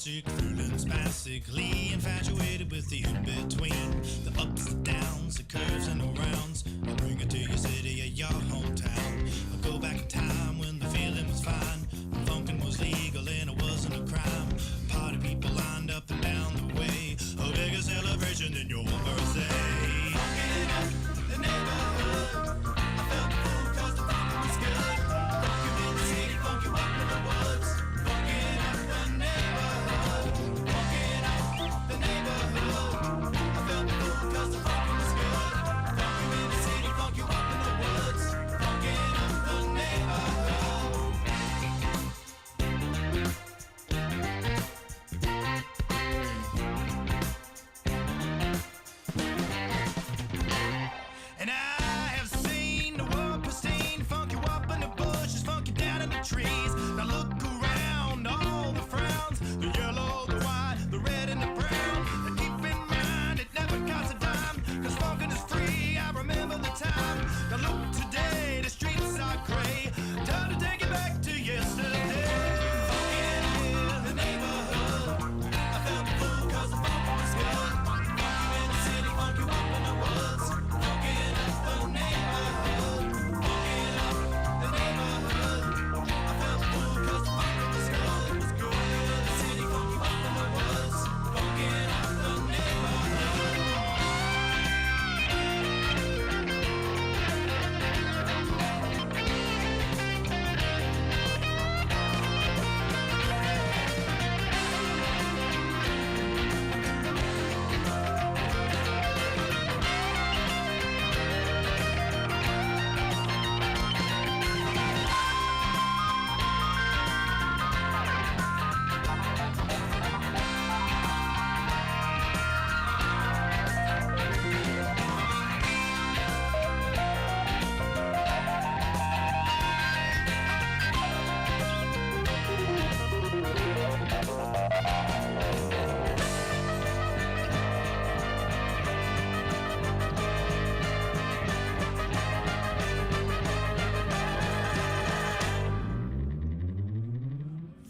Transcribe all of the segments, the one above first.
classic, feeling spastically infatuated with the in-between. The ups, the downs, the curves and the rounds. I'll bring it to your city or your hometown. I'll go back in time when the feeling was fine. When funkin' was legal and it wasn't a crime. Party people lined up and down the way. A bigger celebration than your birthday. Funkin' up the neighborhood. I felt the fool 'cause the funkin' was good. Funk you in the city, funk you up in the woods. Funkin' up the neighborhood. Funkin' up the neighborhood. I felt the fool 'cause the funkin' was good. Funk you in the city, funk you up in the woods. Funkin' up the neighborhood. And I have seen the world pristine, funk you up in the bushes, funk you down in the trees. Now look around, all the frowns, the yellow, the white, the red and the brown. And keep in mind, it never costs a dime, 'cause funkin' is free, I remember the time. Now look today, the streets are gray, time to take it back to yesterday. Funkin' in the neighborhood, I felt the fool 'cause the funk was good. Funk you in the city, funk you up in the woods. Funkin' up the neighborhood, funkin' up the neighborhood. I felt the fool 'cause the funk was good. It was good in the city, funk you up in the woods. Funkin' up the neighborhood.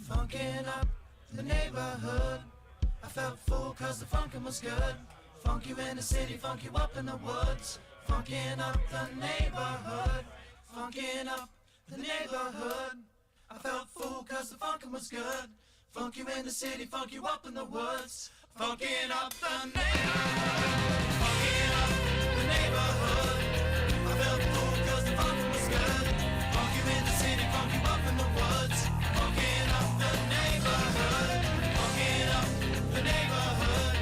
Funkin' up the neighborhood. I felt full 'cause the funkin' was good. Funk you in the city, funk you up in the woods. Funkin' up the neighborhood. Funkin' up the neighborhood. I felt full 'cause the funkin' was good. Funk you in the city, funk you up in the woods. Funkin' up the neighborhood. Funkin' up the neighborhood. I felt full 'cause the funkin' was good. Funk you in the city, funk you up in the woods. Funkin' up the neighborhood. Funkin' up the neighborhood.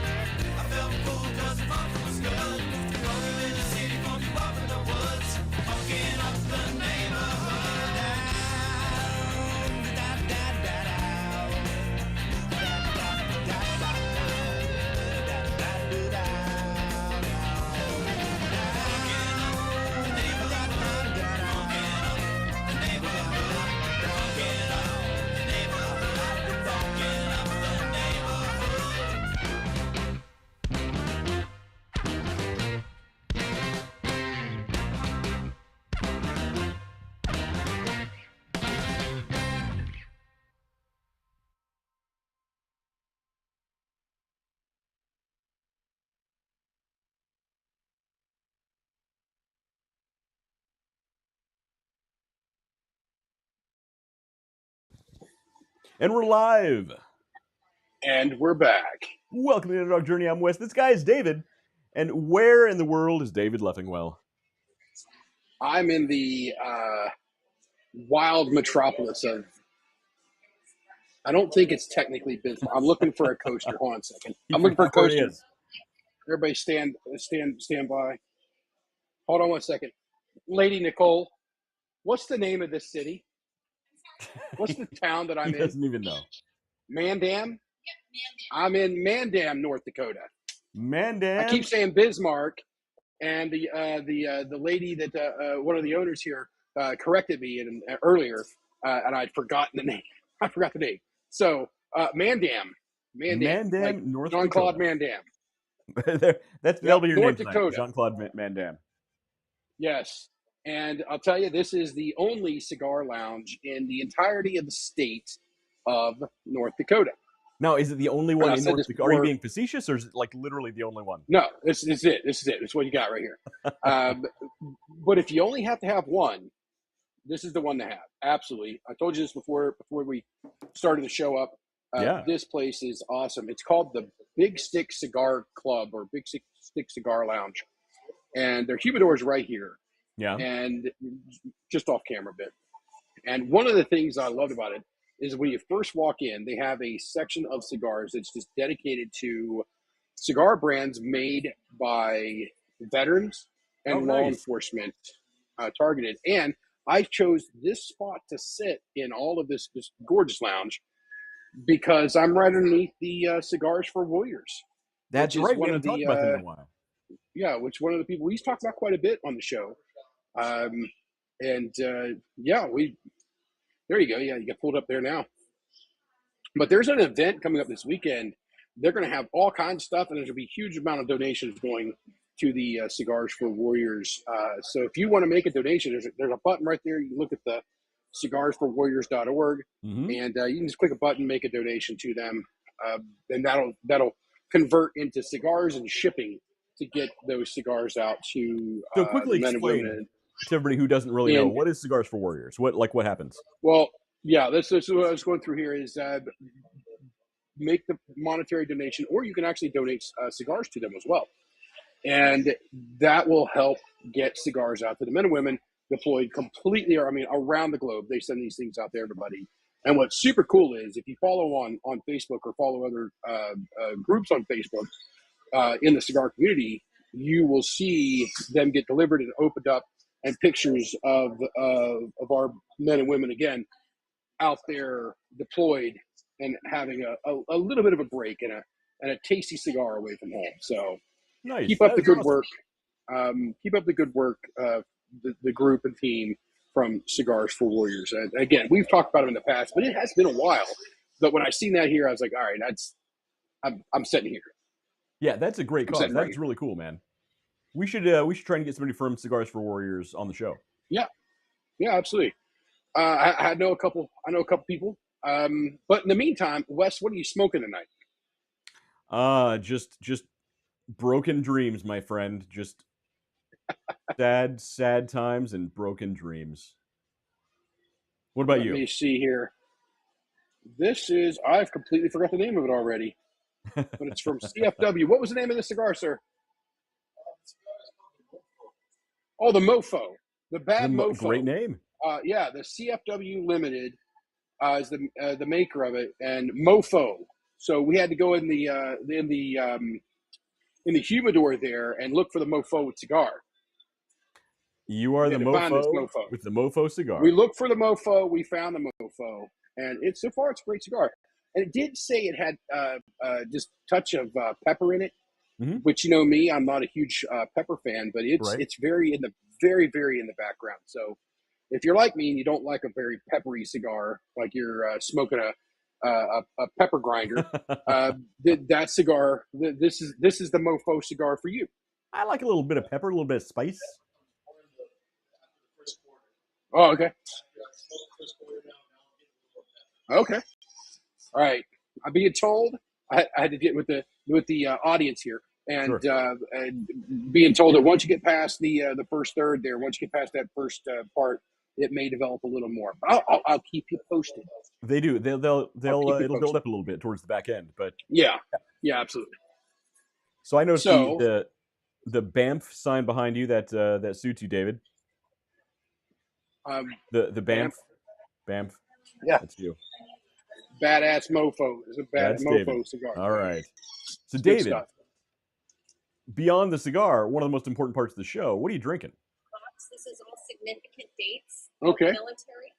I felt full 'cause the funkin' was good. Funk you in the city, funk you up in the woods. Funkin' up the neighborhood. And we're live. And we're back. Welcome to the Underdog Journey. I'm Wes. This guy is David. And where in the world is David Leffingwell? I'm in the wild metropolis of. I don't think it's technically Bismarck. I'm looking for a coaster. Hold on a second. I'm looking for a Where he coaster. is. Everybody stand by. Hold on one second. Lady Nicole, what's the name of this city? What's the town that I'm He in? doesn't even know. Mandam? I'm in Mandam, North Dakota. Mandam? I keep saying Bismarck, and the lady that one of the owners here corrected me earlier, and I'd forgotten the name. I forgot the name. So Mandam, like North Jean-Claude Dakota. Van Damme. That'll be your North name Dakota. tonight, Jean-Claude Van Damme. Yes, and I'll tell you, this is the only cigar lounge in the entirety of the state of North Dakota. Now, is it the only one I've in said North this Dakota? Are you before. being facetious, or is it like literally the only one? No, this is it. This is it. This is what you got right here. But if you only have to have one, this is the one to have. Absolutely. I told you this before we started the show up. Yeah. This place is awesome. It's called the Big Stick Cigar Club or Big Stick Cigar Lounge. And their humidor is right here. Yeah. And just off camera a bit. And one of the things I loved about it is when you first walk in, they have a section of cigars that's just dedicated to cigar brands made by veterans and law nice. enforcement targeted. And I chose this spot to sit in all of this gorgeous lounge because I'm right underneath the Cigars for Warriors. That's right. We One haven't of the talked about that in a while. yeah, which one of the people he's talked about quite a bit on the show. Yeah, there you go. Yeah, you get pulled up there now. But there's an event coming up this weekend. They're going to have all kinds of stuff, and there's going to be a huge amount of donations going to the Cigars for Warriors. So if you want to make a donation, there's a button right there. You can look at the cigarsforwarriors.org, Mm-hmm. and you can just click a button, make a donation to them, and that'll convert into cigars and shipping to get those cigars out to So quickly men and explain women. to everybody who doesn't really know, And what is Cigars for Warriors? What happens? well, yeah, this is what I was going through here is make the monetary donation, or you can actually donate cigars to them as well. And that will help get cigars out to the men and women deployed completely, around the globe. They send these things out to everybody. And what's super cool is if you follow on Facebook or follow other groups on Facebook in the cigar community, you will see them get delivered and opened up, and pictures of our men and women again out there deployed and having a little bit of a break and a tasty cigar away from home. So Nice. keep up the good awesome. work. Keep up the good work, the group and team from Cigars for Warriors. And again, we've talked about them in the past, but it has been a while. But when I seen that here, I was like, all right, I'm sitting here. Yeah, that's a great cause. sitting right That's here. really cool, man. We should try and get somebody from Cigars for Warriors on the show. Yeah, absolutely. I know a couple people. But in the meantime, Wes, what are you smoking tonight? Just broken dreams, my friend. Just sad times and broken dreams. What about Let you? me see here. I've completely forgot the name of it already, but it's from CFW. What was the name of the cigar, sir? Oh, the Mofo. The Bad Mofo. Great name. Yeah, the CFW Limited is the maker of it, and Mofo. So we had to go in the humidor there and look for the Mofo cigar. You are the mofo with the Mofo cigar. We looked for the Mofo. We found the Mofo, and so far it's a great cigar. And it did say it had just touch of pepper in it, which, you know me, I'm not a huge pepper fan, but it's very very in the background. So if you're like me and you don't like a very peppery cigar, like you're smoking a pepper grinder, that cigar, this is the Mofo cigar for you. I like a little bit of pepper, a little bit of spice. Oh, okay. Okay. All right. I'm being told I had to get with the audience here, and Sure. And being told that once you get past the first third there, once you get past that first part, it may develop a little more. But I'll keep you posted. They do. They'll it'll posted. build up a little bit towards the back end, but yeah, absolutely. So I noticed the Banff sign behind you that suits you, David. The Banff. Yeah, that's you. Badass Mofo. It's a bad That's Mofo David. cigar. All right. So Good David, stuff. beyond the cigar, one of the most important parts of the show. What are you drinking? This is all significant dates. Okay. Military.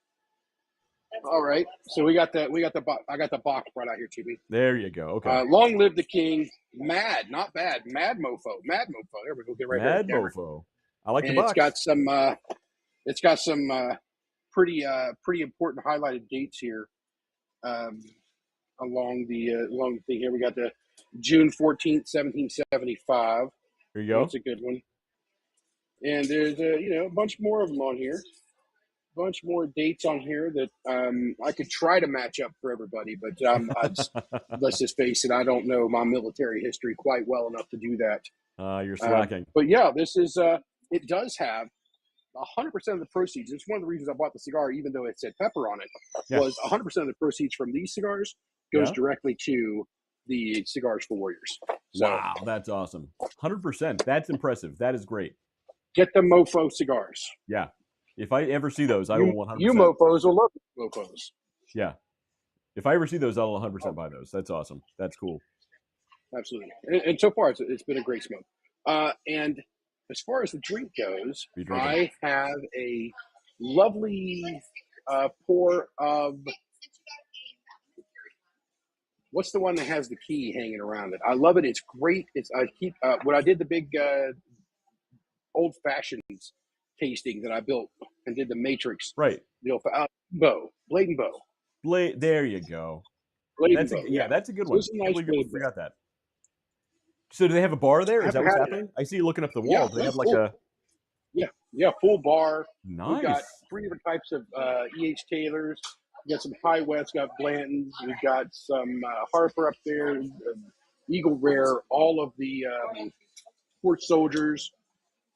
All right. So I got the box right out here, Chibi. There you go. Okay. Long live the king. Mad, not bad. Mad Mofo. There we go. Get right there. Mad Mofo. I like and the box. It's got some pretty important highlighted dates here. Along the thing here, we got the June 14th, 1775. There you go. That's a good one. And there's a bunch more of them on here. bunch more dates on here that I could try to match up for everybody, but let's just face it, I don't know my military history quite well enough to do that. You're slacking. But yeah, this is it does have 100% of the proceeds. It's one of the reasons I bought the cigar, even though it said pepper on it, was 100% of the proceeds from these cigars goes directly to the Cigars for Warriors. So, wow, that's awesome. 100%. That's impressive. That is great. Get the mofo cigars. Yeah. If I ever see those, I will 100%. You mofos will love mofos. Yeah. If I ever see those, I'll 100% buy those. That's awesome. That's cool. Absolutely. And so far, it's been a great smoke. And as far as the drink goes, I have a lovely pour of, what's the one that has the key hanging around it? I love it. It's great. I keep when I did the big old fashions tasting that I built and did the Matrix. Right. Blade and Bow. There you go. Blade that's and Bow. That's a good one. So a nice I forgot that. So do they have a bar there? Is that what's happening? I see you looking up the wall. Yeah, do they have like a... Yeah, full bar. Nice. We've got 3 different types of E.H. Taylors. We've got some High West, got Blantons. We've got some Harper up there, Eagle Rare, all of the Fort Soldiers,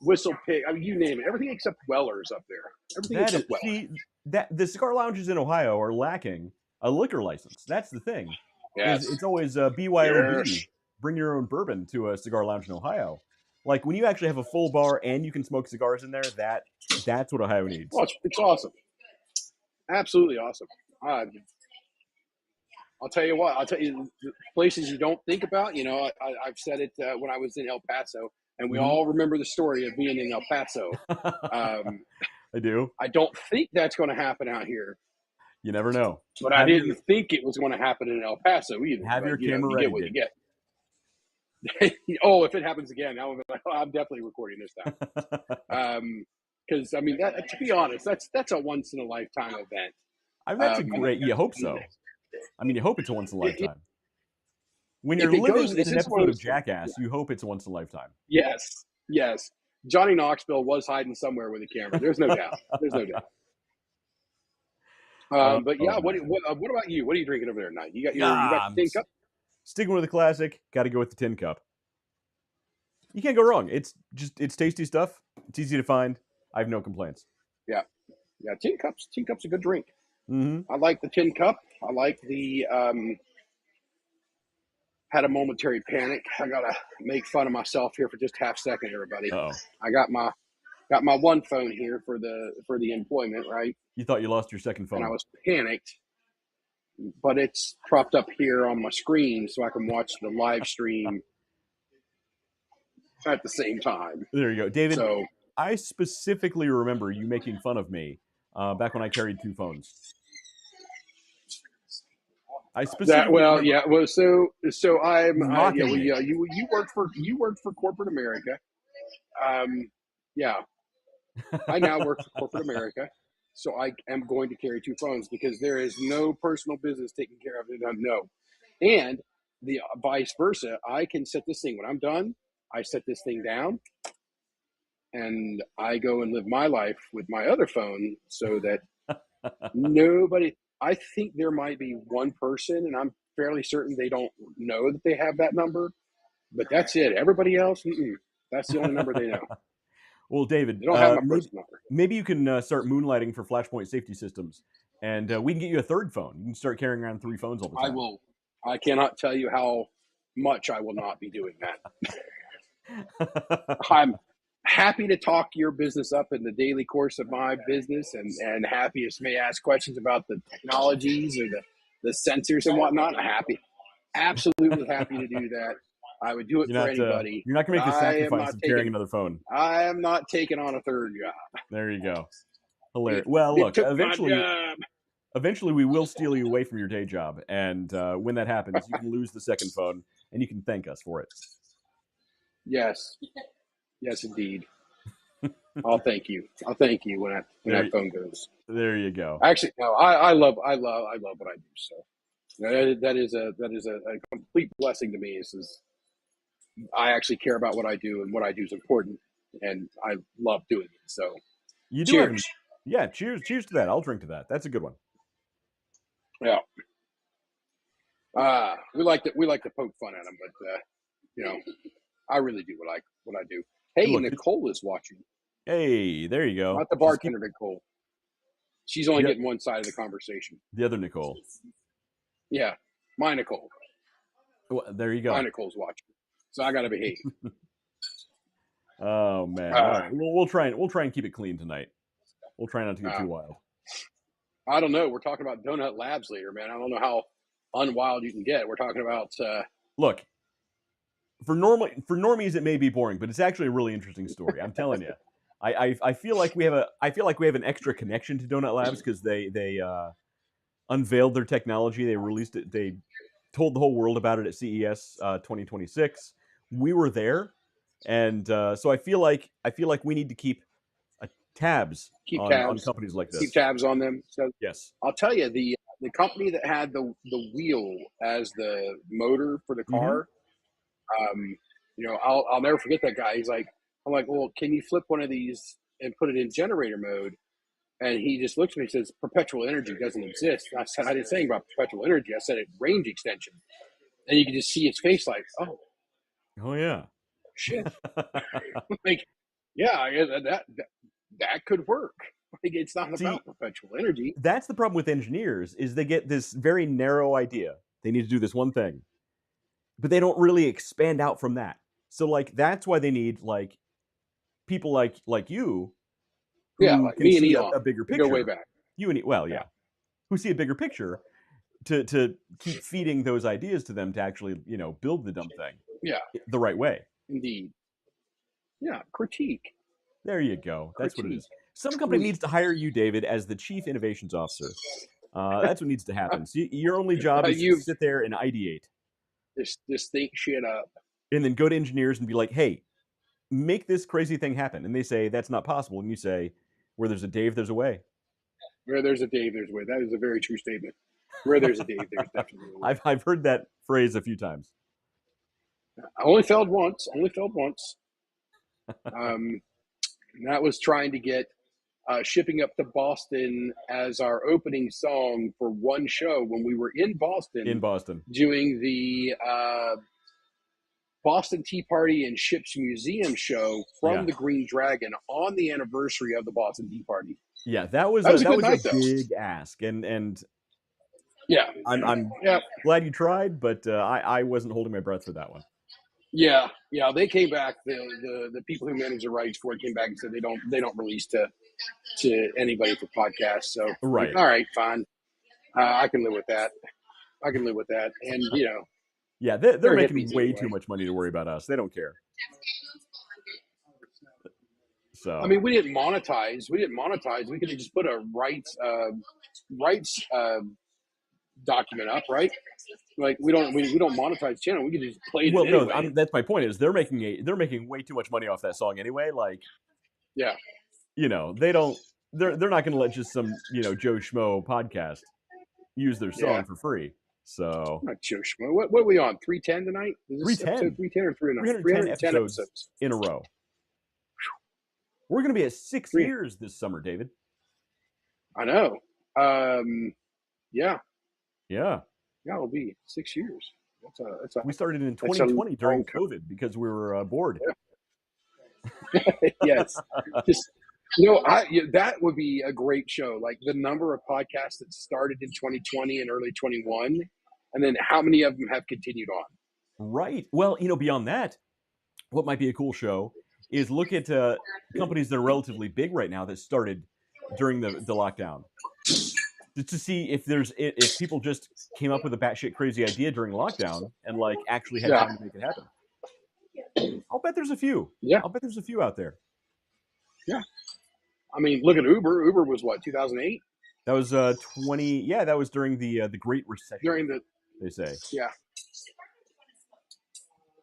Whistle Pig. I mean, you name it. Everything except Weller's up there. Everything except Weller. See, the cigar lounges in Ohio are lacking a liquor license. That's the thing. Yes. It's always BYOB. Yes. Bring your own bourbon to a cigar lounge in Ohio. Like when you actually have a full bar and you can smoke cigars in there, that's what Ohio needs. Well, it's awesome. Absolutely awesome. I'll tell you what. I'll tell you places you don't think about. You know, I've said it when I was in El Paso, and we all remember the story of being in El Paso. I do. I don't think that's going to happen out here. You never know. But I didn't think it was going to happen in El Paso either. Have your camera ready. You get what you get. Oh, if it happens again, I'm definitely recording this time. Because I mean, to be honest, that's a once in a lifetime event. I mean, that's a great. You hope so. I mean, you hope it's a once in a lifetime. When you're living in an episode of Jackass, you hope it's a once in a lifetime. Yes. Johnny Knoxville was hiding somewhere with a camera. There's no doubt. But yeah, what about you? What are you drinking over there tonight? You got the tin cup? Sticking with the classic, got to go with the tin cup. You can't go wrong. It's tasty stuff. It's easy to find. I have no complaints. Yeah, tin cups. Tin cups a good drink. Mm-hmm. I like the tin cup. I like the. Had a momentary panic. I gotta make fun of myself here for just half a second, everybody. Uh-oh. I got my one phone here for the employment, right? You thought you lost your second phone. And I was panicked. But it's propped up here on my screen so I can watch the live stream at the same time. There you go. David, so, I specifically remember you making fun of me back when I carried 2 phones. So I'm you worked for corporate America. I now work for corporate America. So I am going to carry 2 phones because there is no personal business taking care of it. No. And the vice versa. I can set this thing when I'm done. I set this thing down and I go and live my life with my other phone so that nobody, I think there might be one person and I'm fairly certain they don't know that they have that number, but that's it. Everybody else, that's the only number they know. Well, David, maybe you can start moonlighting for Flashpoint Safety Systems, and we can get you a 3rd phone. You can start carrying around 3 phones all the time. I will. I cannot tell you how much I will not be doing that. I'm happy to talk your business up in the daily course of my business, and happy if may ask questions about the technologies or the sensors and whatnot. I'm happy, absolutely happy to do that. I would do it for anybody. You're not going to make the sacrifice of carrying another phone. I am not taking on a 3rd job. There you go. Hilarious. Well, look, eventually we will steal you away from your day job. And when that happens, you can lose the 2nd phone, and you can thank us for it. Yes, indeed. I'll thank you. I'll thank you when that phone goes. There you go. Actually, no, I love what I do. So that is a complete blessing to me. I actually care about what I do, and what I do is important, and I love doing it. So, you Yeah, cheers to that. I'll drink to that. That's a good one. Yeah. We like to poke fun at him, but I really do what I do. Hey, Look, Nicole is watching. Hey, there you go. Not the bartender Nicole. She's only getting one side of the conversation. The other Nicole. Yeah, my Nicole. Well, there you go. My Nicole's watching, so I gotta behave. Oh man! All right, we'll try and keep it clean tonight. We'll try not to get too wild. I don't know. We're talking about Donut Labs later, man. I don't know how unwild you can get. We're talking about. Look, for normies, it may be boring, but it's actually a really interesting story. I'm telling you. I feel like we have an extra connection to Donut Labs because they unveiled their technology. They released it. They told the whole world about it at CES 2026. We were there, and so I feel like we need to keep tabs on companies like this. Keep tabs on them. So yes, I'll tell you the company that had the wheel as the motor for the car. I'll never forget that guy. I'm like, well, can you flip one of these and put it in generator mode? And he just looks at me and says, perpetual energy doesn't exist. And I said, I didn't say anything about perpetual energy. I said it range extension. And you can just see his face like, oh yeah, shit. Like, yeah, that could work. Like, it's not about perpetual energy. That's the problem with engineers is they get this very narrow idea. They need to do this one thing, but they don't really expand out from that. So like that's why they need like people like you, who like can me see and Elon. a bigger picture. Go way back. You and who see a bigger picture to keep feeding those ideas to them to actually build the dumb thing. Yeah, the right way. Indeed. Yeah, critique. There you go. That's what it is. Some company needs to hire you, David, as the chief innovations officer. That's what needs to happen. So your only job is to sit there and ideate. Just think shit up. And then go to engineers and be like, hey, make this crazy thing happen. And they say, that's not possible. And you say, where there's a Dave, there's a way. Where there's a Dave, there's a way. That is a very true statement. Where there's a Dave, there's definitely a way. I've heard that phrase a few times. I only failed once. And that was trying to get Shipping Up to Boston as our opening song for one show when we were in Boston. Doing the Boston Tea Party and Ships Museum show from the Green Dragon on the anniversary of the Boston Tea Party. Yeah, that was a big ask. And yeah, I'm glad you tried, but I wasn't holding my breath for that one. Yeah, they came back. The people who manage the rights for it came back and said they don't release to anybody for podcasts. So all right, fine. I can live with that. And yeah, they're making way too much money to worry about us. They don't care. So I mean, we didn't monetize. We could have just put a rights document up, right? Like we don't monetize the channel. We could just play it. Well, anyway. No, that's my point. Is they're making way too much money off that song anyway. Like, yeah, they don't. They're not going to let just some Joe Schmo podcast use their song for free. So not Joe Schmo. What are we on? 310 tonight? 310. 310 or 310 episodes in a row. We're going to be at 6 years this summer, David. I know. Yeah. Yeah, it'll be 6 years. We started in 2020 during COVID because we were bored. Yeah. Yes. Just that would be a great show. Like the number of podcasts that started in 2020 and early 21, and then how many of them have continued on. Right. Well, beyond that, what might be a cool show is look at companies that are relatively big right now that started during the lockdown. To see if people just came up with a batshit crazy idea during lockdown and like actually had time to make it happen. I'll bet there's a few. Yeah. I'll bet there's a few out there. Yeah. I mean, look at Uber. Uber was what, 2008? That was 20. Yeah, that was during the Great Recession. They say. Yeah.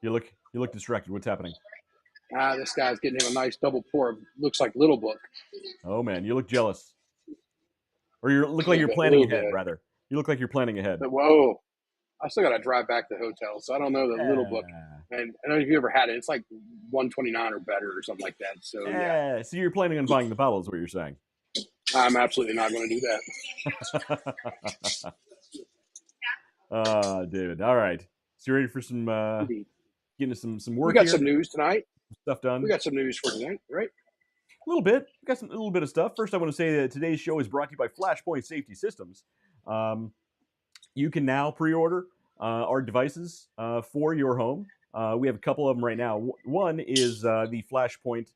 You look distracted. What's happening? This guy's getting him a nice double pour of looks like Little Book. Oh man, you look jealous. Or you look like you're planning ahead, rather. You look like you're planning ahead. But, whoa. I still got to drive back to the hotel, so I don't know the Little Book. And I don't know if you ever had it. It's like $129 or better or something like that. So, So you're planning on buying the bottle is what you're saying. I'm absolutely not going to do that. David. All right. So you ready for some Indeed. getting to some We work got here? some news tonight. Stuff done. We got some news for tonight, right? A little bit. We got a little bit of stuff. First, I want to say that today's show is brought to you by Flashpoint Safety Systems. You can now pre-order our devices for your home. We have a couple of them right now. One is the Flashpoint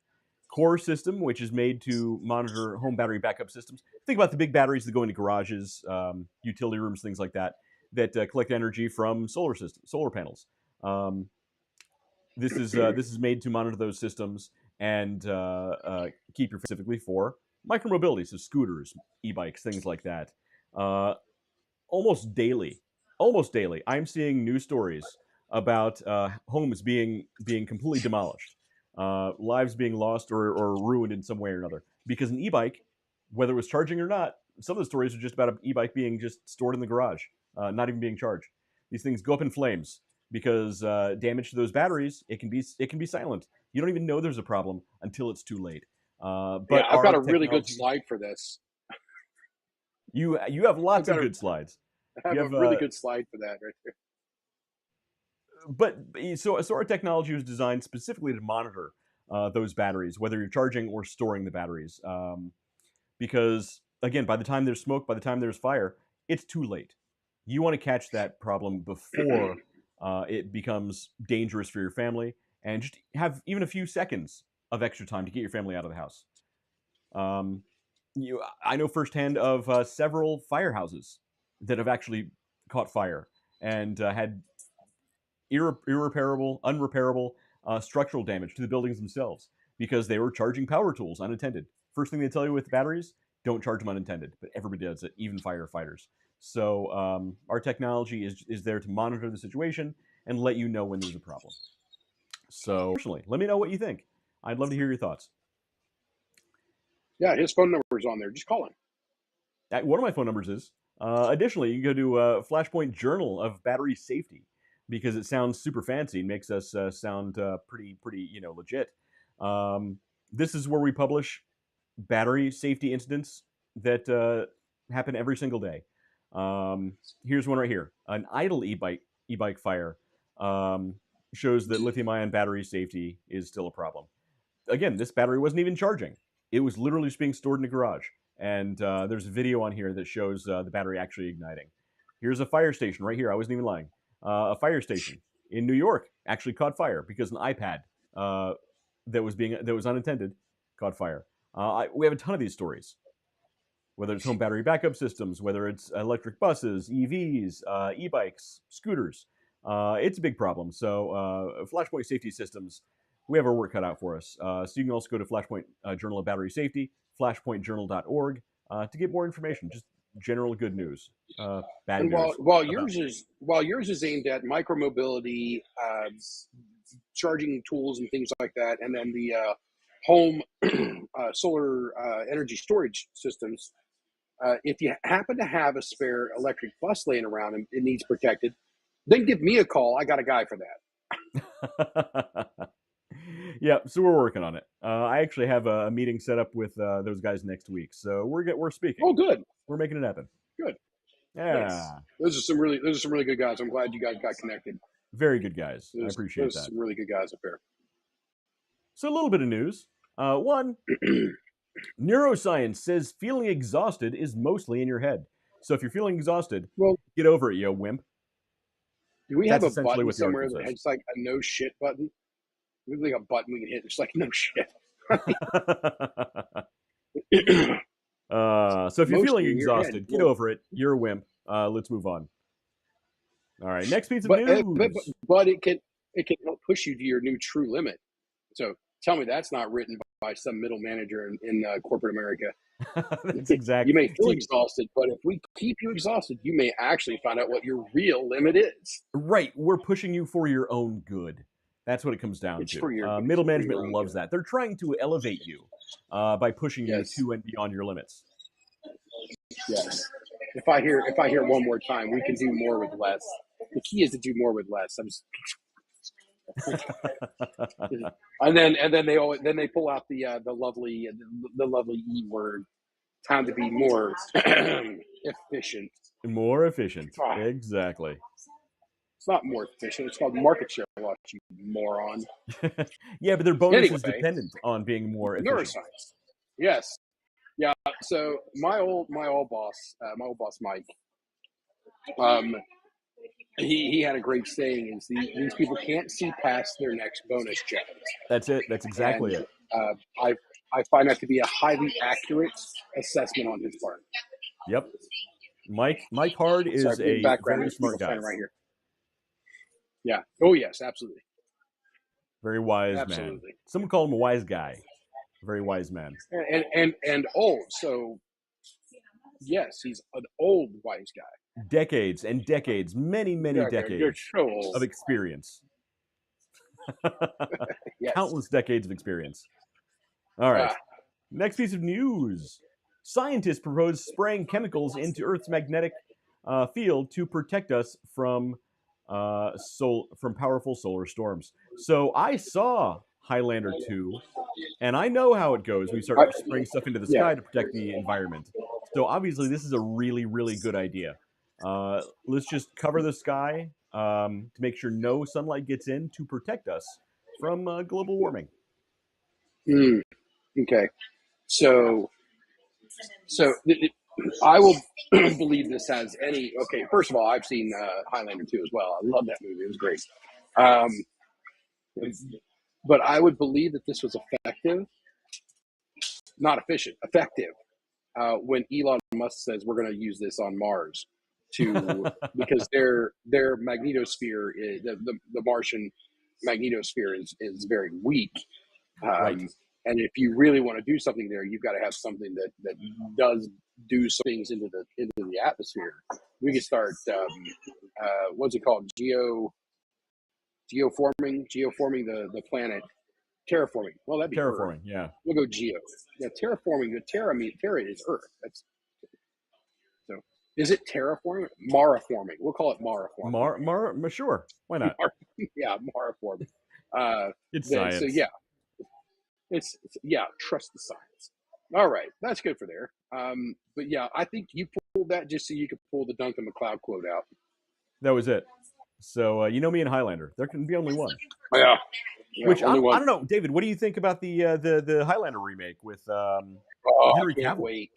Core system, which is made to monitor home battery backup systems. Think about the big batteries that go into garages, utility rooms, things like that, that collect energy from solar panels. This is made to monitor those systems and keep your specifically for micromobility, so scooters, e-bikes, things like that. Almost daily, I'm seeing news stories about homes being completely demolished, lives being lost or ruined in some way or another because an e-bike, whether it was charging or not. Some of the stories are just about an e-bike being just stored in the garage, not even being charged. These things go up in flames because damage to those batteries, it can be silent. You don't even know there's a problem until it's too late. But yeah, I've got a really good technology- slide for this. You have lots I've of got a- good slides. I have You a have, really good slide for that right there. But so our technology was designed specifically to monitor those batteries, whether you're charging or storing the batteries. Because again, by the time there's smoke, by the time there's fire, it's too late. You want to catch that problem before it becomes dangerous for your family, and just have even a few seconds of extra time to get your family out of the house. I know firsthand of several firehouses that have actually caught fire and had irreparable, unrepairable structural damage to the buildings themselves because they were charging power tools unattended. First thing they tell you with batteries, don't charge them unattended, but everybody does it, even firefighters. So our technology is there to monitor the situation and let you know when there's a problem. So, personally, let me know what you think. I'd love to hear your thoughts. Yeah, his phone number is on there. Just call him. One of my phone numbers is. Additionally, you can go to Flashpoint Journal of Battery Safety because it sounds super fancy and makes us sound pretty legit. This is where we publish battery safety incidents that happen every single day. Here's one right here. An idle e-bike fire shows that lithium-ion battery safety is still a problem. Again, this battery wasn't even charging. It was literally just being stored in a garage. And there's a video on here that shows the battery actually igniting. Here's a fire station right here. I wasn't even lying. A fire station in New York actually caught fire because an iPad that was unattended caught fire. We have a ton of these stories. Whether it's home battery backup systems, whether it's electric buses, EVs, e-bikes, scooters, it's a big problem. So Flashpoint Safety Systems, we have our work cut out for us. So you can also go to Flashpoint Journal of Battery Safety, flashpointjournal.org to get more information. Just general good news, bad And news. while yours is aimed at micromobility, charging tools and things like that, and then the home solar energy storage systems. If you happen to have a spare electric bus laying around and it needs protected, then give me a call. I got a guy for that. Yeah, so we're working on it. I actually have a meeting set up with those guys next week, so we're speaking. Oh, good. We're making it happen. Good. Yeah. Nice. Those are some really good guys. I'm glad you guys got connected. Very good guys. I appreciate that. Some really good guys up there. So a little bit of news. One, neuroscience says feeling exhausted is mostly in your head. So if you're feeling exhausted, Well, get over it, you wimp. do we have That's a essentially button what the somewhere article that says. has like a no shit button? We have like a button we can hit. It's like no shit. So if you're Mostly feeling in your exhausted, head. get over it. You're a wimp. Let's move on. All right, next piece of But news. it can help push you to your new true limit. So tell me that's not written by some middle manager in corporate America. That's exactly. You may feel exhausted, but if we keep you exhausted, you may actually find out what your real limit is. Right. We're pushing you for your own good. That's what it comes down It's to. for your- Middle it's for management your own loves good. that. They're trying to elevate you by pushing Yes. you to and beyond your limits. Yes. If I hear one more time, we can do more with less. The key is to do more with less. And then they pull out the lovely E word. time to be more efficient. More efficient. Ah. Exactly. It's not more efficient. It's called market share loss, you moron. Yeah, but their bonus is Anyway. dependent on being more efficient. Neuroscience. Yes. Yeah. So my old boss Mike, he had a great saying: is these people can't see past their next bonus check. That's it. That's exactly And, it. I find that to be a highly accurate assessment on his part. Yep. Mike Hard is Sorry, a background very smart guy. right here. Yeah. Oh yes, absolutely. Very wise man. Absolutely. Someone call him a wise guy. Very wise man. And old. So yes, he's an old wise guy. Decades and decades, many decades You're so old. of experience. Yes. Countless decades of experience. All right. Next piece of news. Scientists propose spraying chemicals into Earth's magnetic field to protect us from powerful solar storms. So I saw Highlander 2, and I know how it goes when you start spraying stuff into the sky to protect the environment. So obviously this is a really good idea. Let's just cover the sky to make sure no sunlight gets in to protect us from global warming. Okay. So I will believe this has any. Okay, first of all, I've seen Highlander 2 as well. I love that movie. It was great. But I would believe that this was effective, not efficient, effective. When Elon Musk says we're going to use this on Mars, because their magnetosphere, the Martian magnetosphere is very weak. Right. And if you really want to do something there, you've got to have something that does do some things into the atmosphere. We could start what's it called? Geoforming the planet. Terraforming. Well, that'd be Terraforming. Earth. Yeah. We'll go geo. Yeah, terraforming. Terra is Earth. That's so. Is it terraforming? Maraforming. We'll call it maraforming. Sure. Why not? Yeah, maraforming. It's science. So yeah. It's trust the science. All right, that's good for there. But yeah, I think you pulled that just so you could pull the Duncan MacLeod quote out. That was it. So you know me and Highlander. There can be only one. Yeah. Which I don't know, David. What do you think about the Highlander remake with Henry Cavill? Wait.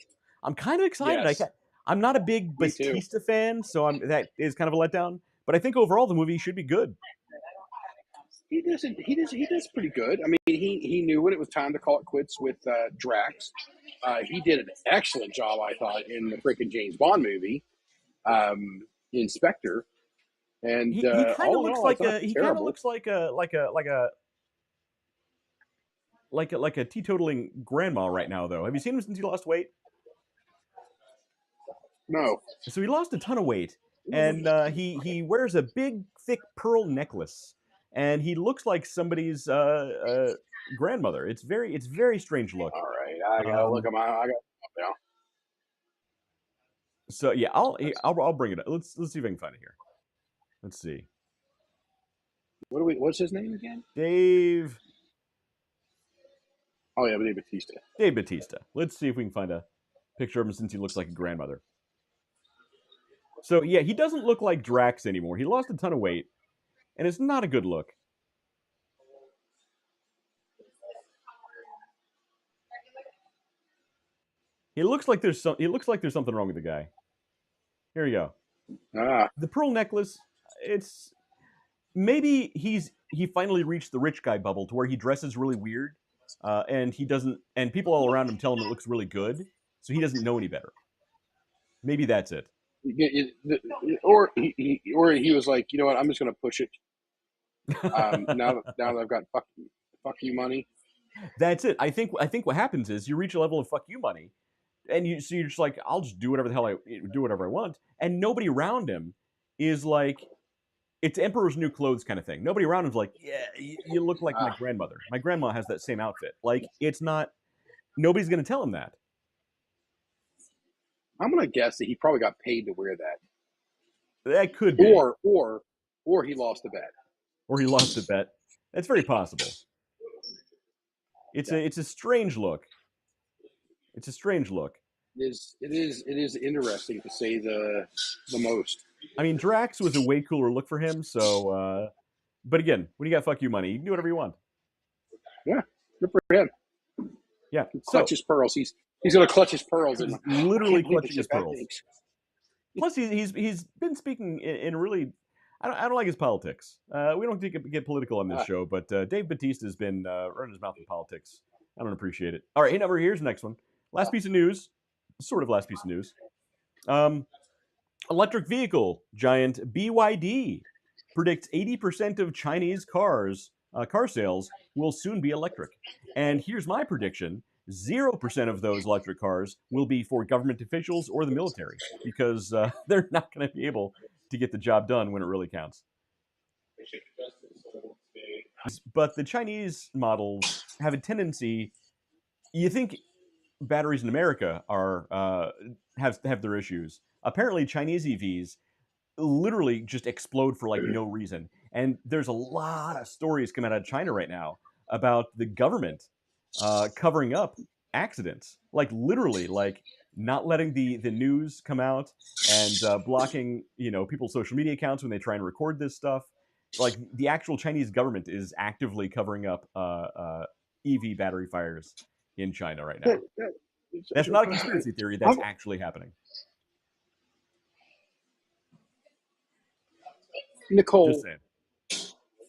I'm kind of excited. Yes. I'm not a big Batista fan, so that is kind of a letdown. But I think overall the movie should be good. He does pretty good. I mean, he knew when it was time to call it quits with Drax. He did an excellent job, I thought, in the freaking James Bond movie, Inspector. And he kind of looks like a teetotaling grandma right now, though. Have you seen him since he lost weight? No. So he lost a ton of weight, and he wears a big, thick pearl necklace. And he looks like somebody's grandmother. It's very strange look. All right, I gotta look him out. I got now. So yeah, I'll bring it up. Let's see if I can find it here. Let's see. What's his name again? Dave. Oh yeah, Dave Batista. Dave Batista. Let's see if we can find a picture of him since he looks like a grandmother. So yeah, he doesn't look like Drax anymore. He lost a ton of weight. And it's not a good look. He looks like there's something wrong with the guy. Here you go. The pearl necklace. It's maybe he finally reached the rich guy bubble to where he dresses really weird, and he doesn't. And people all around him tell him it looks really good, so he doesn't know any better. Maybe that's it. Or he was like, you know what? I'm just going to push it. Now that I've got fuck you money. That's it. I think what happens is you reach a level of fuck you money, and you're just like, I'll just do whatever the hell I want, and nobody around him is like, it's Emperor's New Clothes kind of thing. Nobody around him's like, yeah, you look like my grandmother. My grandma has that same outfit. Like, it's not. Nobody's going to tell him that. I'm going to guess that he probably got paid to wear that. That could be. Or he lost a bet. Or he lost a bet. That's very possible. It's a strange look. It's a strange look. It is interesting to say the most. I mean, Drax was a way cooler look for him. So, but again, when you got fuck you money, you can do whatever you want. Yeah, good for him. Yeah. Clutch his pearls. He's gonna clutch his pearls. He's And literally clutching his pearls. Thinks. Plus, he's been speaking in really. I don't like his politics. We don't get political on this show, but Dave Bautista has been running his mouth in politics. I don't appreciate it. All right, here's the next one. Last piece of news, sort of last piece of news. Electric vehicle giant BYD predicts 80% of Chinese car sales will soon be electric. And here's my prediction: 0% of those electric cars will be for government officials or the military, because they're not going to be able to get the job done when it really counts. But the Chinese models have a tendency. You think batteries in America have their issues. Apparently, Chinese EVs literally just explode for like no reason. And there's a lot of stories coming out of China right now about the government covering up accidents, like literally, like not letting the news come out and blocking people's social media accounts when they try and record this stuff. Like the actual Chinese government is actively covering up EV battery fires in China right now. That's not a conspiracy theory. That's actually happening. Nicole,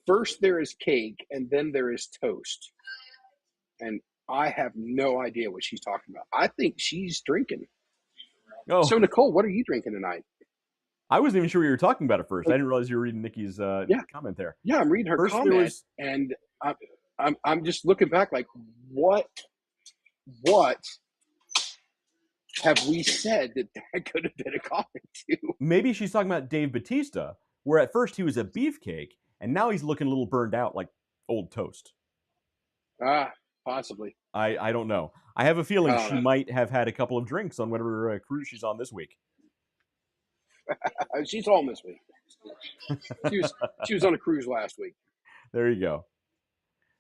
first there is cake and then there is toast. And I have no idea what she's talking about. I think she's drinking. Oh. So, Nicole, what are you drinking tonight? I wasn't even sure what you were talking about at first. I didn't realize you were reading Nikki's comment there. Yeah, I'm reading her comment, and I'm just looking back like, what have we said that could have been a comment to? Maybe she's talking about Dave Bautista, where at first he was a beefcake, and now he's looking a little burned out like old toast. Possibly. I don't know. I have a feeling she might have had a couple of drinks on whatever cruise she's on this week. She's home this week. She was on a cruise last week. There you go.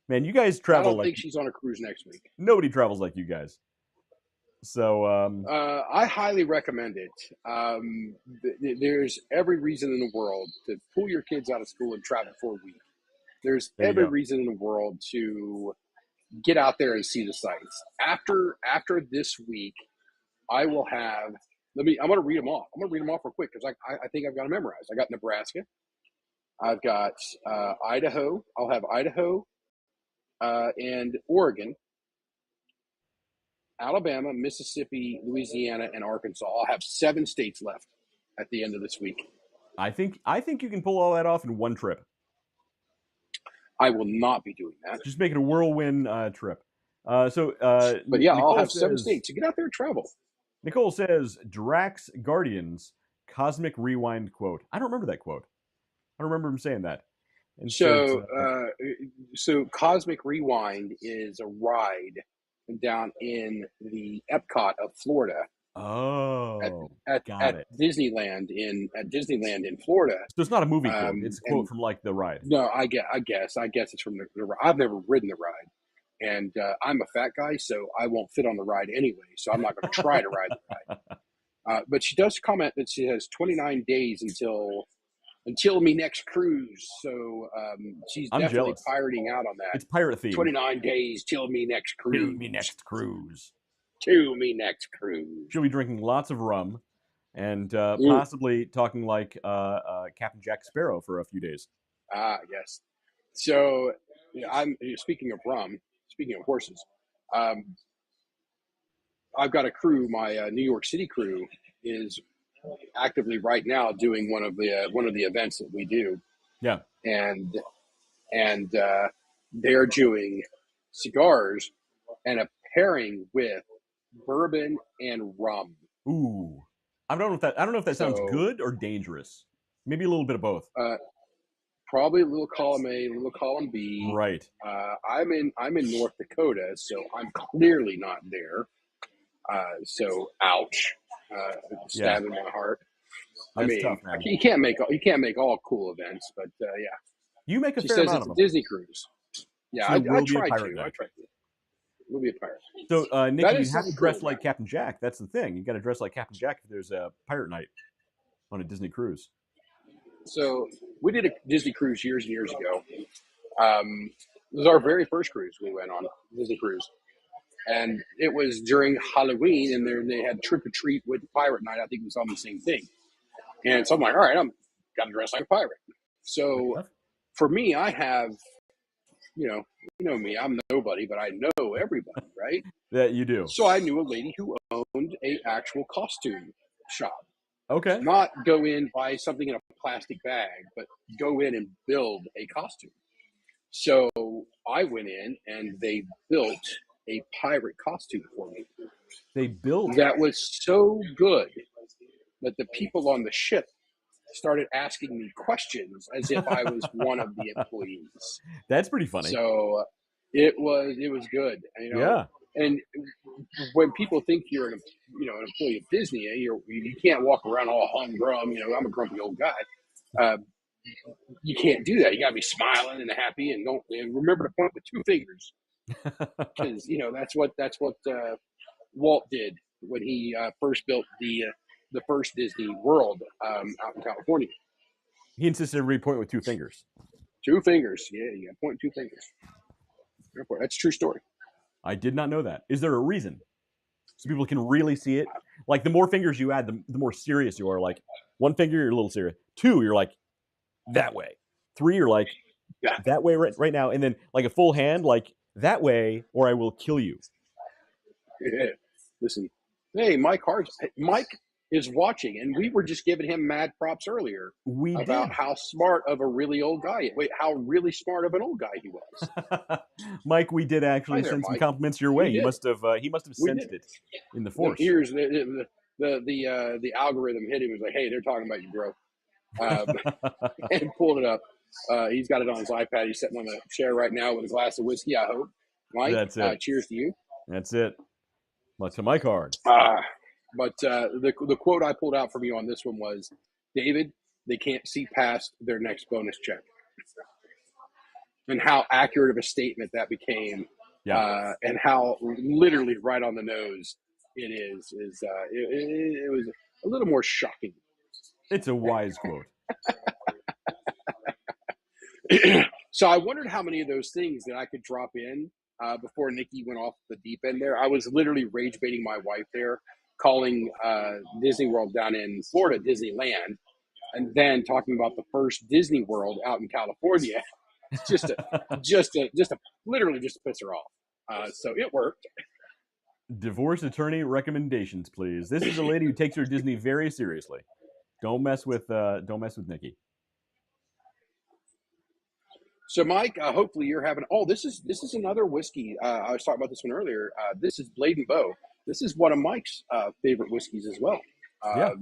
Man, you guys travel. I don't think she's on a cruise next week. Nobody travels like you guys. So I highly recommend it. There's every reason in the world to pull your kids out of school and travel for a week. There's every reason in the world to get out there and see the sights. After this week, I will have. I'm going to read them off. I'm going to read them off real quick because I think I've got them memorized. I got Nebraska. I've got Idaho. I'll have Idaho and Oregon, Alabama, Mississippi, Louisiana, and Arkansas. I'll have 7 states left at the end of this week. I think you can pull all that off in one trip. I will not be doing that. Just make it a whirlwind trip. But yeah, Nicole I'll have 7 states. So get out there and travel. Nicole says, Drax Guardians Cosmic Rewind quote. I don't remember that quote. I don't remember him saying that. And so Cosmic Rewind is a ride down in the Epcot of Florida. Oh, at Disneyland in Florida. So it's not a movie quote. It's a quote from like the ride. No, I guess it's from the ride. I've never ridden the ride. And I'm a fat guy, so I won't fit on the ride anyway. So I'm not going to try to ride the ride. But she does comment that she has 29 days until me next cruise. So she's definitely jealous. pirating out on that. It's pirate themed. 29 days till me next cruise. To me next cruise. To me next cruise. She'll be drinking lots of rum and possibly talking like Captain Jack Sparrow for a few days. Yes. So I'm speaking of rum. Speaking of horses, I've got a crew. My New York City crew is actively right now doing one of the events that we do. Yeah, and they're doing cigars and a pairing with bourbon and rum. Ooh, I don't know if that sounds good or dangerous. Maybe a little bit of both. Probably a little column A, a little column B. Right. I'm in North Dakota, so I'm clearly not there. So ouch, stab in my heart. That's I mean, tough, man. you can't make all cool events, but yeah. You make a She fair says amount it's of a them. Disney cruise. Yeah, So I will be a tried pirate to. night. We'll be a pirate. So, That Nikki, you is have to something dress cool, like man. Captain Jack. That's the thing. You got to dress like Captain Jack if there's a pirate night on a Disney cruise. So we did a Disney cruise years and years ago. It was our very first cruise we went on, Disney cruise. And it was during Halloween, and they had Trick or Treat with Pirate Night. I think it was on the same thing. And so I'm like, all right, I'm got to dress like a pirate. So for me, I have, you know me, I'm nobody, but I know everybody, right? That you do. So I knew a lady who owned a actual costume shop. Okay. Not go in, buy something in a plastic bag, but go in and build a costume. So I went in and they built a pirate costume for me. They built. That was so good that the people on the ship started asking me questions as if I was one of the employees. That's pretty funny. So it was good, you know. Yeah. And when people think you're an employee of Disney, you can't walk around all humdrum. You know, I'm a grumpy old guy. You can't do that. You got to be smiling and happy, and remember to point with two fingers, because that's what Walt did when he first built the first Disney World out in California. He insisted everybody point with two fingers. Two fingers, yeah, you got to point two fingers. That's a true story. I did not know that. Is there a reason? So people can really see it? Like, the more fingers you add, the more serious you are. Like, one finger, you're a little serious. Two, you're like, that way. Three, you're like, that way right now. And then, like, a full hand, like, that way, or I will kill you. Yeah. Listen, hey, Mike is watching, and we were just giving him mad props earlier about how smart of a really old guy. How really smart of an old guy he was. Mike, we did actually send some compliments your way. He must have sensed it in the force. Here's the algorithm hit him. He was like, "Hey, they're talking about you, bro," and pulled it up. He's got it on his iPad. He's sitting on a chair right now with a glass of whiskey. I hope, Mike. That's it. Cheers to you. That's it. But to my card. But the quote I pulled out from you on this one was, David, they can't see past their next bonus check. And how accurate of a statement that became, and how literally right on the nose it is. It was a little more shocking. It's a wise quote. So I wondered how many of those things that I could drop in before Nikki went off the deep end there. I was literally rage baiting my wife there, calling Disney World down in Florida Disneyland, and then talking about the first Disney World out in California, just to literally just piss her off. So it worked. Divorce attorney recommendations, please. This is a lady who takes her Disney very seriously. Don't mess with Nikki. So, Mike, hopefully you're having. Oh, this is another whiskey. I was talking about this one earlier. This is Blade and Bow. This is one of Mike's favorite whiskeys as well.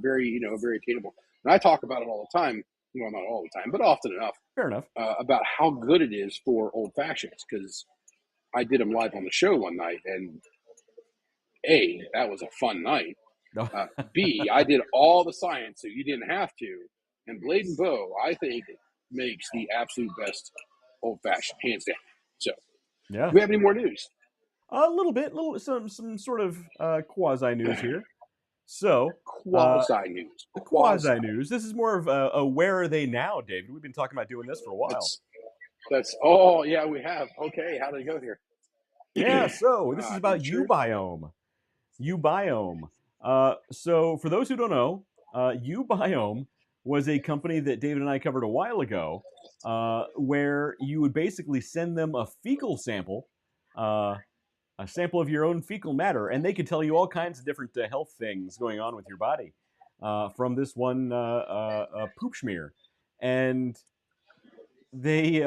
Very, very attainable. And I talk about it all the time. Well, not all the time, but often enough. Fair enough. About how good it is for old fashions, because I did them live on the show one night, and A, that was a fun night. B, I did all the science, so you didn't have to. And Blade and Bow, I think, makes the absolute best old-fashioned, hands down. So, do we have any more news? A little bit, some sort of quasi news here. So, quasi news. Quasi news. This is more of a where are they now, David? We've been talking about doing this for a while. That's oh yeah, we have. Okay, how did it go here? Yeah, so this is about U-Biome. U-Biome. So for those who don't know, U-Biome was a company that David and I covered a while ago, where you would basically send them a fecal sample, a sample of your own fecal matter, and they could tell you all kinds of different health things going on with your body from this one poop smear. And they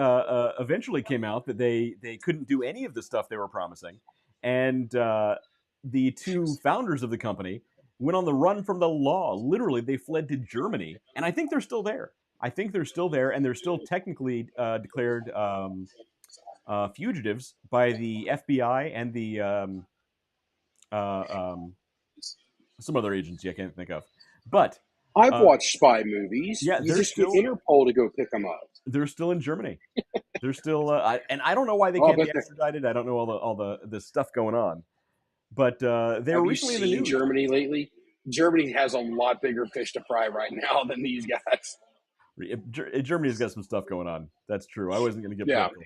eventually came out that they couldn't do any of the stuff they were promising. And the two founders of the company went on the run from the law. Literally, they fled to Germany. And I think they're still there. And they're still technically declared fugitives by the FBI and the some other agency I can't think of. But I've watched spy movies. Yeah, you just get Interpol to go pick them up. They're still in Germany. They're still, and I don't know why they Oh, I can't bet be they're- extradited. I don't know all the stuff going on, but they were Have you recently in the seen news. Germany lately? Germany has a lot bigger fish to fry right now than these guys. Germany's got some stuff going on. That's true. I wasn't going to get Yeah. political.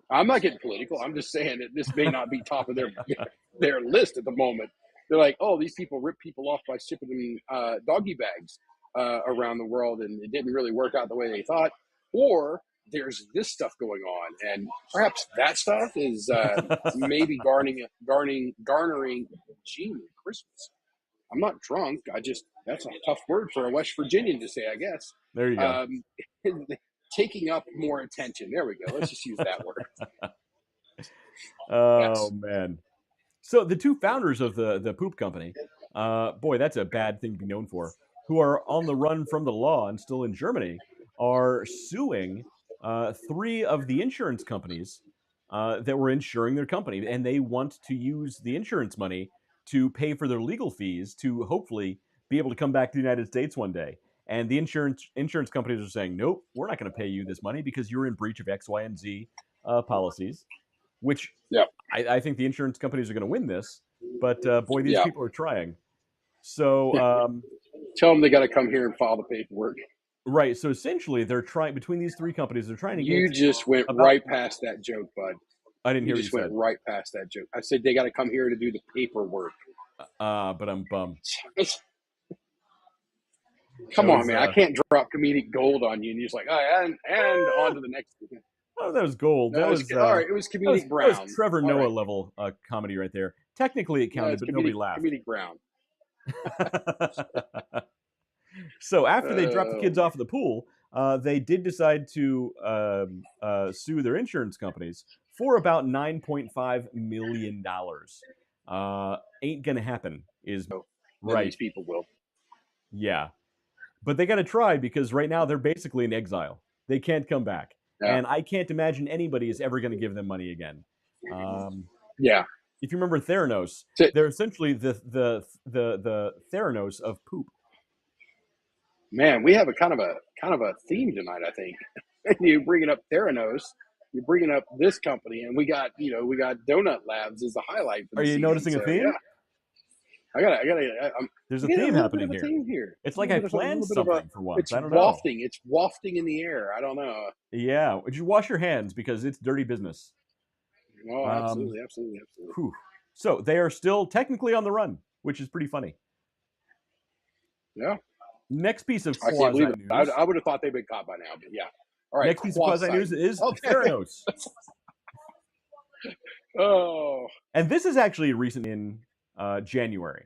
I'm not getting political. I'm just saying that this may not be top of their list at the moment. They're like, oh, these people rip people off by shipping them doggy bags around the world, and it didn't really work out the way they thought. Or there's this stuff going on, and perhaps that stuff is maybe garnering Gene Christmas. I'm not drunk. That's a tough word for a West Virginian to say, I guess. There you go. Taking up more attention. There we go. Let's just use that word. Oh Yes. man. So the two founders of the poop company, boy, that's a bad thing to be known for, who are on the run from the law and still in Germany, are suing three of the insurance companies that were insuring their company, and they want to use the insurance money to pay for their legal fees to hopefully be able to come back to the United States one day. And the insurance companies are saying, nope, we're not going to pay you this money because you're in breach of X, Y, and Z policies. Which Yeah. I think the insurance companies are going to win this, but boy, these Yeah. people are trying. So Tell them they got to come here and file the paperwork. right, so essentially they're trying between these three companies. They're trying to You get. just went about- right past that joke, bud. I didn't You hear what just you went said. right past that joke. I said they got to come here to do the paperwork. But I'm bummed. Come That on, was, man. I can't drop comedic gold on you, and you're just like, oh, and on to the next thing. Oh, that was gold. No, That it was all right. It was that comedic was brown. Trevor All Noah right. level comedy right there. Technically, it No, counted, it's but nobody laughed. Comedic brown. So after they dropped the kids off at the pool, they did decide to sue their insurance companies for about $9.5 million. Ain't gonna happen, is Then right. These people will. Yeah, but they got to try because right now they're basically in exile. They can't come back, Yeah. and I can't imagine anybody is ever going to give them money again. Yeah. If you remember Theranos, So- they're essentially the Theranos of poop. Man, we have a kind of a theme tonight, I think. You bringing up Theranos, you're bringing up this company, and we got Donut Labs as the highlight. For the Are you season, noticing a so, theme? Yeah. I'm There's a getting theme little happening bit of a here. theme here. It's A like little I bit of a- planned little bit of a- something for once. It's I don't know. wafting. It's wafting in the air. I don't know. Yeah, would you wash your hands because it's dirty business? Oh, absolutely. Whew. So they are still technically on the run, which is pretty funny. Yeah. Next piece of I can't quasi believe it. news. I would have thought they'd been caught by now, but yeah. All right. Next piece of quasi news is Okay. Theranos. Oh. And this is actually recent in January.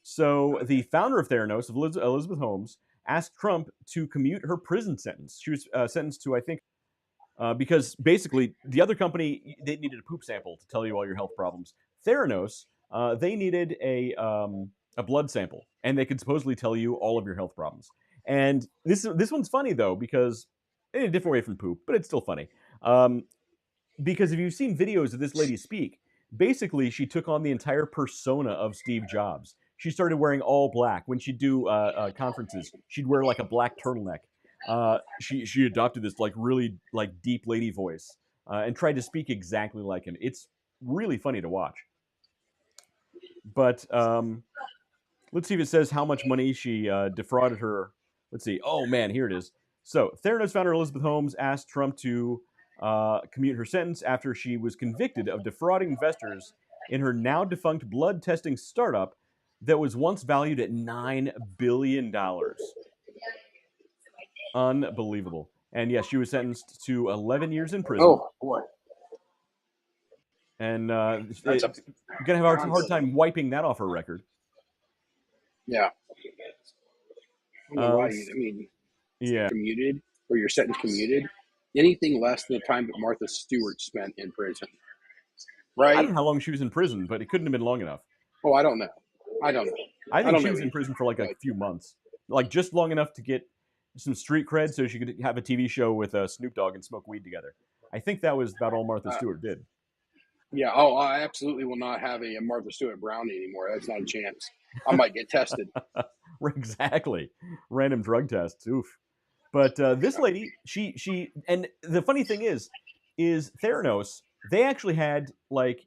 So the founder of Theranos, Elizabeth Holmes, asked Trump to commute her prison sentence. She was sentenced to, I think, because basically the other company, they needed a poop sample to tell you all your health problems. Theranos, they needed a blood sample, and they could supposedly tell you all of your health problems. And this one's funny though, because in a different way from poop, but it's still funny. Because if you've seen videos of this lady speak, basically she took on the entire persona of Steve Jobs. She started wearing all black. When she'd do conferences, she'd wear like a black turtleneck. She adopted this like really like deep lady voice and tried to speak exactly like him. It's really funny to watch. But let's see if it says how much money she defrauded her. Let's see. Oh man, here it is. So Theranos founder Elizabeth Holmes asked Trump to commute her sentence after she was convicted of defrauding investors in her now defunct blood testing startup that was once valued at $9 billion. Unbelievable. And yes, she was sentenced to 11 years in prison. Oh boy. And That's a- gonna have a hard time wiping that off her record. Yeah. I don't know why. I mean, Yeah. commuted or your sentence commuted, anything less than the time that Martha Stewart spent in prison, I right? don't know how long she was in prison, but it couldn't have been long enough. Oh, I don't know. I don't know. I think don't she know was in either. prison for like a few months, like just long enough to get some street cred, so she could have a TV show with Snoop Dogg and smoke weed together. I think that was about all Martha Stewart did. Yeah. Oh, I absolutely will not have a Martha Stewart brownie anymore. That's not a chance. I might get tested. Exactly. Random drug tests. Oof. But this lady, she, and the funny thing is Theranos. They actually had like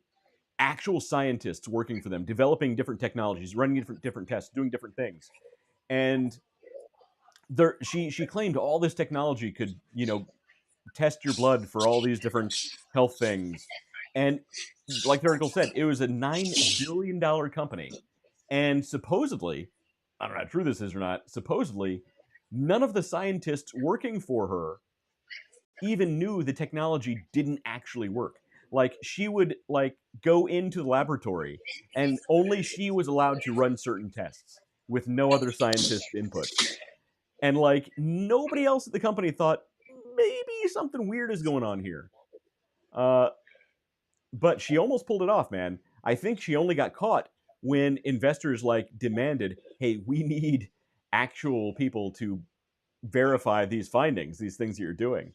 actual scientists working for them, developing different technologies, running different tests, doing different things, and she claimed all this technology could test your blood for all these different health things, and like the article said, it was a $9 billion company, and supposedly, I don't know how true this is or not. Supposedly, none of the scientists working for her even knew the technology didn't actually work. Like she would like go into the laboratory and only she was allowed to run certain tests with no other scientist input. And like nobody else at the company thought maybe something weird is going on here. Uh, but she almost pulled it off, man. I think she only got caught when investors like demanded, "Hey, we need actual people to verify these findings, these things that you're doing."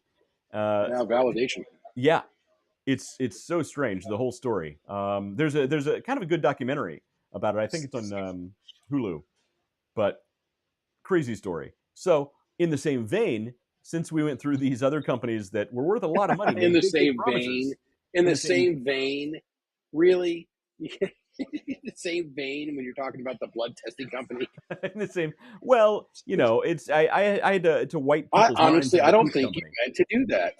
Now validation. Yeah, it's so strange, the whole story. There's a kind of a good documentary about it. I think it's on Hulu, but crazy story. So in the same vein, since we went through these other companies that were worth a lot of money, In the big same promises. vein. In the same vein, really. The same vein when you're talking about the blood testing company. In the same, well, it's I had to wipe I people's minds honestly, with I the don't poop think you company. meant to do that.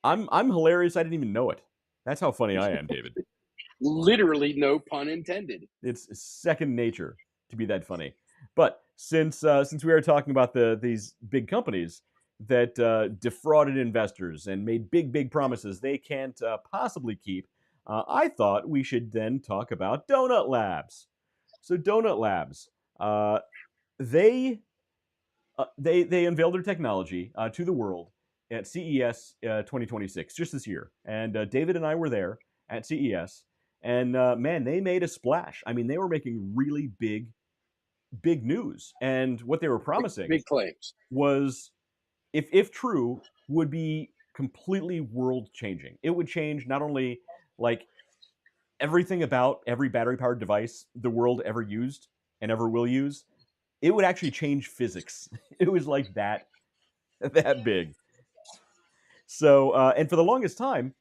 I'm hilarious. I didn't even know it. That's how funny I am, David. Literally, no pun intended. It's second nature to be that funny. But since we are talking about these big companies that defrauded investors and made big promises they can't possibly keep, I thought we should then talk about Donut Labs. So Donut Labs, they they unveiled their technology to the world at CES 2026 just this year, and David and I were there at CES, and man, they made a splash. I mean, they were making really big news, and what they were promising Big claims. was, if true, would be completely world changing. It would change not only like everything about every battery powered device the world ever used and ever will use. It would actually change physics. It was like that big. So, and for the longest time,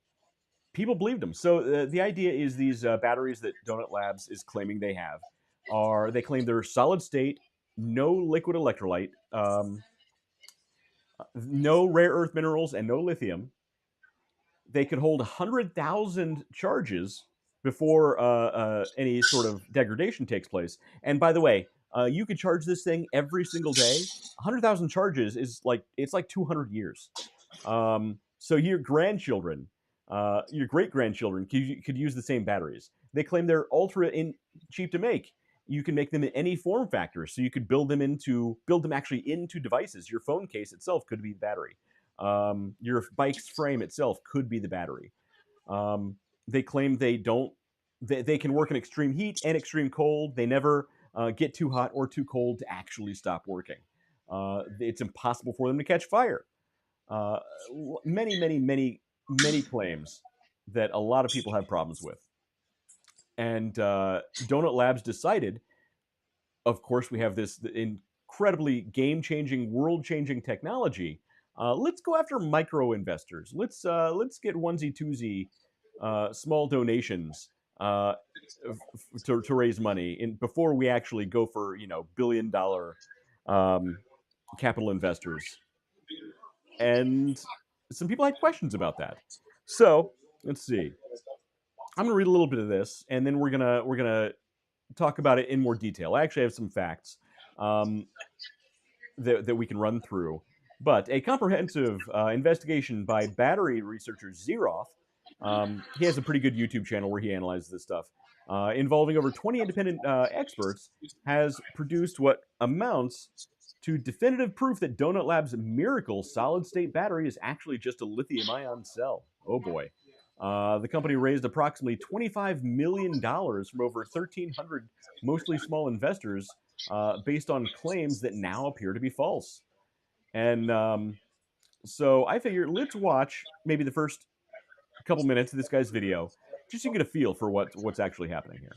people believed them. So the idea is these batteries that Donut Labs is claiming they have they claim they're solid state, no liquid electrolyte, no rare earth minerals, and no lithium. They could hold 100,000 charges before any sort of degradation takes place. And by the way, you could charge this thing every single day. 100,000 charges is like it's like 200 years. So your grandchildren, your great grandchildren could use the same batteries. They claim they're ultra cheap to make. You can make them in any form factor, so you could build them actually into devices. Your phone case itself could be the battery. Your bike's frame itself could be the battery. They claim they can work in extreme heat and extreme cold. They never get too hot or too cold to actually stop working. It's impossible for them to catch fire. Uh, many claims that a lot of people have problems with. And Donut Labs decided, of course, we have this incredibly game-changing, world-changing technology. Let's go after micro investors. Let's get onesie twosie small donations to raise money before we actually go for $1 billion capital investors. And some people had questions about that. So let's see. I'm going to read a little bit of this, and then we're gonna talk about it in more detail. I actually have some facts that we can run through. But a comprehensive investigation by battery researcher Zeroth, he has a pretty good YouTube channel where he analyzes this stuff, involving over 20 independent experts, has produced what amounts to definitive proof that Donut Labs' miracle solid-state battery is actually just a lithium-ion cell. Oh boy. The company raised approximately $25 million from over 1,300 mostly small investors based on claims that now appear to be false. And so I figured let's watch maybe the first couple minutes of this guy's video just to get a feel for what's actually happening here.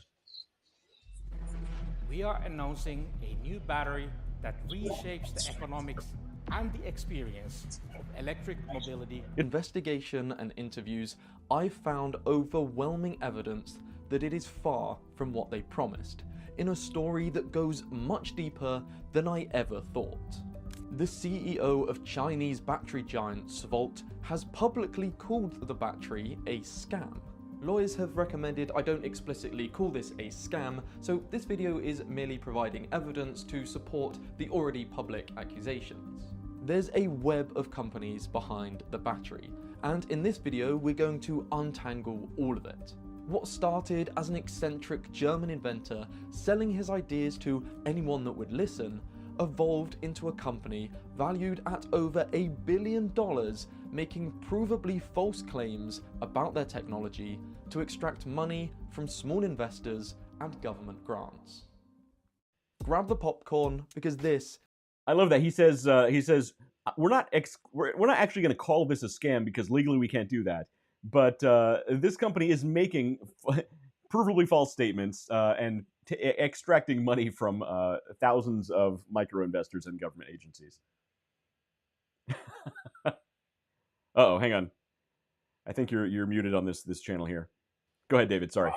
We are announcing a new battery that reshapes the economics and the experience of electric mobility. Investigation and interviews, I found overwhelming evidence that it is far from what they promised, in a story that goes much deeper than I ever thought. The CEO of Chinese battery giant Svolt has publicly called the battery a scam. Lawyers have recommended I don't explicitly call this a scam, so this video is merely providing evidence to support the already public accusations. There's a web of companies behind the battery, and in this video we're going to untangle all of it. What started as an eccentric German inventor selling his ideas to anyone that would listen evolved into a company valued at over $1 billion, making provably false claims about their technology to extract money from small investors and government grants. Grab the popcorn, because this... I love that he says we're not actually going to call this a scam because legally we can't do that. But this company is making provably false statements and extracting money from thousands of micro investors and government agencies. Uh-oh, hang on. I think you're muted on this channel here. Go ahead, David. Sorry.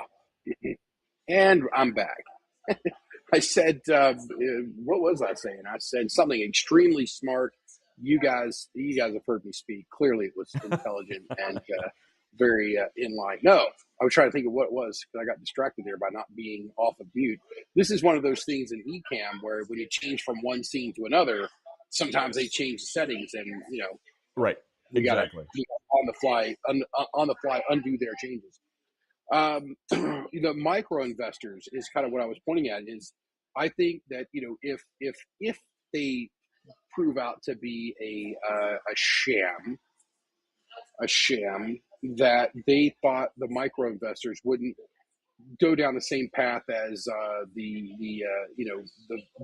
And I'm back. I said, what was I saying? I said something extremely smart. You guys have heard me speak. Clearly, it was intelligent and very in line. No, I was trying to think of what it was because I got distracted there by not being off of mute. This is one of those things in Ecamm where when you change from one scene to another, sometimes they change the settings, and right, we exactly. gotta on the fly undo their changes. The micro investors is kind of what I was pointing at. Is I think that if they prove out to be a sham, that they thought the micro investors wouldn't go down the same path as the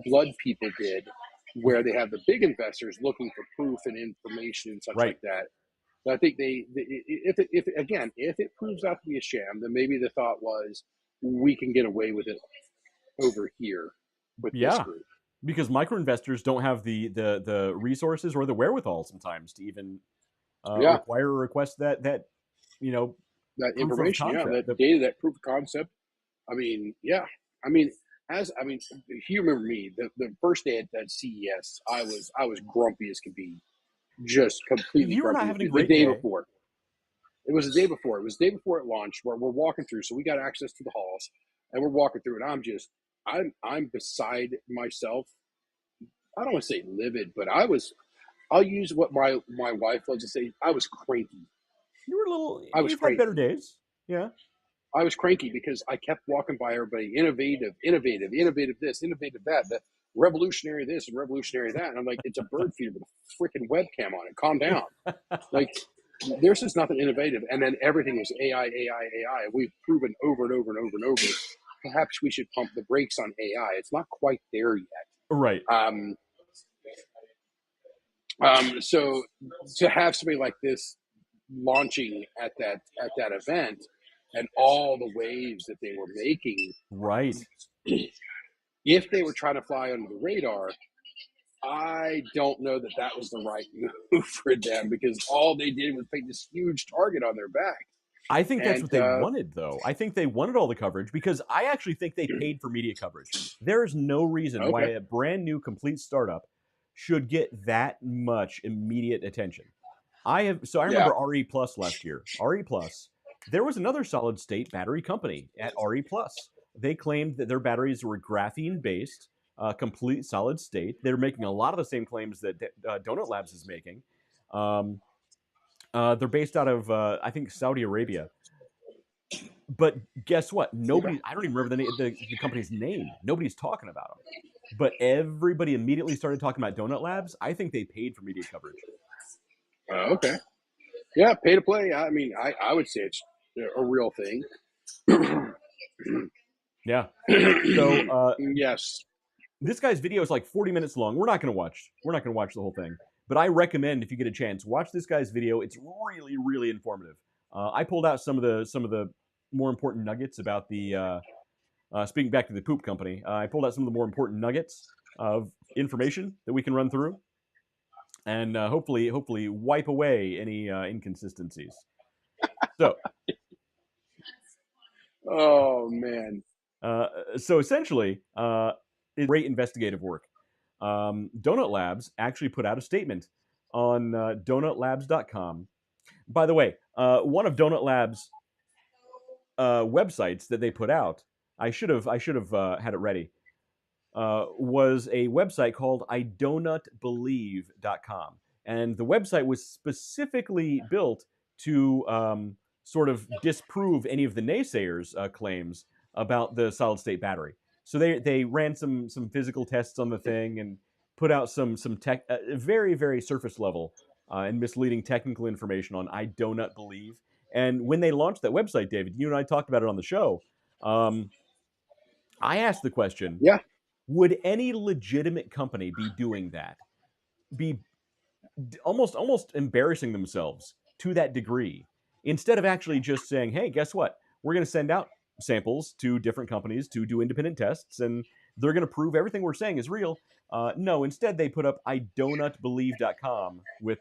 blood people did, where they have the big investors looking for proof and information and such like that. But I think if it proves out to be a sham, then maybe the thought was we can get away with it over here with this group. Because micro investors don't have the resources or the wherewithal sometimes to even require or request that that information, that data, that proof of concept. If you remember me, the first day at CES, I was grumpy as could be, just completely you grumpy. Were not having a the great day day. Before. It was the day before. It was the day before it launched, where we're walking through. So we got access to the halls, and we're walking through, and I'm beside myself. I don't want to say livid, but I'll use what my wife loves to say. I was cranky. You were a little. You've had better days. Yeah. I was cranky because I kept walking by everybody. Innovative this, innovative that. The revolutionary this and revolutionary that. And I'm like, it's a bird feeder with a freaking webcam on it. Calm down. Like, there's just nothing innovative. And then everything was AI. We've proven over and over and over and over. Perhaps we should pump the brakes on AI. It's not quite there yet. Right. So to have somebody like this launching at that event and all the waves that they were making, right? If they were trying to fly under the radar, I don't know that was the right move for them, because all they did was paint this huge target on their back. I think that's what they wanted, though. I think they wanted all the coverage, because I actually think they paid for media coverage. There's no reason why a brand new, complete startup should get that much immediate attention. I remember RE Plus last year. RE Plus, there was another solid state battery company at RE Plus. They claimed that their batteries were graphene-based, complete solid state. They're making a lot of the same claims that Donut Labs is making. They're based out of, I think, Saudi Arabia. But guess what? Nobody, I don't even remember the company's name. Nobody's talking about them. But everybody immediately started talking about Donut Labs. I think they paid for media coverage. Okay. Yeah, pay to play. I mean, I would say it's a real thing. Yeah. So yes, this guy's video is like 40 minutes long. We're not going to watch the whole thing, but I recommend, if you get a chance, watch this guy's video. It's really, really informative. I pulled out some of the more important nuggets about the. Speaking back to the poop company, I pulled out some of the more important nuggets of information that we can run through. and hopefully wipe away any inconsistencies. So Oh man. so essentially, it's great investigative work. Donut Labs actually put out a statement on donutlabs.com. By the way, one of Donut Labs' websites that they put out, I should have had it ready, was a website called idonutbelieve.com. And the website was specifically built to sort of disprove any of the naysayers' claims about the solid state battery. So they ran some physical tests on the thing and put out some tech, very, very surface level and misleading technical information on I Do Not Believe. And when they launched that website, David, you and I talked about it on the show. I asked the question, Yeah. would any legitimate company be doing that? Be almost embarrassing themselves to that degree instead of actually just saying, "Hey, guess what? We're going to send out samples to different companies to do independent tests, and they're going to prove everything we're saying is real." No, instead they put up idonutbelieve.com with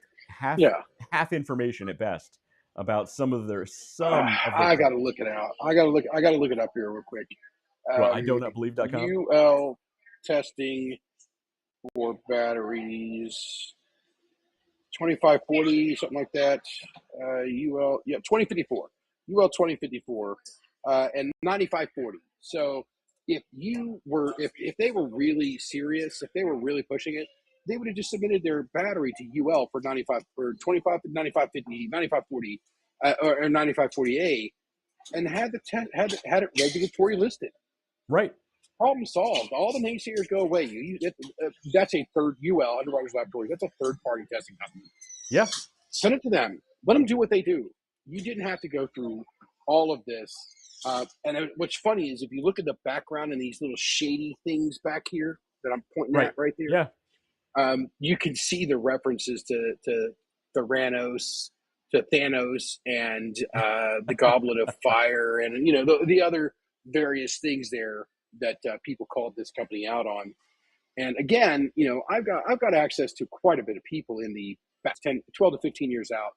Yeah. half information at best about some of their I gotta look it out. I gotta look it up here real quick. Well, idonutbelieve.com. UL testing for batteries 2540, something like that. UL 2054. UL 2054 and 9540. So if they were really serious, if they were really pushing it, they would have just submitted their battery to UL for 95 or 25 9550 9540 or 9540A and had it regulatory listed. Right. Problem solved. All the naysayers go away. That's a third UL Underwriters Laboratories. That's a third-party testing company. Yeah. Send it to them. Let them do what they do. You didn't have to go through all of this. What's funny is if you look at the background and these little shady things back here that I'm pointing at right there, you can see the references to Theranos, to Thanos, and the Goblet of Fire, and the other various things there that people called this company out on. And again, I've got access to quite a bit of people in the past 12 to 15 years out.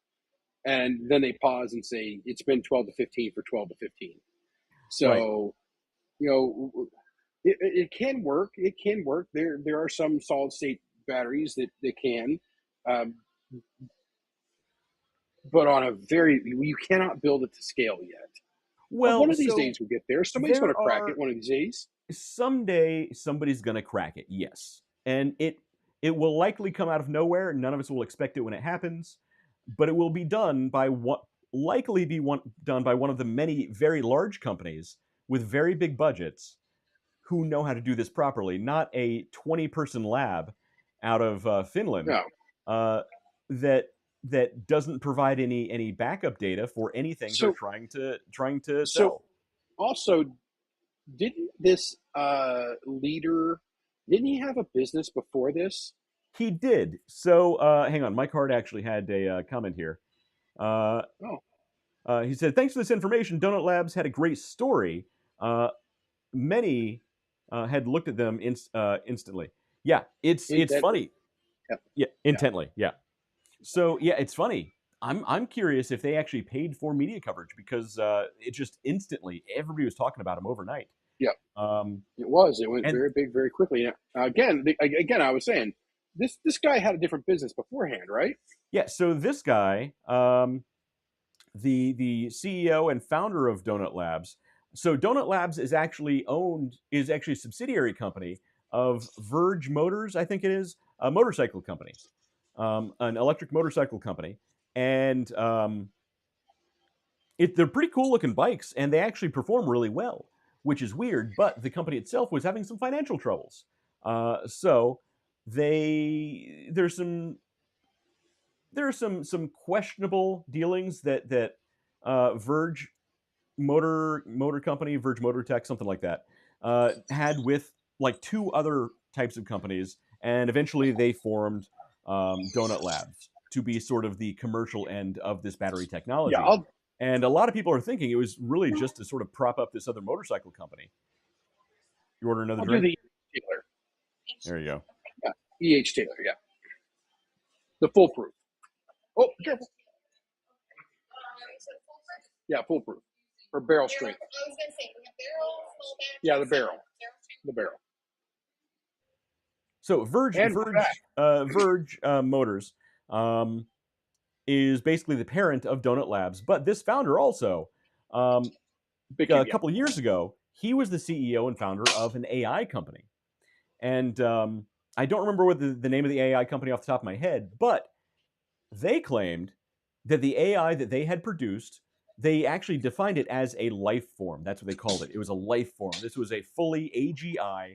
And then they pause and say, it's been 12 to 15 for 12 to 15. So, it can work. It can work. There are some solid state batteries that can, but on a you cannot build it to scale yet. Well, one of these days we'll get there. Somebody's going to crack it one of these days. Someday somebody's going to crack it, yes. And it will likely come out of nowhere. None of us will expect it when it happens, but it will be done by done by one of the many very large companies with very big budgets who know how to do this properly, not a 20-person lab out of Finland that doesn't provide any backup data for anything they're trying to sell. Also, didn't this leader, didn't he have a business before this? He did. So hang on, Mike Hart actually had a comment here. He said, "Thanks for this information. Donut Labs had a great story. Many had looked at them instantly. Yeah, it's funny. Yeah, intently. Yeah. So yeah, it's funny. I'm curious if they actually paid for media coverage because it just instantly everybody was talking about them overnight. Yeah, it was. It went very big, very quickly. Again, I was saying this guy had a different business beforehand, right? Yeah. So this guy, the CEO and founder of Donut Labs. So Donut Labs is actually a subsidiary company of Verge Motors, I think it is, a motorcycle company. An electric motorcycle company, and they're pretty cool looking bikes, and they actually perform really well, which is weird. But the company itself was having some financial troubles, so there are some questionable dealings that Verge Motor Company, Verge Motor Tech, something like that, had with like two other types of companies, and eventually they formed Donut Labs to be sort of the commercial end of this battery technology. Yeah, and a lot of people are thinking it was really just to sort of prop up this other motorcycle company. You order another drink? Do the Taylor. There you go. Yeah, E.H. Taylor, yeah. The foolproof. Oh, be careful. You said foolproof? Yeah, foolproof. Or barrel strength. I was going to say, we have barrel, small batch. Yeah, the barrel. The barrel. So Verge And we're back. Verge Motors is basically the parent of Donut Labs, but this founder also, Big a yeah. couple of years ago, he was the CEO and founder of an AI company, and I don't remember what the name of the AI company off the top of my head, but they claimed that the AI that they had produced, they actually defined it as a life form. That's what they called it. It was a life form. This was a fully AGI,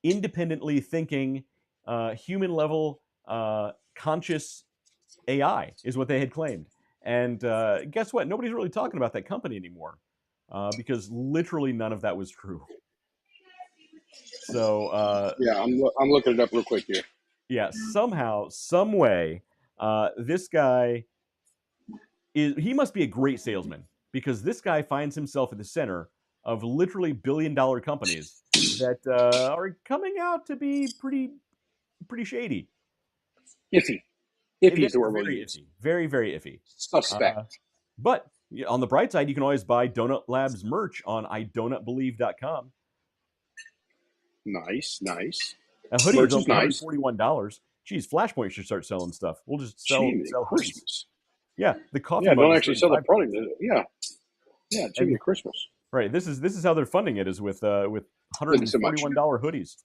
independently thinking, human level, conscious AI is what they had claimed. And guess what? Nobody's really talking about that company anymore because literally none of that was true. So Yeah, I'm looking it up real quick here. yeah, somehow, some way, this guy he must be a great salesman because this guy finds himself at the center of literally billion-dollar companies that are coming out to be pretty shady. Iffy. Iffy is the word Very we'll use. iffy. Very, very iffy. Suspect. But on the bright side, you can always buy Donut Labs merch on idonutbelieve.com. Nice. A hoodie Merch is is only nice. $141. Geez, Flashpoint should start selling stuff. We'll just sell Jiminy hoodies. Christmas. Yeah, the coffee Yeah, mug don't is actually sell the $35. product. Yeah, Jiminy And Christmas. right, this is how they're funding it is with Thank you so much. $141 hoodies.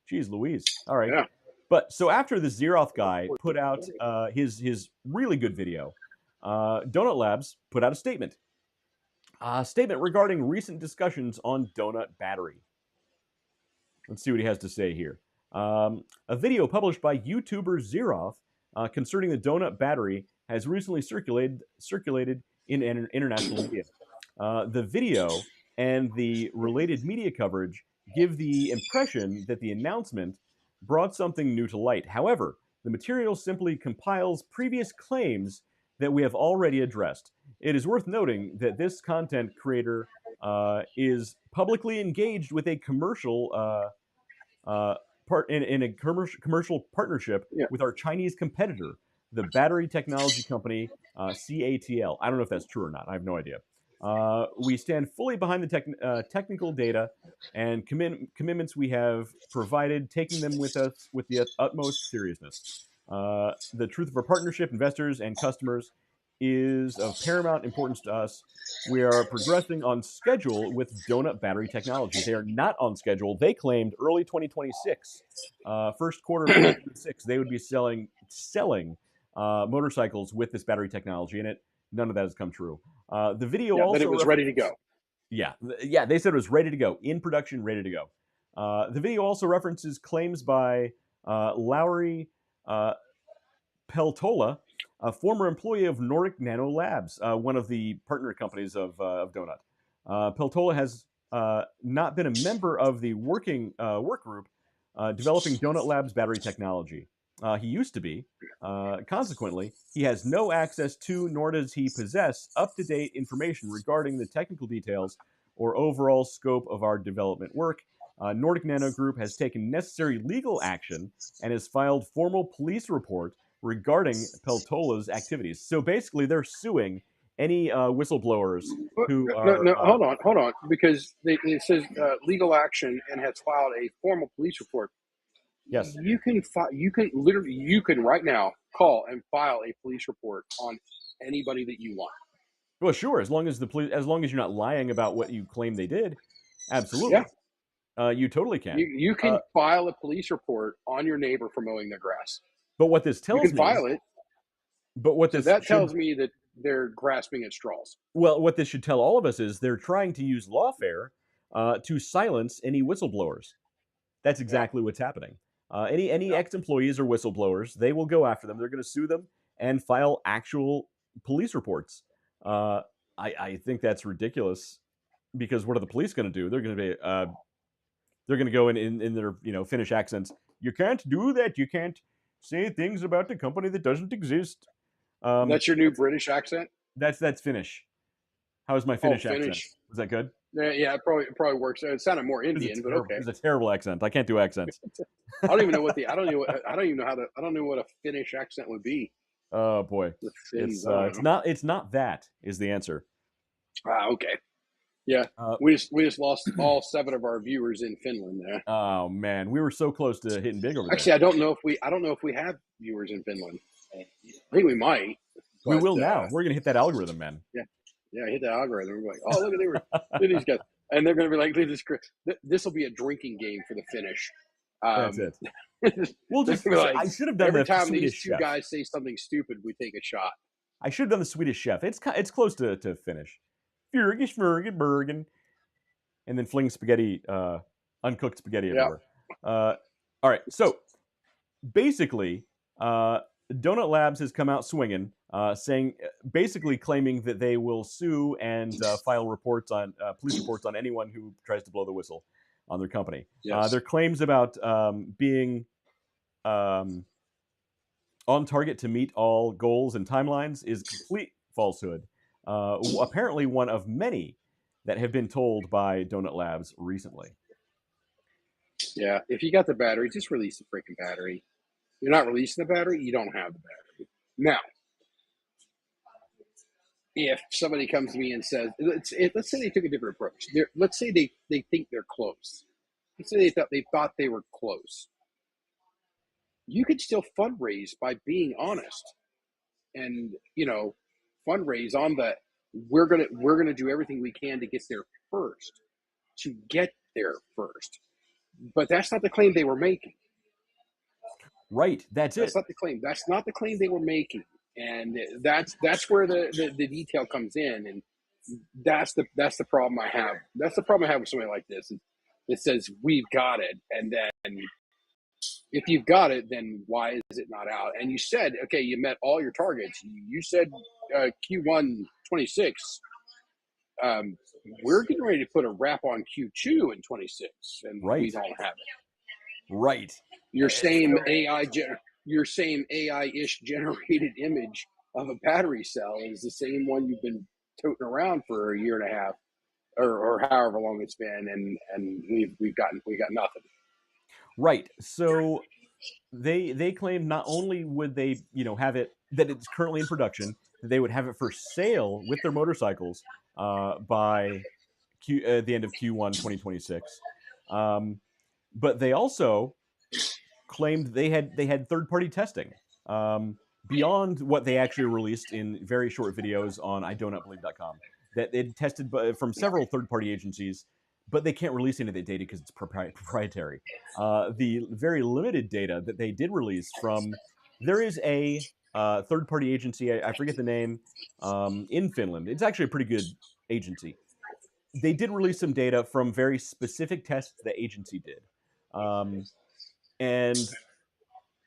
Jeez Louise. All right. Yeah. But so after the Zeroth guy put out his really good video, Donut Labs put out a statement. A statement regarding recent discussions on donut battery. Let's see what he has to say here. A video published by YouTuber Zeroth concerning the donut battery has recently circulated in international media. The video and the related media coverage give the impression that the announcement brought something new to light. However, the material simply compiles previous claims that we have already addressed. It is worth noting that this content creator is publicly engaged with a commercial in a commercial partnership Yeah. with our Chinese competitor, the battery technology company CATL. I don't know if that's true or not. I have no idea. We stand fully behind the technical data and commitments we have provided, taking them with us with the utmost seriousness. The truth of our partnership, investors, and customers is of paramount importance to us. We are progressing on schedule with Donut battery technology. They are not on schedule. They claimed early 2026, first quarter of 2026, they would be selling motorcycles with this battery technology in it. None of that has come true. The video also Then it was ready to go. Yeah, they said it was ready to go, in production, ready to go. The video also references claims by Lowry Peltola, a former employee of Nordic Nano Labs, one of the partner companies of Donut. Peltola has not been a member of the work group developing Donut Labs battery technology. He used to be. Consequently, he has no access to, nor does he possess, up-to-date information regarding the technical details or overall scope of our development work. Nordic Nano Group has taken necessary legal action and has filed formal police report regarding Peltola's activities. So basically, they're suing any whistleblowers who are... No, hold on, because it says legal action and has filed a formal police report. Yes. You can right now call and file a police report on anybody that you want. Well, sure, as long as you're not lying about what you claim they did, absolutely. Yeah. You totally can. You can file a police report on your neighbor for mowing their grass. But what this tells me, you can file it. But what this tells me that they're grasping at straws. Well, what this should tell all of us is they're trying to use lawfare to silence any whistleblowers. That's exactly what's happening. Any ex-employees or whistleblowers, they will go after them. They're going to sue them and file actual police reports. I think that's ridiculous because what are the police going to do? They're going to go in their Finnish accents. You can't do that. You can't say things about the company that doesn't exist. That's your new British accent? That's Finnish. How is my Finnish accent? Was that good? Yeah, it probably works. It sounded more Indian, but okay. It's a terrible accent. I can't do accents. I don't even know what a Finnish accent would be. Oh boy, The Finns, it's not that is the answer. Okay. Yeah, Uh, we just lost all 7 of our viewers in Finland. oh man, we were so close to hitting big over there. Actually, I don't know if we have viewers in Finland. I think we might. We But, will now. We're gonna hit that algorithm, man. Yeah, hit the algorithm. We're like, oh, look at these guys, and they're gonna be like, this will be a drinking game for the Finnish. That's it. We'll just. Like, I should have done every the time Swedish these 2 chef. guys say something stupid, we take a shot. I should have done the Swedish chef. It's close to Finnish. Bergen, and then fling spaghetti, uncooked spaghetti everywhere. All right, so basically, Donut Labs has come out swinging, basically claiming that they will sue and file reports on police reports on anyone who tries to blow the whistle on their company. Yes. Their claims about being on target to meet all goals and timelines is complete falsehood. Apparently, one of many that have been told by Donut Labs recently. Yeah, if you got the battery, just release the freaking battery. You're not releasing the battery, you don't have the battery. Now, if somebody comes to me and says, let's say they took a different approach. Let's say they think they're close. Let's say they thought they were close. You could still fundraise by being honest, and fundraise on the we're gonna do everything we can to get there first, But that's not the claim they were making. Right, that's That's not the claim. That's not the claim they were making, and that's where the detail comes in, and that's the problem I have. That's the problem I have with somebody like this. It says we've got it, and then if you've got it, then why is it not out? And you said, okay, you met all your targets. You said Q1 26. We're getting ready to put a wrap on Q2 in 26, and we don't have it. Right. Your same AI-ish generated image of a battery cell is the same one you've been toting around for a year and a half, or however long it's been, and we got nothing. Right. So they claim not only would they have it that it's currently in production, that they would have it for sale with their motorcycles by the end of Q1 2026, but they also claimed they had third-party testing beyond what they actually released in very short videos on idonotbelieve.com, that they'd tested from several third-party agencies, but they can't release any of the data because it's proprietary. The very limited data that they did release from, there is a third-party agency, I forget the name, in Finland. It's actually a pretty good agency. They did release some data from very specific tests the agency did. And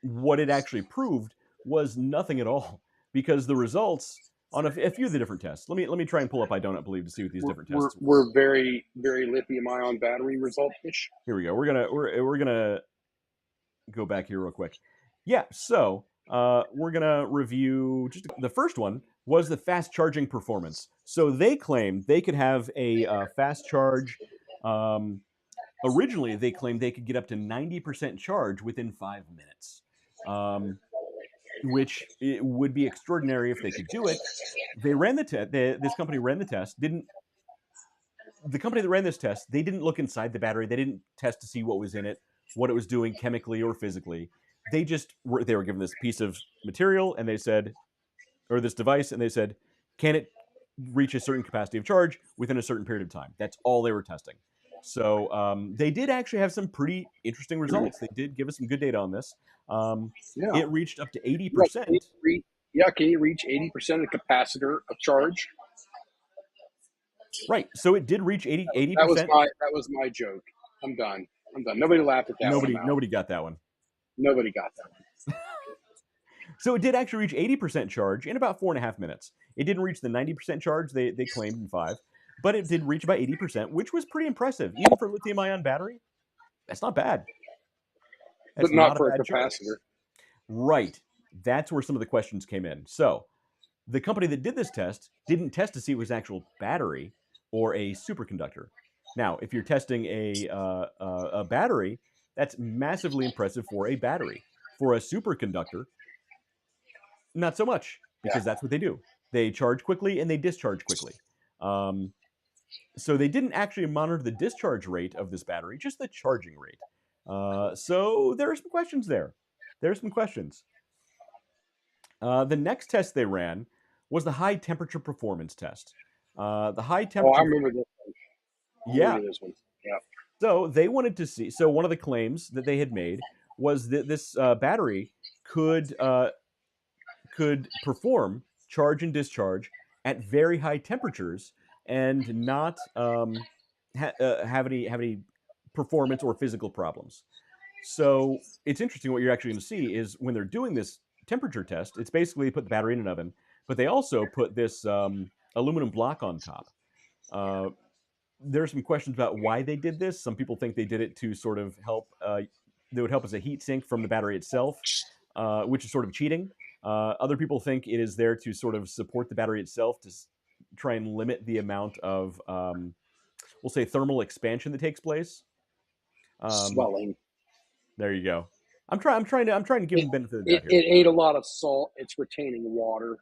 what it actually proved was nothing at all, because the results on a few of the different tests. Let me try and pull up I Don't Believe to see what these different tests were very, very lithium-ion battery result-ish. Here we go. We're gonna go back here real quick. Yeah, so we're gonna review just the first one was the fast charging performance. So they claimed they could have a fast charge. Originally, they claimed they could get up to 90% charge within 5 minutes, which it would be extraordinary if they could do it. They ran the test. This company ran the test. The company that ran this test, they didn't look inside the battery. They didn't test to see what was in it, what it was doing chemically or physically. They were given this piece of material, and they said, or this device, and they said, can it reach a certain capacity of charge within a certain period of time? That's all they were testing. So they did actually have some pretty interesting results. They did give us some good data on this. It reached up to 80%. Can you reach 80% of the capacitor of charge? Right. So it did reach 80%. That was my joke. I'm done. Nobody laughed at that one. Nobody got that one. Nobody got that one. So it did actually reach 80% charge in about 4.5 minutes. It didn't reach the 90% charge they claimed in 5, but it did reach about 80%, which was pretty impressive. Even for lithium-ion battery, that's not bad. But not for a capacitor. Right. That's where some of the questions came in. So the company that did this test didn't test to see if it was an actual battery or a superconductor. Now, if you're testing a battery, that's massively impressive for a battery. For a superconductor, Not so much, because that's what they do. They charge quickly and they discharge quickly. So they didn't actually monitor the discharge rate of this battery, just the charging rate. So there are some questions there. There are some questions. The next test they ran was the high temperature performance test. The high Oh, temperature. I remember this one. I Yeah. remember this one. Yeah. So they wanted to see. So one of the claims that they had made was that this battery could perform charge and discharge at very high temperatures and not have any performance or physical problems. So it's interesting. What you're actually going to see is when they're doing this temperature test, it's basically put the battery in an oven, but they also put this aluminum block on top. There are some questions about why they did this. Some people think they did it to sort of help. They would help as a heat sink from the battery itself, which is sort of cheating. Other people think it is there to sort of support the battery itself to try and limit the amount of, we'll say, thermal expansion that takes place. Swelling. There you go. I'm trying to give them the benefit of the doubt It ate a lot of salt. It's retaining water.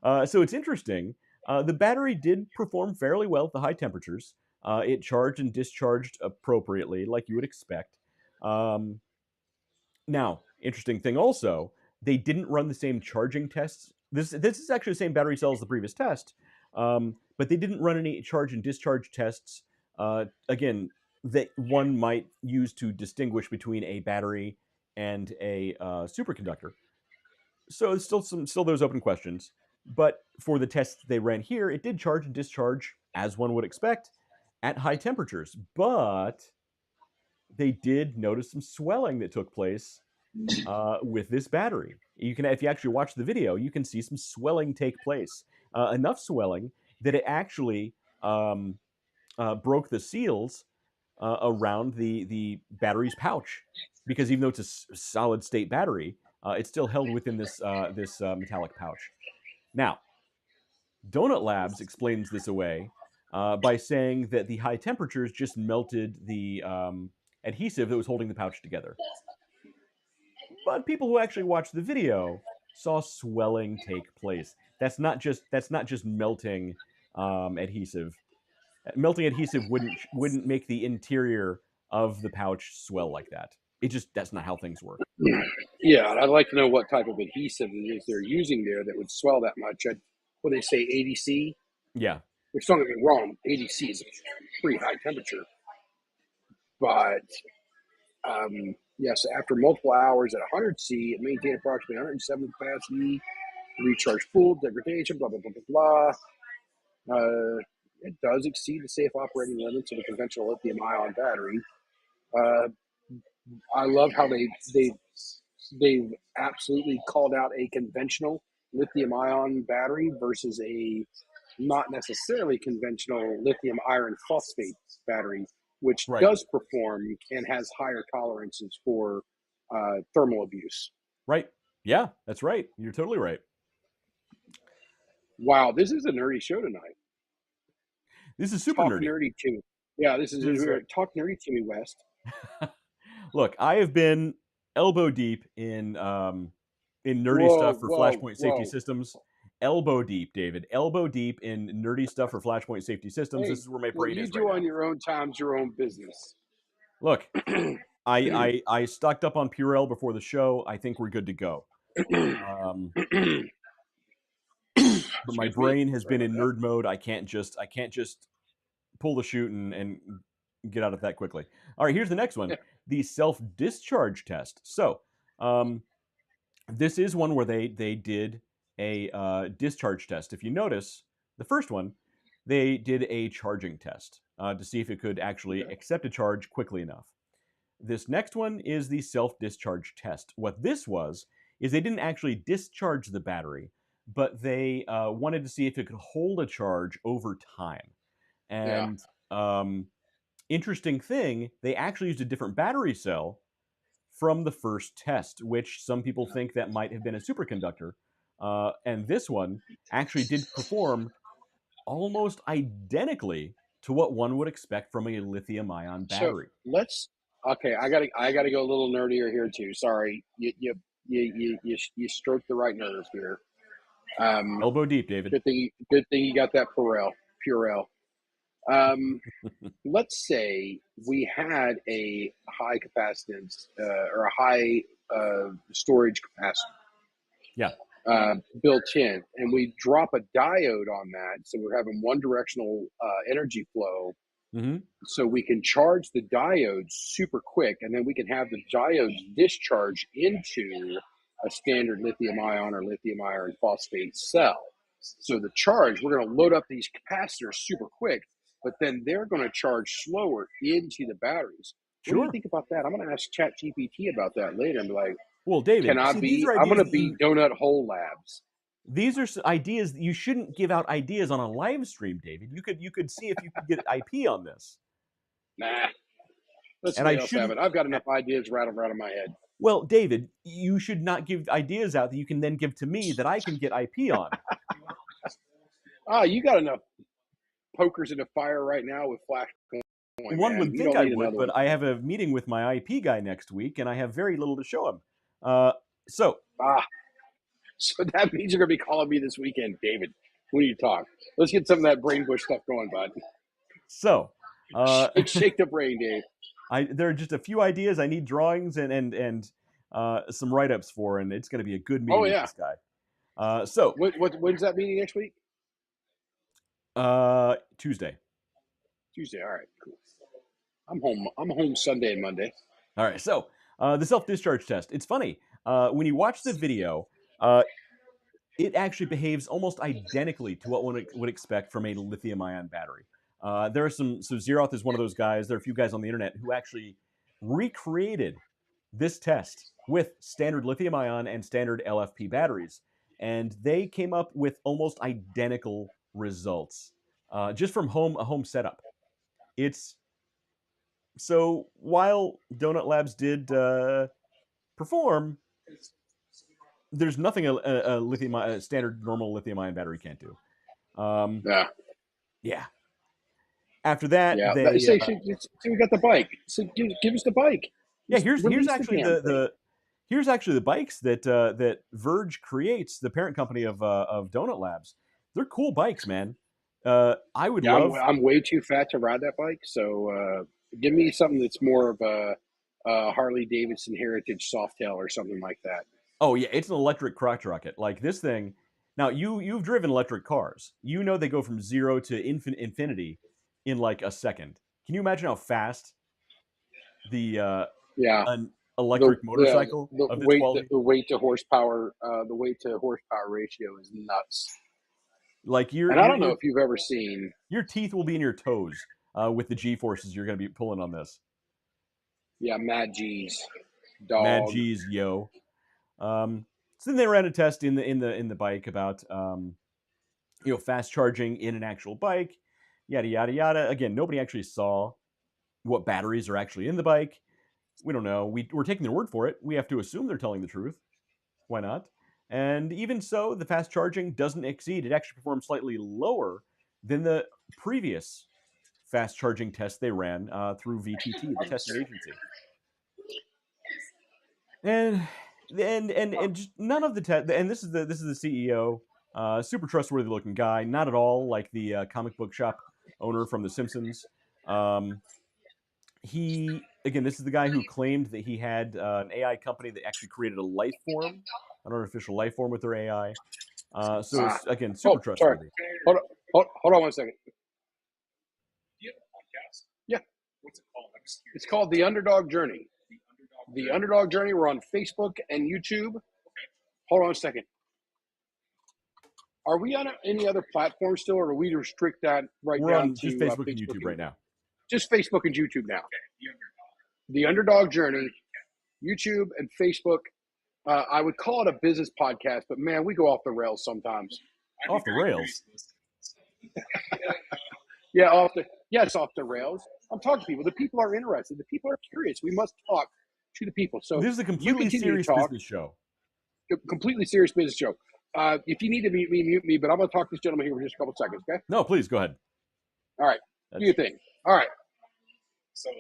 here. So it's interesting. The battery did perform fairly well at the high temperatures. It charged and discharged appropriately, like you would expect. Now, interesting thing also, they didn't run the same charging tests. This is actually the same battery cell as the previous test, but they didn't run any charge and discharge tests. Again, that one might use to distinguish between a battery and a superconductor. So it's still those open questions. But for the tests they ran here, it did charge and discharge as one would expect at high temperatures. But they did notice some swelling that took place with this battery. If you actually watch the video, you can see some swelling take place. Enough swelling that it actually broke the seals around the battery's pouch, because even though it's a solid state battery, it's still held within this metallic pouch. Now, Donut Labs explains this away by saying that the high temperatures just melted the adhesive that was holding the pouch together. But people who actually watched the video saw swelling take place. That's not just melting adhesive. Melting adhesive wouldn't make the interior of the pouch swell like that. That's not how things work. Yeah, and I'd like to know what type of adhesive it is they're using there that would swell that much. What they say, ADC? Yeah. Which, don't get me wrong, ADC is a pretty high temperature. But, yes, after multiple hours at 100 C, it maintained approximately 107 capacity, recharge full, degradation, blah, blah, blah, blah, blah. It does exceed the safe operating limits of a conventional lithium-ion battery. I love how they've absolutely called out a conventional lithium-ion battery versus a not necessarily conventional lithium iron phosphate battery, which Right. does perform and has higher tolerances for thermal abuse. Right. Yeah, that's right. You're totally right. Wow, this is a nerdy show tonight. This is super Talk nerdy. nerdy to me. Yeah, this is This is, talk nerdy to me, West. Look, I have been elbow deep in nerdy stuff for Flashpoint safety systems. Elbow deep, David. Elbow deep in nerdy stuff for Flashpoint safety systems. Hey, this is where my what brain you is do right on now. your own time's your own business. Look, I stocked up on Purell before the show. I think we're good to go. But my brain has been in nerd mode. I can't just pull the chute and get out of that quickly. All right, here's the next one: the self-discharge test. So, this is one where they did a discharge test. If you notice, the first one, they did a charging test to see if it could actually accept a charge quickly enough. This next one is the self-discharge test. What this was is they didn't actually discharge the battery, but they wanted to see if it could hold a charge over time. And interesting thing, they actually used a different battery cell from the first test, which some people think that might have been a superconductor. And this one actually did perform almost identically to what one would expect from a lithium-ion battery. So I gotta go a little nerdier here too. Sorry, you you stroked the right nerve here. Elbow deep, David. Good thing you got that Purell. Let's say we had a high capacitance or a high storage capacity. Yeah. Built in, and we drop a diode on that, so we're having one directional energy flow. Mm-hmm. So we can charge the diodes super quick, and then we can have the diodes discharge into a standard lithium-ion or lithium-iron phosphate cell. So the charge, we're going to load up these capacitors super quick, but then they're going to charge slower into the batteries. What do Sure. you think about that? I'm going to ask ChatGPT about that later and be like, Well, David, can I see, be? these are I'm going ideas to be Donut Hole Labs. These are ideas that you shouldn't give out ideas on a live stream, David. You could see if you could get IP on this. Nah. Let's And see I what else shouldn't- have it. I've got enough ideas rattling around in my head. Well, David, you should not give ideas out that you can then give to me that I can get IP on. You got enough pokers in the fire right now with Flashpoint. One man. would You think don't I need would, another but one. I have a meeting with my IP guy next week, and I have very little to show him. So So that means you're going to be calling me this weekend, David. We need to talk. Let's get some of that brain bush stuff going, bud. Shake the brain, Dave. There are just a few ideas. I need drawings and some write-ups for, and it's going to be a good meeting with this guy. When's that meeting next week? Tuesday. Tuesday. All right, cool. I'm home Sunday and Monday. All right. So the self-discharge test. It's funny when you watch the video. It actually behaves almost identically to what one would expect from a lithium-ion battery. There are so Zeroth is one of those guys. There are a few guys on the internet who actually recreated this test with standard lithium-ion and standard LFP batteries, and they came up with almost identical results just from a home setup. So while Donut Labs did perform, there's nothing a standard normal lithium-ion battery can't do. Yeah. After that, so we got the bike. So give us the bike. Yeah, here's actually here's actually the bikes that Verge creates, the parent company of Donut Labs. They're cool bikes, man. I would love. I'm way too fat to ride that bike, so give me something that's more of a Harley Davidson Heritage Softail or something like that. Oh yeah, it's an electric crotch rocket. Like this thing. Now you've driven electric cars. You know they go from 0 to infinity in like a second. Can you imagine how fast an electric motorcycle of this quality? The weight to horsepower ratio is nuts. Like I don't know if you've ever seen. Your teeth will be in your toes with the G forces you're going to be pulling on this. Yeah, mad G's, dog. Mad G's, yo. So then they ran a test in the bike about fast charging in an actual bike, yada yada yada. Again, nobody actually saw what batteries are actually in the bike. We don't know. We're taking their word for it. We have to assume they're telling the truth. Why not? And even so, the fast charging doesn't exceed. It actually performs slightly lower than the previous fast charging test they ran through VTT, the testing agency. And just none of the test. And this is the CEO, super trustworthy looking guy. Not at all like the comic book shop owner from The Simpsons. This is the guy who claimed that he had an AI company that actually created a life form, an artificial life form with their AI. Again, super trustworthy. Sorry. Hold on 1 second. Do you have a podcast? Yeah. What's it called? It's called The Underdog Journey. The Underdog Journey. We're on Facebook and YouTube. Okay. Hold on a second. Are we on any other platform still, or do we restrict that We're down on to just Facebook and YouTube right now? Just Facebook and YouTube now. Okay. The Underdog Journey, YouTube and Facebook. I would call it a business podcast, but man, we go off the rails sometimes. Off the rails? It's off the rails. I'm talking to people. The people are interested. The people are curious. We must talk to the people. So this is a completely serious business show. Completely serious business show. If you need to mute me, but I'm going to talk to this gentleman here for just a couple seconds, okay? No, please, go ahead. All right. Do your thing. All right. So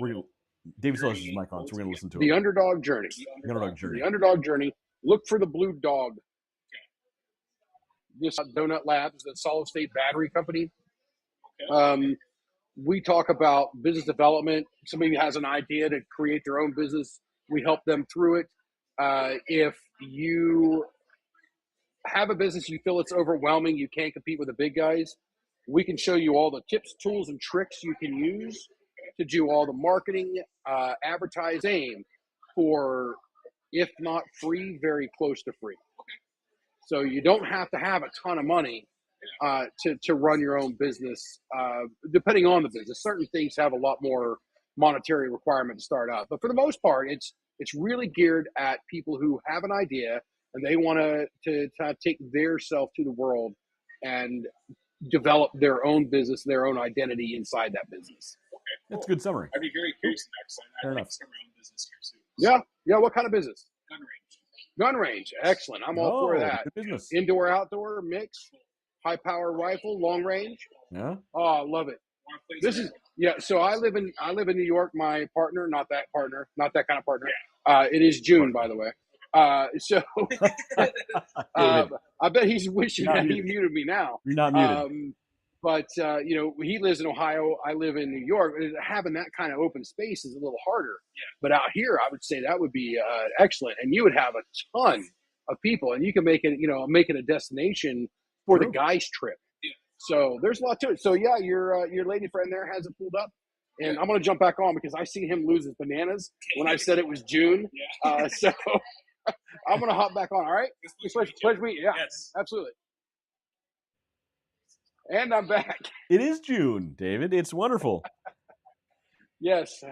David still has his mic on, so we're going to listen to it. The Underdog Journey. The Underdog Journey. The Underdog Journey. Look for the blue dog. This Donut Labs, the solid state battery company. We talk about business development. Somebody has an idea to create their own business, we help them through it. If you have a business, you feel it's overwhelming, you can't compete with the big guys, we can show you all the tips, tools, and tricks you can use to do all the marketing, advertising for, if not free, very close to free. So you don't have to have a ton of money to run your own business, depending on the business. Certain things have a lot more monetary requirement to start out, but for the most part, it's really geared at people who have an idea and they want to take their self to the world and develop their own business, their own identity inside that business. That's a good summary. I'd be very curious next. Fair I'd like enough. to start my own business here soon. Yeah. What kind of business? Gun range. Gun range. Excellent. I'm all for that. Good business. Indoor, outdoor, mix, high power rifle, long range. Yeah. Oh, I love it. This is So I live in New York. My partner, not that kind of partner. It is June, by the way. So I bet he's wishing that he muted me now. You're not muted. But he lives in Ohio. I live in New York. Having that kind of open space is a little harder. Yeah. But out here, I would say that would be excellent, and you would have a ton of people, and you can make it a destination for the guys' trip. Yeah. So there's a lot to it. So yeah, your lady friend there has it pulled up, and I'm gonna jump back on because I seen him lose his bananas when I said it was June. Yeah. So I'm gonna hop back on. All right. Pleasure meeting. Yeah. Yes. Absolutely. And I'm back. It is June, David. It's wonderful. Yes.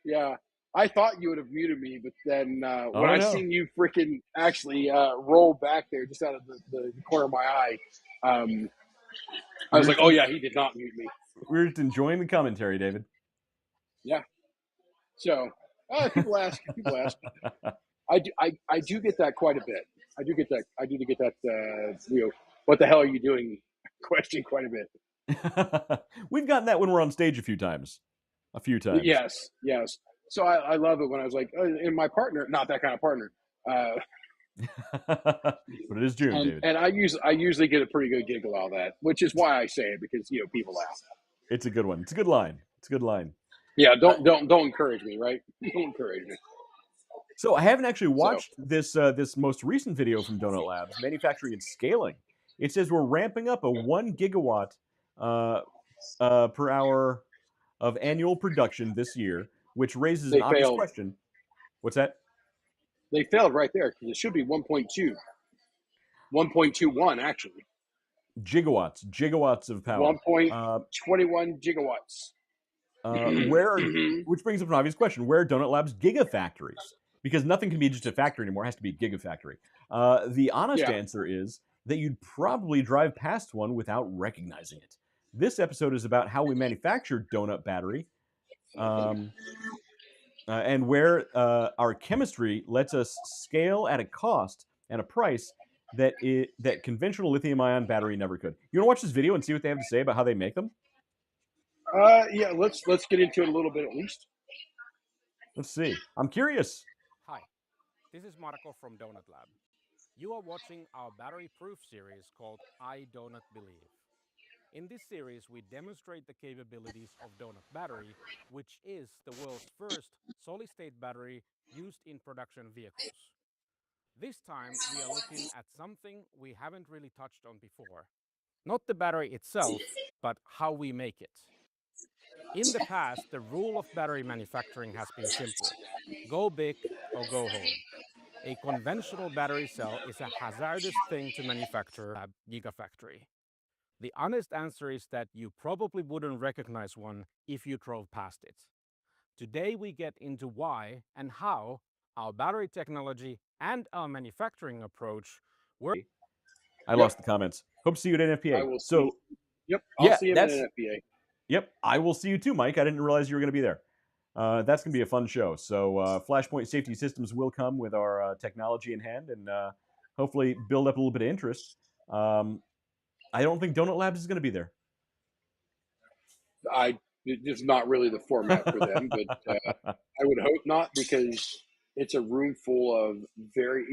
Yeah. I thought you would have muted me, but then when I seen you freaking actually roll back there just out of the corner of my eye, I was like, oh, yeah, he did not mute me. We're just enjoying the commentary, David. Yeah. So people ask. I do get that quite a bit. I do get that, what the hell are you doing question quite a bit. We've gotten that when we're on stage a few times. Yes. So I love it when I was like, and my partner, not that kind of partner. But it is June, David. And I usually get a pretty good giggle out of that, which is why I say it, because people laugh. It's a good one. It's a good line. Yeah, don't encourage me, right? Don't encourage me. So I haven't actually watched this most recent video from Donut Labs, manufacturing and scaling. It says we're ramping up a 1 gigawatt per hour of annual production this year, which raises an obvious question. What's that? They failed right there because it should be 1.2. 1.21 actually. Gigawatts of power. 1.21 gigawatts. Which brings up an obvious question: where are Donut Labs gigafactories? Because nothing can be just a factory anymore; it has to be a gigafactory. The honest answer is that you'd probably drive past one without recognizing it. This episode is about how we manufacture donut battery, and where our chemistry lets us scale at a cost and a price that conventional lithium-ion battery never could. You want to watch this video and see what they have to say about how they make them? Yeah, let's get into it a little bit at least. Let's see. I'm curious. Hi, this is Marco from Donut Lab. You are watching our battery proof series called I Donut Believe. In this series, we demonstrate the capabilities of Donut Battery, which is the world's first solid-state battery used in production vehicles. This time, we are looking at something we haven't really touched on before. Not the battery itself, but how we make it. In the past, the rule of battery manufacturing has been simple: go big or go home. A conventional battery cell is a hazardous thing to manufacture at a gigafactory. The honest answer is that you probably wouldn't recognize one if you drove past it. Today we get into why and how our battery technology and our manufacturing approach work. I lost the comments. Hope to see you at NFPA. I will see. Yep, I'll see you at NFPA. Yep, I will see you too, Mike. I didn't realize you were going to be there. That's going to be a fun show. So Flashpoint Safety Systems will come with our technology in hand and hopefully build up a little bit of interest. I don't think Donut Labs is going to be there. It's not really the format for them, but I would hope not, because it's a room full of very,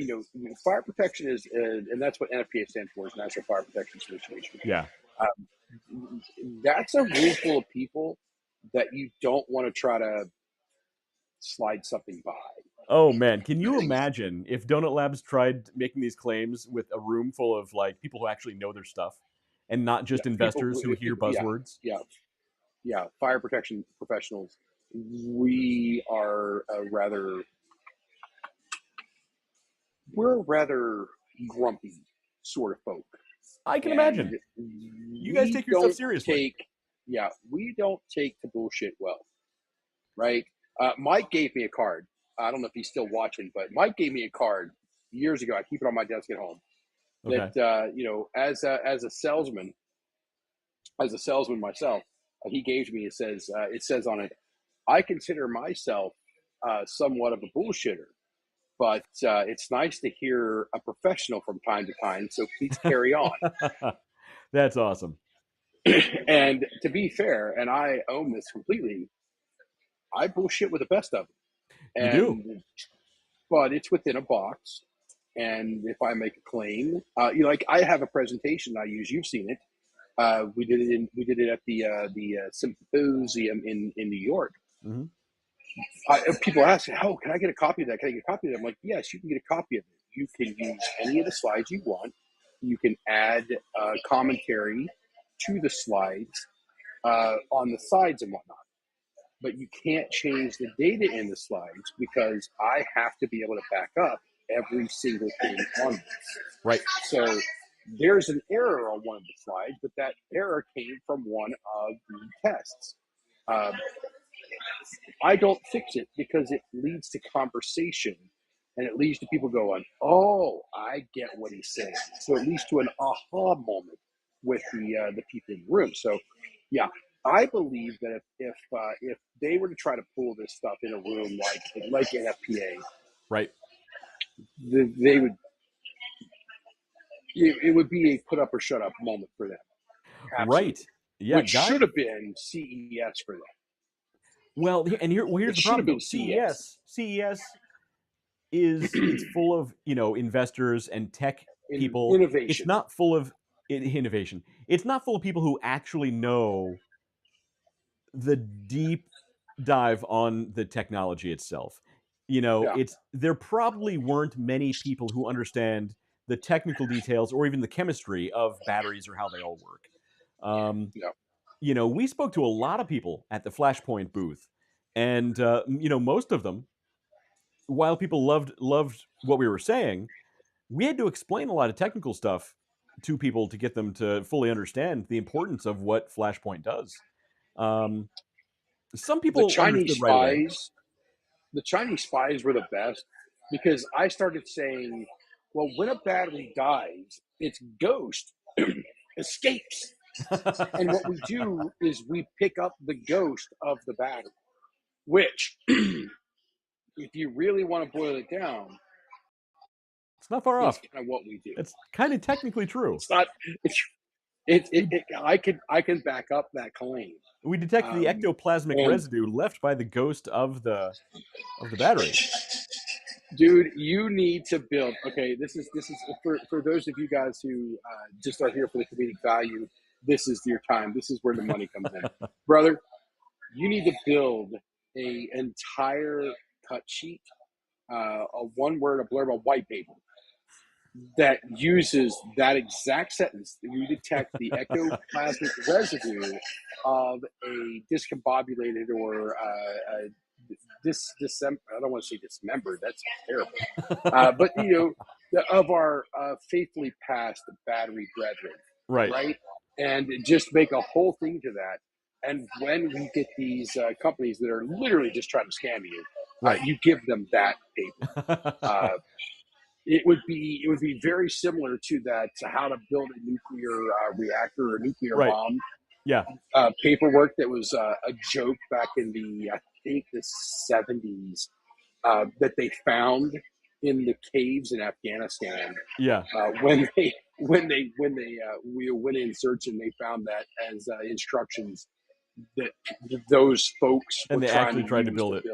fire protection is, and that's what NFPA stands for, is National Fire Protection Association. Yeah. That's a room full of people that you don't want to try to slide something by. Oh man, can you imagine if Donut Labs tried making these claims with a room full of like people who actually know their stuff, and not just investors who hear buzzwords? Yeah. Fire protection professionals. We are we're a rather grumpy sort of folk. I can And imagine. You guys we take yourself don't seriously. we don't take to bullshit well, right? Mike gave me a card. I don't know if he's still watching, but Mike gave me a card years ago. I keep it on my desk at home. Okay. That as a salesman myself, he gave to me. It says on it, I consider myself somewhat of a bullshitter, but it's nice to hear a professional from time to time. So please carry on. That's awesome. And to be fair, and I own this completely, I bullshit with the best of them. You do. But it's within a box. And if I make a claim, like I have a presentation I use. You've seen it. We did it at the symposium in New York. Mm-hmm. People ask, "Oh, can I get a copy of that? Can I get a copy of that?" I'm like, "Yes, you can get a copy of it. You can use any of the slides you want. You can add commentary to the slides on the sides and whatnot. But you can't change the data in the slides because I have to be able to back up every single thing on this." Right. So there's an error on one of the slides, but that error came from one of the tests. I don't fix it because it leads to conversation, and it leads to people going, "Oh, I get what he's saying." So it leads to an aha moment with the people in the room. So, yeah, I believe that if they were to try to pull this stuff in a room like NFPA, right, they would. It would be a put up or shut up moment for them. Absolutely. Right. Yeah. Which should have been CES for them. Well, and here's the problem. Though. CES is it's full of investors and tech people. Innovation. It's not full of innovation. It's not full of people who actually know the deep dive on the technology itself. There probably weren't many people who understand the technical details or even the chemistry of batteries or how they all work. We spoke to a lot of people at the Flashpoint booth, and most of them, while people loved what we were saying, we had to explain a lot of technical stuff to people to get them to fully understand the importance of what Flashpoint does. Some people understood right away. The Chinese spies were the best because I started saying, well, when a battery dies, its ghost escapes. And what we do is we pick up the ghost of the battery, which, if you really want to boil it down, it's not far off. Kind of what we do. It's kind of technically true. It's not. I can back up that claim. We detect the ectoplasmic residue left by the ghost of the battery. Dude, you need to build. Okay, this is for those of you guys who just are here for the comedic value. This is your time. This is where the money comes in, brother. You need to build a entire cut sheet, a one word, a blurb, a white paper that uses that exact sentence. You detect the ectoplasmic residue of a discombobulated or I don't want to say dismembered. That's terrible. But of our faithfully passed battery brethren, right, and just make a whole thing to that. And when we get these companies that are literally just trying to scam you, you give them that paper. It would be very similar to that, to how to build a nuclear reactor or nuclear bomb. Yeah. Paperwork that was a joke back in the I think the 70s that they found in the caves in Afghanistan. Yeah. When we went in searching, they found that as instructions that those folks and were they actually tried to build it.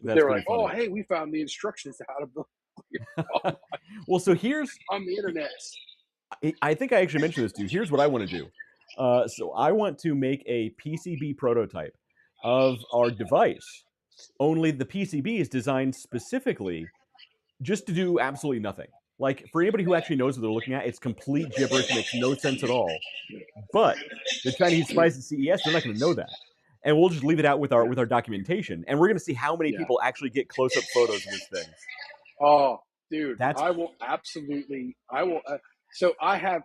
That's They were pretty like, "Oh, funny. hey, we found the instructions to how to build Well, so here's on the internet." I think I actually mentioned this to you. Here's what I want to do. So I want to make a PCB prototype of our device. Only the PCB is designed specifically just to do absolutely nothing. Like for anybody who actually knows what they're looking at, it's complete gibberish, makes no sense at all. But the Chinese spies at CES, they're not going to know that, and we'll just leave it out with our documentation, and we're going to see how many Yeah. people actually get close-up photos of this thing. Oh, dude, That's I will absolutely. I will. So I have.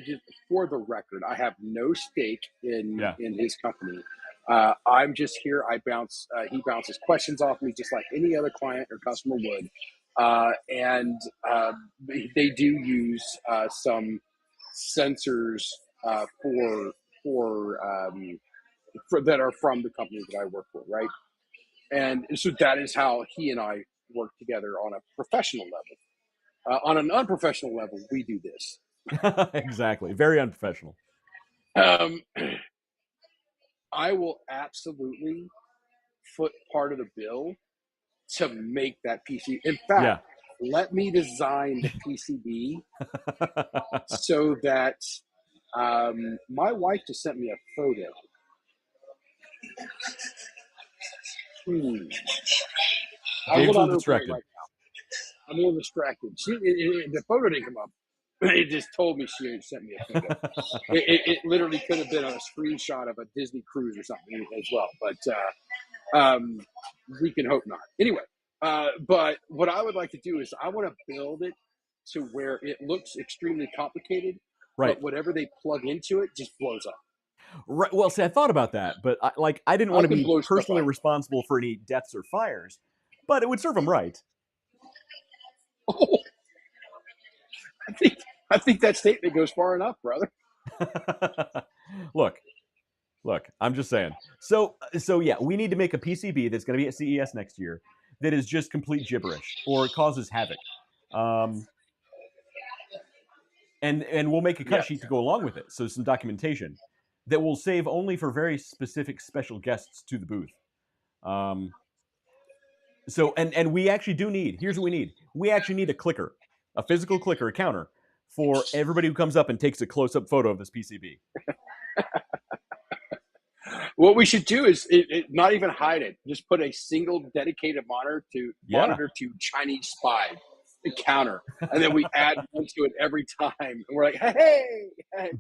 Just for the record, I have no stake Yeah. in his company. I'm just here. I bounce. He bounces questions off me just like any other client or customer would, and they do use some sensors for that are from the company that I work for, right? And so that is how he and I work together on a professional level. On an unprofessional level, we do this. exactly very unprofessional. Um, I will absolutely foot part of the bill to make that PC. In fact, let me design the PCB so that my wife just sent me a photo. I Dave's will a not little open it distracted. right now. I'm a little distracted. The photo didn't come up. It just told me she had sent me a photo. it literally could have been a screenshot of a Disney cruise or something as well, but we can hope not. Anyway, but what I would like to do is I want to build it to where it looks extremely complicated, Right. but whatever they plug into it just blows up. Right. Well, see, I thought about that, but I didn't want to can be blow stuff personally up. responsible for any deaths or fires, but it would serve them right. Oh, I think that statement goes far enough, brother. Look, I'm just saying. So yeah, we need to make a PCB that's going to be at CES next year that is just complete gibberish or it causes havoc. And we'll make a cut sheet to go along with it. So some documentation that will save only for very specific special guests to the booth. So and we actually do need. Here's what we need. We actually need a clicker, a physical clicker, a counter for everybody who comes up and takes a close-up photo of this PCB. What we should do is not even hide it. Just put a single dedicated monitor to Chinese spy, the counter, and then we add one to it every time. And we're like, hey.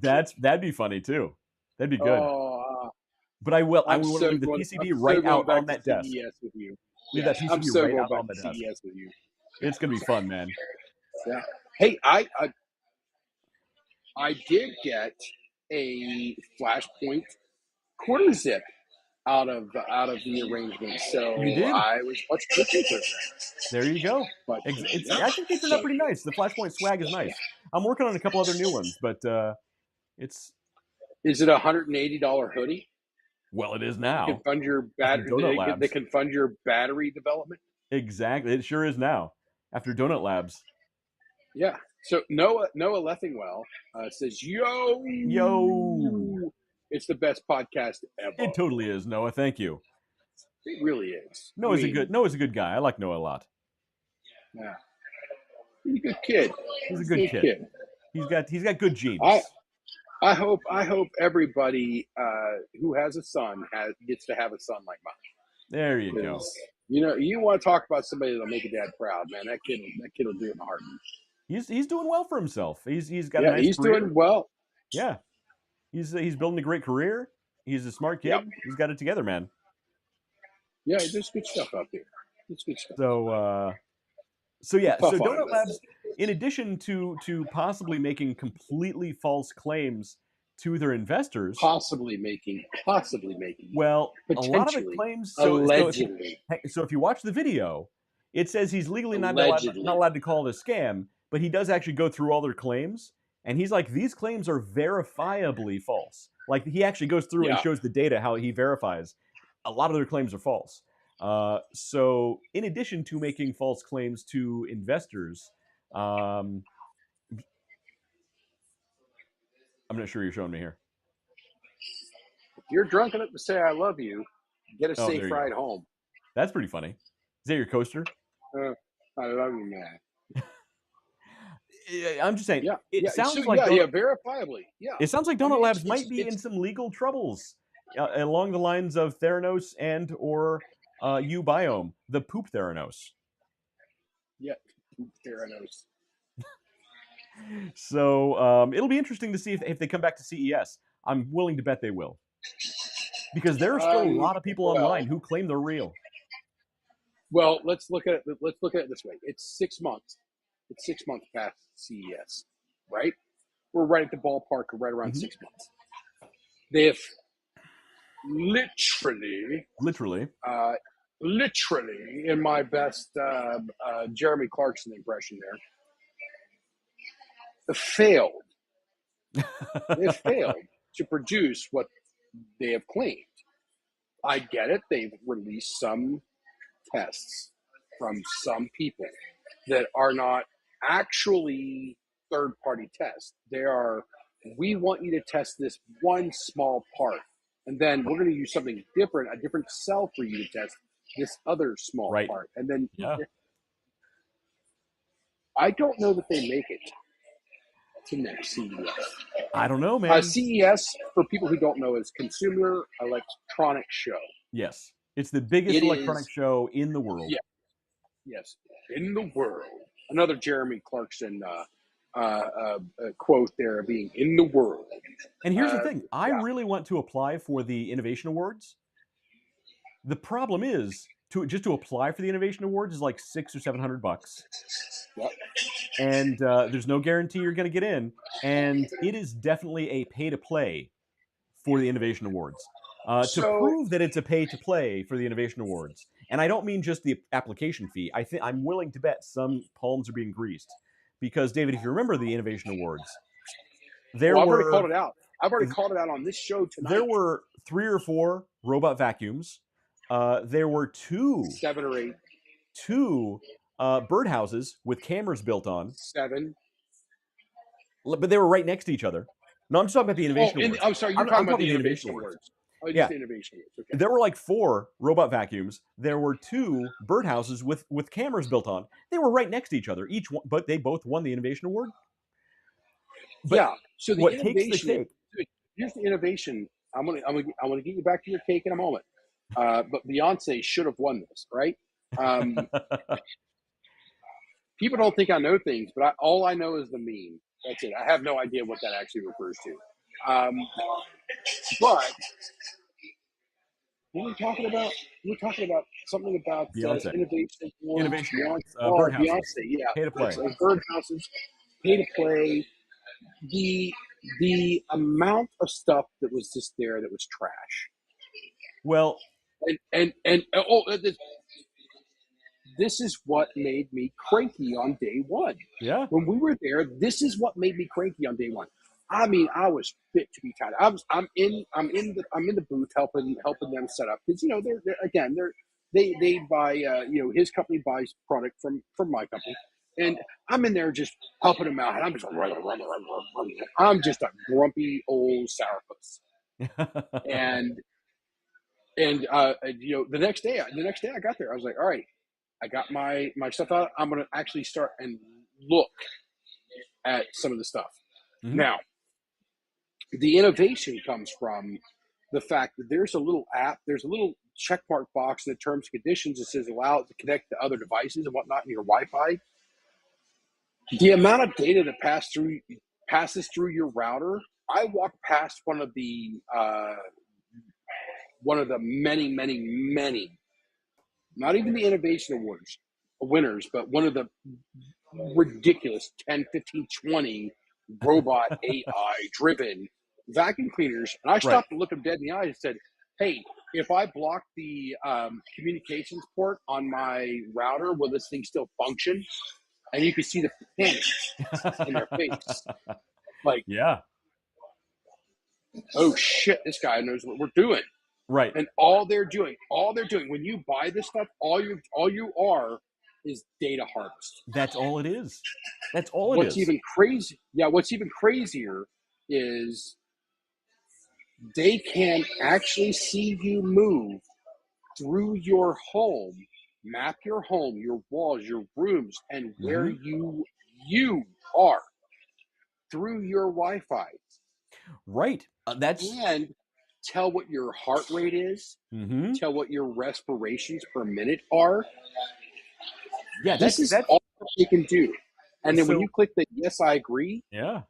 That'd be funny too. That'd be good. Oh, But I will I'm leave the PCB I'm right so out going on back that to desk. CES with you. Leave Yeah, that PCB I'm so right going out back on the to desk. CES with you. It's gonna be fun, man. Yeah. Hey, I did get a Flashpoint quarter zip out of the arrangement, so You did? I was much appreciative of that. There you go. But I think they turned out pretty nice. The Flashpoint swag is nice. I'm working on a couple other new ones, but it's is it $180 hoodie? well, it is That now. can fund your battery. Donut Labs. That can fund your battery development. Exactly, it sure is now. After Donut Labs. Yeah. So Noah Leffingwell says, "Yo, it's the best podcast ever." It totally is, Noah. Thank you. It really is. Noah's a good guy. I like Noah a lot. Yeah. He's a good kid. He's a good kid. He's got good genes. I hope everybody who has a son gets to have a son like mine. There you go. You know, you want to talk about somebody that'll make a dad proud, man. That kid will do it in a heartbeat. He's doing well for himself. He's got a nice he's career. doing well. Yeah. He's building a great career. He's a smart kid. Yep. He's got it together, man. Yeah, there's good stuff out there. It's good stuff. So Donut Labs, in addition to possibly making completely false claims to their investors, possibly making. Well, a lot of it claims. Allegedly. So if you watch the video, it says he's legally not allowed to call it a scam, but he does actually go through all their claims, and he's like, these claims are verifiably false. Like he actually goes through and shows the data how he verifies. A lot of their claims are false. So in addition to making false claims to investors, I'm not sure you're showing me here. If you're drunk enough to say I love you, get a safe ride home. That's pretty funny. that your coaster? I love you, man. I'm just saying. Yeah, It yeah. sounds So like verifiably. Yeah. it sounds like I Donut mean, Labs might be in some legal troubles along the lines of Theranos and or Ubiome, the poop Theranos. Yeah, Theranos. So it'll be interesting to see if they come back to CES. I'm willing to bet they will, because there are still a lot of people online who claim they're real. Well, let's look at it. Let's look at it this way. It's 6 months. It's 6 months past CES, right? We're right at the ballpark, right around 6 months. They have literally, in my best Jeremy Clarkson impression, failed. They've failed to produce what they have claimed. I get it. They've released some tests from some people that are not actually third-party tests. They are, we want you to test this one small part, and then we're going to use something different, a different cell for you to test this other small part. And then I don't know that they make it to next CES. I don't know, man. CES, for people who don't know, is Consumer Electronic Show. Yes. It's the biggest electronic show in the world. Yeah. Yes, in the world. Another Jeremy Clarkson quote there, being in the world. And here's the thing. I really want to apply for the Innovation Awards. The problem is, to apply for the Innovation Awards is like $600 or $700. Yep. And there's no guarantee you're going to get in. And it is definitely a pay-to-play for the Innovation Awards. To prove that it's a pay-to-play for the Innovation Awards, and I don't mean just the application fee. I'm willing to bet some palms are being greased, because David, if you remember the Innovation Awards, I've already called it out. I've already called it out on this show tonight. There were 3 or 4 robot vacuums. There were 7 or 8. 2 birdhouses with cameras built on. 7. But they were right next to each other. No, I'm just talking about the Innovation Awards. I'm sorry, you're talking about the Innovation Awards. Oh, yeah. The Innovation Awards. Okay. There were like 4 robot vacuums. There were 2 birdhouses with cameras built on. They were right next to each other, each one, but they both won the Innovation Award. But so the innovation. Here's the innovation. I'm gonna get you back to your cake in a moment. But Beyonce should have won this, right? People don't think I know things, but all I know is the meme. That's it. I have no idea what that actually refers to. But we were talking about something about Beyonce. Innovation Awards. Birdhouses. Beyonce, yeah. Pay to play. Birdhouses, pay to play. The amount of stuff that was just there that was trash. Well, this is what made me cranky on day one. Yeah. When we were there, this is what made me cranky on day one. I mean, I was fit to be tied. I'm in the booth helping them set up, because they buy his company buys product from my company, and I'm in there just helping them out, and I'm just a grumpy old sourpuss. and the next day I got there, I was like, all right, I got my stuff out. I'm gonna actually start and look at some of the stuff. Mm-hmm. Now, the innovation comes from the fact that there's a little app, there's a little checkmark box in the terms and conditions that says allow it to connect to other devices and whatnot in your Wi-Fi. The amount of data that passes through your router, I walked past one of the many, many, many, not even the Innovation Awards winners, but one of the ridiculous 10, 15, 20 robot AI driven vacuum cleaners, and I stopped to look him dead in the eye and said, hey, if I block the communications port on my router, will this thing still function? And you could see the panic in their face. Like, yeah, oh shit, this guy knows what we're doing. Right. And all they're doing, when you buy this stuff, all you are is data harvest. That's all it is. That's all it is. What's even crazy? Yeah, what's even crazier is they can actually see you move through your home map your home, your walls, your rooms, and where Mhm. you are through your Wi-Fi, Right. That's and tell what your heart rate is, mhm. tell what your respirations per minute are. Yeah, This is that's all that they can do. And then when you so click the yes, I agree, yeah.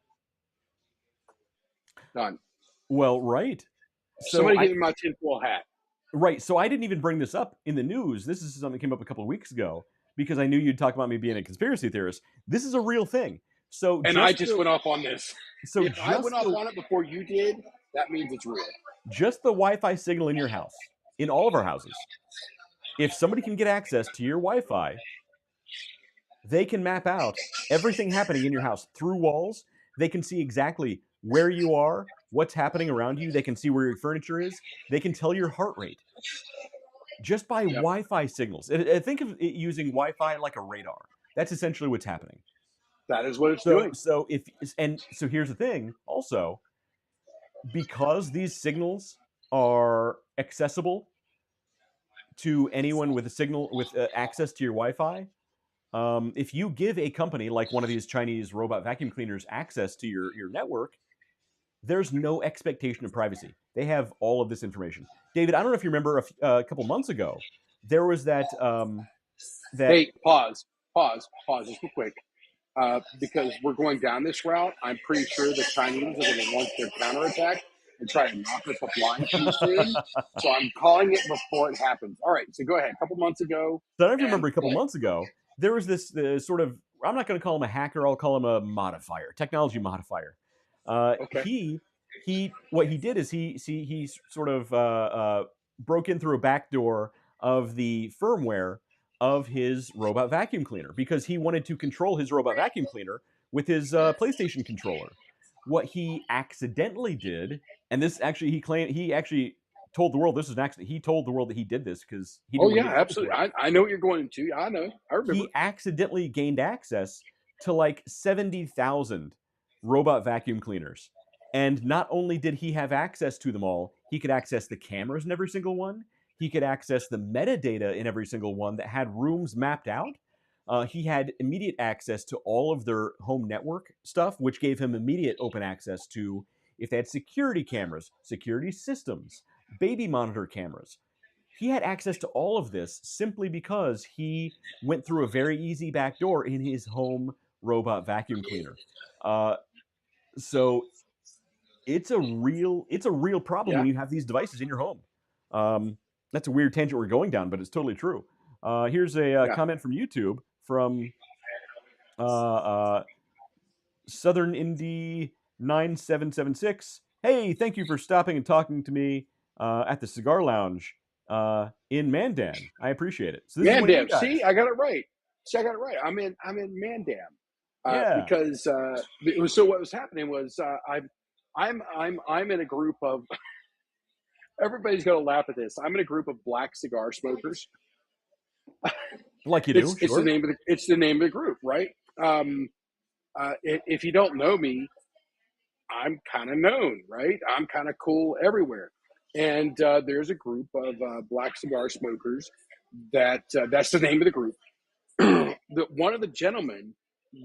done. Well, right. So Somebody I give me my tinfoil hat. right. So I didn't even bring this up in the news. This is something that came up a couple of weeks ago because I knew you'd talk about me being a conspiracy theorist. This is a real thing. So And I just just the went off on this. so If I went just off the on it before you did, that means it's real. just the Wi-Fi signal in your house, in all of our houses. If somebody can get access to your Wi-Fi, they can map out everything happening in your house through walls. They can see exactly where you are, what's happening around you. They can see where your furniture is. They can tell your heart rate just by Yep. Wi-Fi signals. Think of it using Wi-Fi like a radar. That's essentially what's happening. That is what it's So, doing. so if and so here's the thing. Also, because these signals are accessible to anyone with a signal with access to your Wi-Fi, if you give a company like one of these Chinese robot vacuum cleaners access to your network, there's no expectation of privacy. They have all of this information. David, I don't know if you remember a couple months ago, there was that Hey, pause, just real quick. Because we're going down this route, I'm pretty sure the Chinese are going to launch their counterattack and try to knock us offline too soon. So I'm calling it before it happens. All right, so go ahead. A couple months ago, So I don't know if you and remember a couple months ago, there was this sort of, I'm not going to call him a hacker, I'll call him a modifier, technology modifier. okay, What he did is he sort of broke in through a back door of the firmware of his robot vacuum cleaner because he wanted to control his robot vacuum cleaner with his PlayStation controller. What he accidentally did, and this actually he actually told the world this was an accident. He told the world that he did this because he oh didn't want to yeah, get in trouble for absolutely. it. I know what you're going into. I know. I remember. He accidentally gained access to like 70,000 robot vacuum cleaners. And not only did he have access to them all, he could access the cameras in every single one. He could access the metadata in every single one that had rooms mapped out. He had immediate access to all of their home network stuff, which gave him immediate open access to if they had security cameras, security systems, baby monitor cameras. He had access to all of this simply because he went through a very easy back door in his home robot vacuum cleaner. Uh, so it's a real problem Yeah, when you have these devices in your home. That's a weird tangent we're going down, but it's totally true. Here's a yeah. comment from YouTube from uh, Southern Indie 9776. Hey, thank you for stopping and talking to me at the Cigar Lounge in Mandan. I appreciate it. So this is one of you Mandam. See, guys. I got it right. See, I got it right. I'm in Mandam. Yeah. Because it was so. What was happening was I'm in a group of. Everybody's going to laugh at this. I'm in a group of black cigar smokers. Like you do, It's the sure. name of the group, right? If you don't know me, I'm kind of known, right? I'm kind of cool everywhere. And there's a group of black cigar smokers that's the name of the group. One of the gentlemen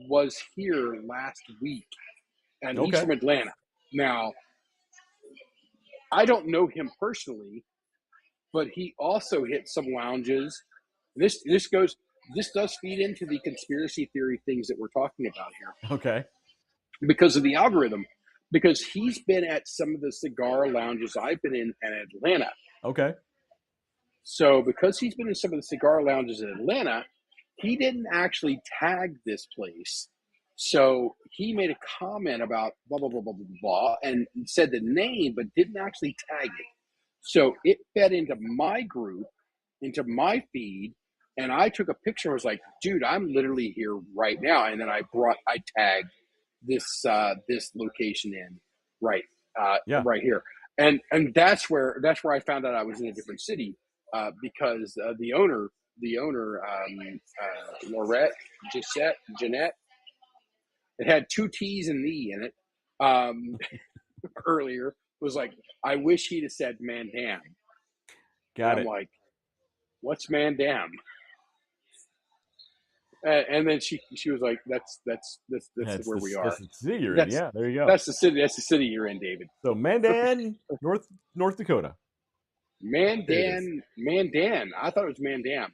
was here last week, and he's Okay. from Atlanta. Now, I don't know him personally, but he also hit some lounges. This does feed into the conspiracy theory things that we're talking about here Okay. because of the algorithm. Because he's been at some of the cigar lounges I've been in Atlanta. Okay. So because he's been in some of the cigar lounges in Atlanta, he didn't actually tag this place. So he made a comment about blah blah blah blah blah blah and said the name, but didn't actually tag it. So it fed into my group, into my feed, and I took a picture. I was like, "Dude, I'm literally here right now." And then I tagged this location in right Yeah. right here, and that's where I found out I was in a different city because the owner Laurette Jeanette, it had two T's and an E in it. Earlier was like, I wish he'd have said Mandam. And Got I'm it. like, what's Mandam? And then she was like, "That's where we are. That's the city you're in. That's Yeah, there you go. That's the city. That's the city you're in, David. So Mandan, North Dakota. Mandan. I thought it was Mandam.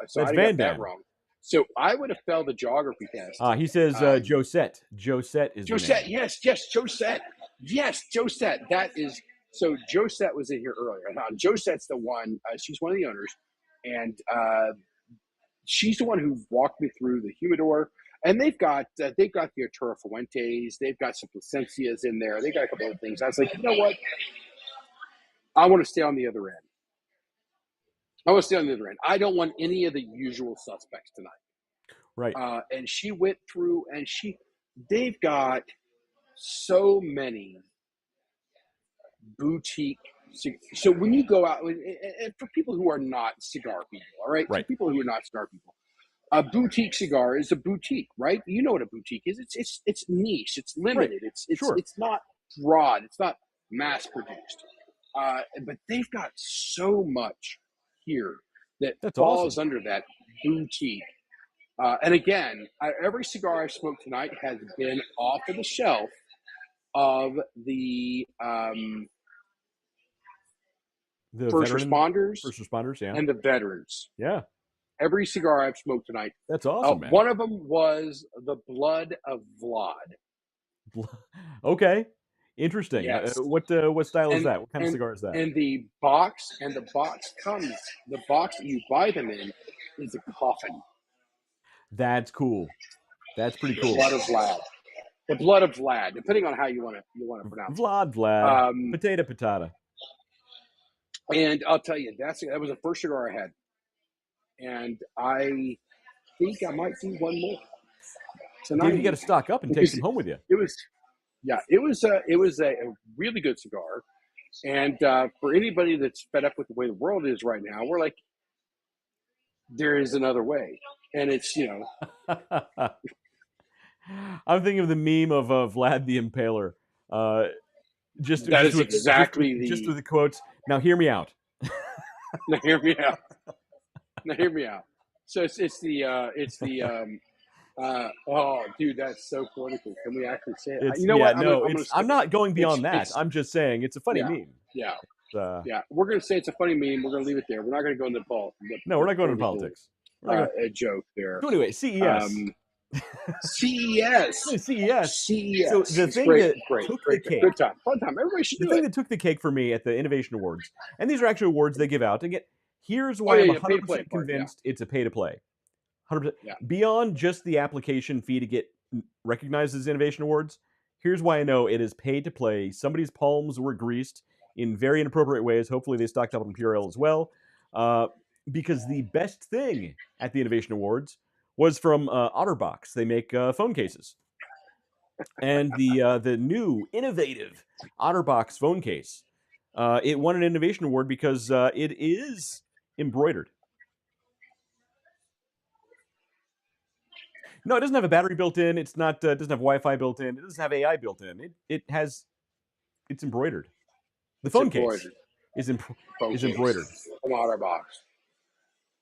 So That's I Van got that Dam. wrong. So I would have failed the geography test. He says Josette. Josette is Josette, the name. yes, Josette. Yes, Josette. That is so. Josette was in here earlier. Josette's the one. She's one of the owners, and she's the one who walked me through the humidor. And they've got the Artura Fuentes. They've got some placencias in there. They got a couple other things. I was like, you know what? I want to stay on the other end. I don't want any of the usual suspects tonight. Right. And she went through, and they've got so many boutique. So when you go out, and for people who are not cigar people, all right? Right. For people who are not cigar people, a boutique cigar is a boutique, right? You know what a boutique is. It's niche. It's limited. Right. It's not broad. It's not mass produced. But they've got so much here that's falls awesome. under that boutique. And again, every cigar I've smoked tonight has been off of the shelf of the first responders, yeah, and the veterans. Yeah. Every cigar I've smoked tonight. That's awesome, man. One of them was the Blood of Vlad. Okay. Interesting. Yes. What style is that? What kind of cigar is that? And the box comes. The box that you buy them in is a coffin. That's cool. That's pretty cool. Blood of Vlad. The Blood of Vlad, depending on how you want to pronounce it. Vlad. Potato patata. And I'll tell you, that was the first cigar I had, and I think I might do one more tonight. Dude, you got to stock up and take some home with you. It was a really good cigar, and for anybody that's fed up with the way the world is right now, we're like, there is another way, and it's I'm thinking of the meme of Vlad the Impaler. Just with the quotes. Now hear me out. Now hear me out. So it's the oh, dude, that's so political. Can we actually say it? You know what? No, I'm not going beyond that. I'm just saying it's a funny meme. Yeah. We're gonna say it's a funny meme. We're gonna leave it there. We're not gonna go into No, we're not going into politics. A joke there. So anyway, CES. CES. So the thing great, that took the cake, good time, fun time. Everybody should do it. The thing that took the cake for me at the Innovation Awards, and these are actually awards they give out. Again, here's why I'm 100% convinced it's a pay to play. 100%. Yeah. Beyond just the application fee to get recognized as Innovation Awards, here's why I know it is paid to play. Somebody's palms were greased in very inappropriate ways. Hopefully they stocked up on pure ale as well. Because the best thing at the Innovation Awards was from OtterBox. They make phone cases. And the new innovative OtterBox phone case, it won an Innovation Award because it is embroidered. No, it doesn't have a battery built in. It's not. Doesn't have Wi-Fi built in. It doesn't have AI built in. It's embroidered. The phone case is embroidered. From OtterBox.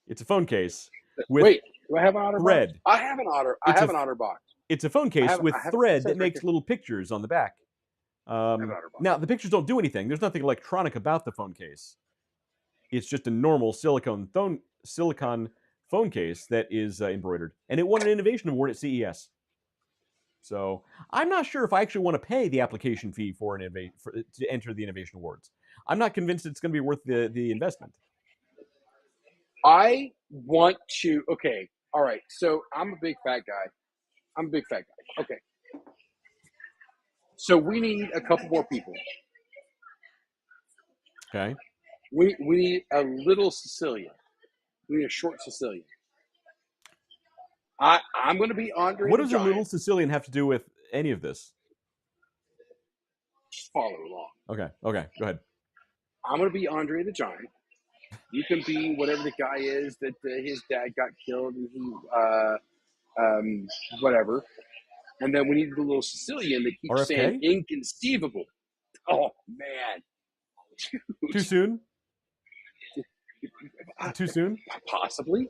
It's a phone case with Wait, do I have an OtterBox? thread. I have an OtterBox. It's a phone case with thread that makes little pictures on the back. Now, the pictures don't do anything. There's nothing electronic about the phone case. It's just a normal silicone phone case that is embroidered. And it won an Innovation Award at CES. So I'm not sure if I actually want to pay the application fee to enter the Innovation Awards. I'm not convinced it's going to be worth the investment. I want to. Okay, all right. So I'm a big fat guy. Okay. So we need a couple more people. Okay. We need a little Sicilian. We need a short Sicilian. I'm going to be Andre. What does a little Sicilian have to do with any of this? Follow along. Okay. Go ahead. I'm going to be Andre the Giant. You can be whatever the guy is that his dad got killed and he, whatever. And then we need the little Sicilian that keeps RFK? saying inconceivable. Oh, man. Too soon? Too soon? Possibly.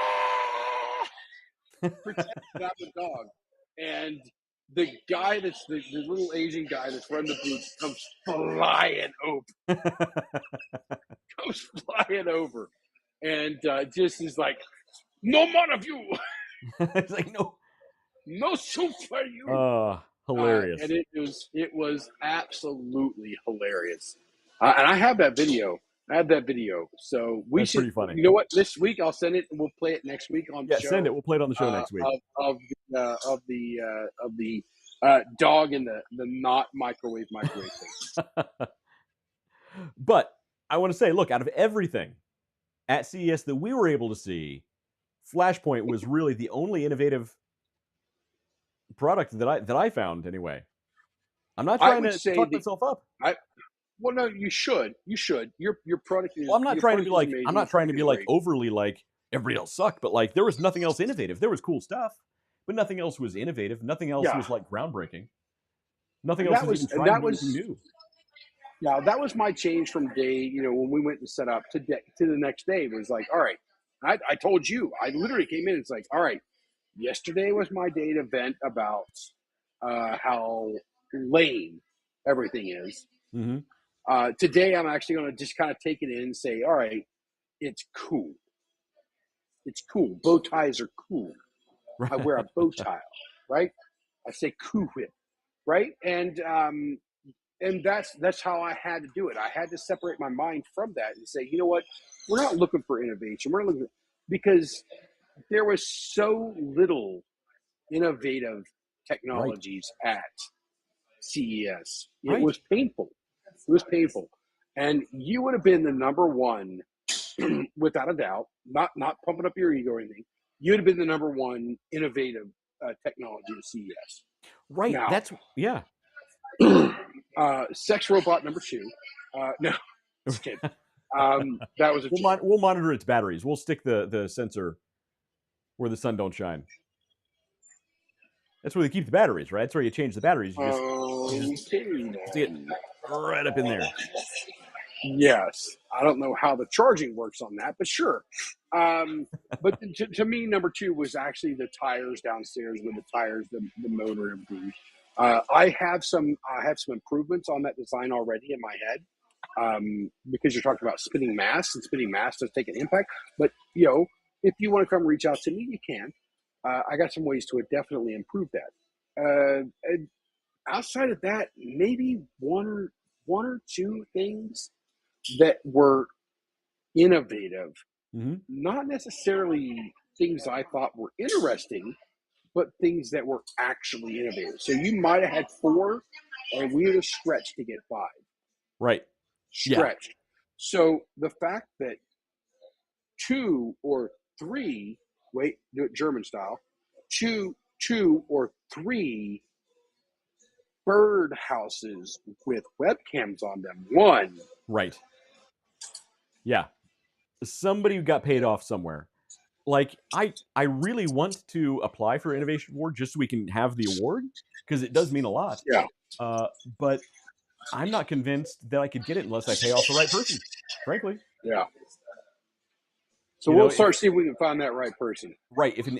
pretend that I'm a dog, and the guy that's the little Asian guy that's running the booth comes flying over, and just is like, "No more of you, It's like no soup for you." Hilarious. And it was absolutely hilarious. And I have that video. So we That's should. pretty funny. You know what? This week I'll send it, and we'll play it next week on the show. Send it. We'll play it on the show next week. Of the dog in the not microwave thing. But I want to say, look, out of everything at CES that we were able to see, Flashpoint was really the only innovative product that I found anyway. I'm not trying to talk myself up. Well, no, you should. Your product is. Well, I'm not trying to be like. I'm not trying to be like great. overly like everybody else sucked, but like there was nothing else innovative. There was cool stuff, but nothing else was innovative. Nothing else was like groundbreaking. Nothing else was even trying to do anything new. Yeah, that was my change from day. When we went and set up to the next day, it was like, all right. I told you. I literally came in. It's like, all right. Yesterday was my day to vent about how lame everything is. Mm-hmm. Today, I'm actually going to just kind of take it in and say, all right, it's cool. It's cool. Bow ties are cool. I wear a bow tie, right? I say cool whip, right? And that's how I had to do it. I had to separate my mind from that and say, you know what? We're not looking for innovation. We're looking because there was so little innovative technologies at CES. It was painful. And you would have been the number one, without a doubt, not pumping up your ego or anything. You'd have been the number one innovative technology at CES. Right. Now, that's yeah. Sex robot number 2. No, just kidding. That was we'll monitor its batteries. We'll stick the sensor where the sun don't shine. That's where they keep the batteries, right? That's where you change the batteries. You just stick it right up in there. Yes. I don't know how the charging works on that, but sure. But to me, number 2 was actually the tires downstairs with the tires, the motor, and everything. I have some improvements on that design already in my head, because you're talking about spinning mass, and spinning mass does take an impact. But if you want to come reach out to me, you can. I got some ways to definitely improve that. And outside of that, maybe one or two things that were innovative, not necessarily things I thought were interesting, but things that were actually innovative. So you might have had 4, and we would have stretched to get 5. Right. Stretched. Yeah. So the fact that 2 or 3, do it German style, 2 or 3 bird houses with webcams on them. 1. Right. Yeah. Somebody got paid off somewhere. Like, I really want to apply for Innovation Award just so we can have the award, because it does mean a lot. Yeah. But I'm not convinced that I could get it unless I pay off the right person, frankly. Yeah. So we'll start seeing if we can find that right person. Right. If an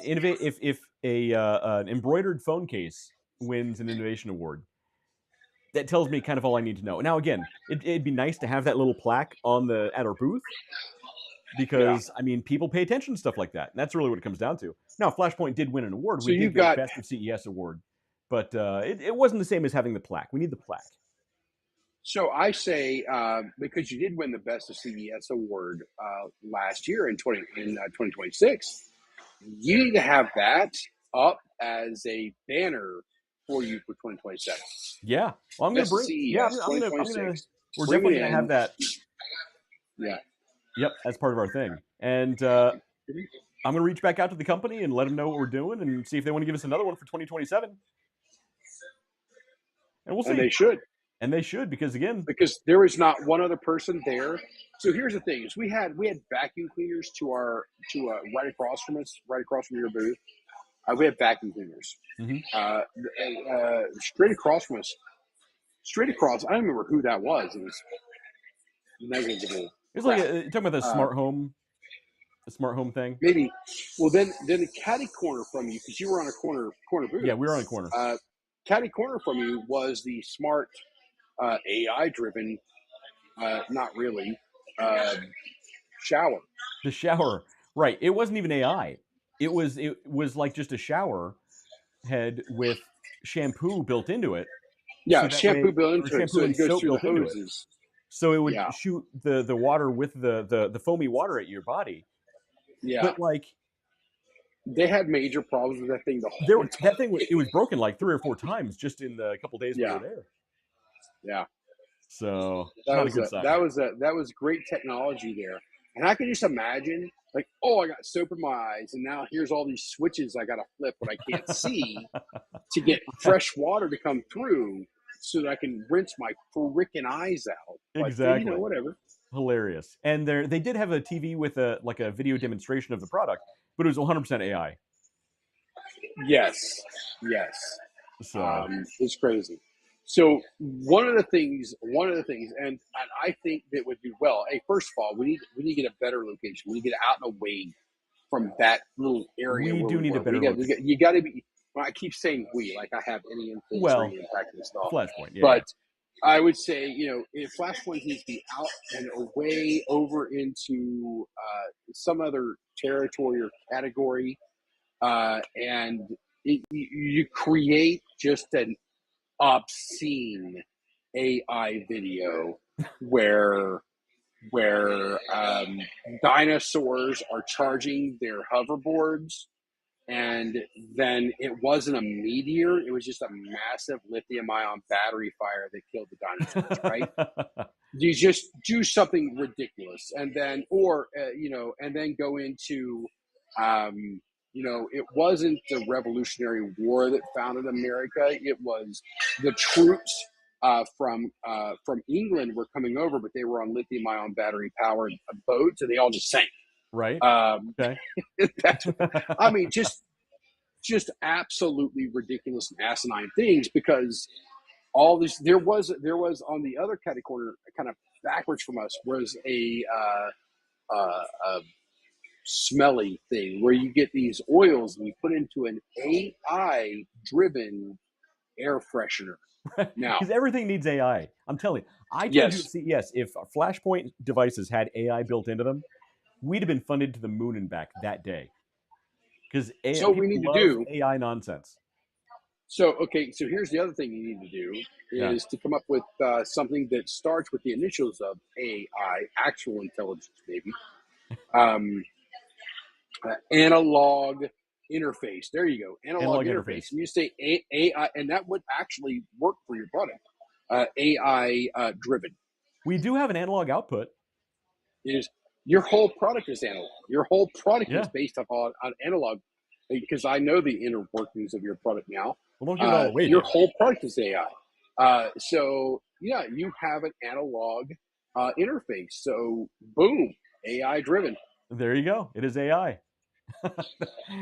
embroidered phone case wins an Innovation Award, that tells me kind of all I need to know. Now, again, it'd be nice to have that little plaque at our booth, because I mean, people pay attention to stuff like that. And that's really what it comes down to. Now, Flashpoint did win an award. We did get Best of CES award, but it wasn't the same as having the plaque. We need the plaque. So I say, because you did win the Best of CES award last year in 2026, you need to have that up as a banner for you for 2027. Yeah, well, I'm going to bring. Yeah, I'm gonna. We're definitely going to have that. Yeah. Yep, as part of our thing, and I'm going to reach back out to the company and let them know what we're doing, and see if they want to give us another one for 2027. And we'll see. And they should. And they should, because there is not one other person there. So here's the thing: is we had vacuum cleaners right across from us, right across from your booth. We had vacuum cleaners. Straight across from us. I don't remember who that was. It was negligible. It's like you're talking about the smart home the smart home thing. Maybe. Well, then the catty corner from you, because you were on a corner booth. Yeah, we were on a corner. Catty corner from you was the smart AI driven, not really, shower. The shower, right? It wasn't even AI. It was like just a shower head with shampoo built into it. Yeah, So that shampoo way, built or into it, shampoo so and it goes soap through the built into it. hoses. So it would Yeah. shoot the water with the foamy water at your body. Yeah, But like they had major problems with that thing the whole time. that thing was broken like 3 or 4 times just in the couple days we Yeah. were there. Yeah, So that not was a good sign. that was great technology there. And I can just imagine, like, oh, I got soap in my eyes, and now here's all these switches I got to flip when I can't see to get fresh water to come through, so that I can rinse my freaking eyes out. But Exactly. whatever. Hilarious. And they did have a TV with a video demonstration of the product, but it was 100% AI. Yes. So It's crazy. So one of the things, and I think that would do well. Hey, first of all, we need to get a better location. We need to get out and away from that little area. We where do need were. a better location. You got to be. Well, I keep saying we, like I have any influence Well, or any impact in this stuff. Flashpoint, yeah. But I would say, if Flashpoint needs to be out and away over into some other territory or category, and you create just an obscene AI video where dinosaurs are charging their hoverboards, and then it wasn't a meteor; it was just a massive lithium-ion battery fire that killed the dinosaurs. Right? You just do something ridiculous, and then, and then go into, it wasn't the Revolutionary War that founded America. It was the troops from England were coming over, but they were on lithium-ion battery powered boats, and they all just sank. Right. Okay. That's, I mean, just absolutely ridiculous and asinine things, because all this there was on the other catty corner, kind of backwards from us, was a smelly thing where you get these oils and you put into an AI driven air freshener. Now, because everything needs AI. I'm telling you. I told you at CES, if Flashpoint devices had AI built into them, we'd have been funded to the moon and back that day. Because so we need to do AI nonsense. So here's the other thing you need to do is to come up with something that starts with the initials of AI, actual intelligence, maybe. Analog interface. There you go. Analog interface. And you say AI, and that would actually work for your product. AI driven. We do have an analog output. Your whole product is analog. Your whole product is based upon on analog, because I know the inner workings of your product now. Well, don't give it all away. Your whole product is AI. So you have an analog interface. So boom, AI driven. There you go. It is AI.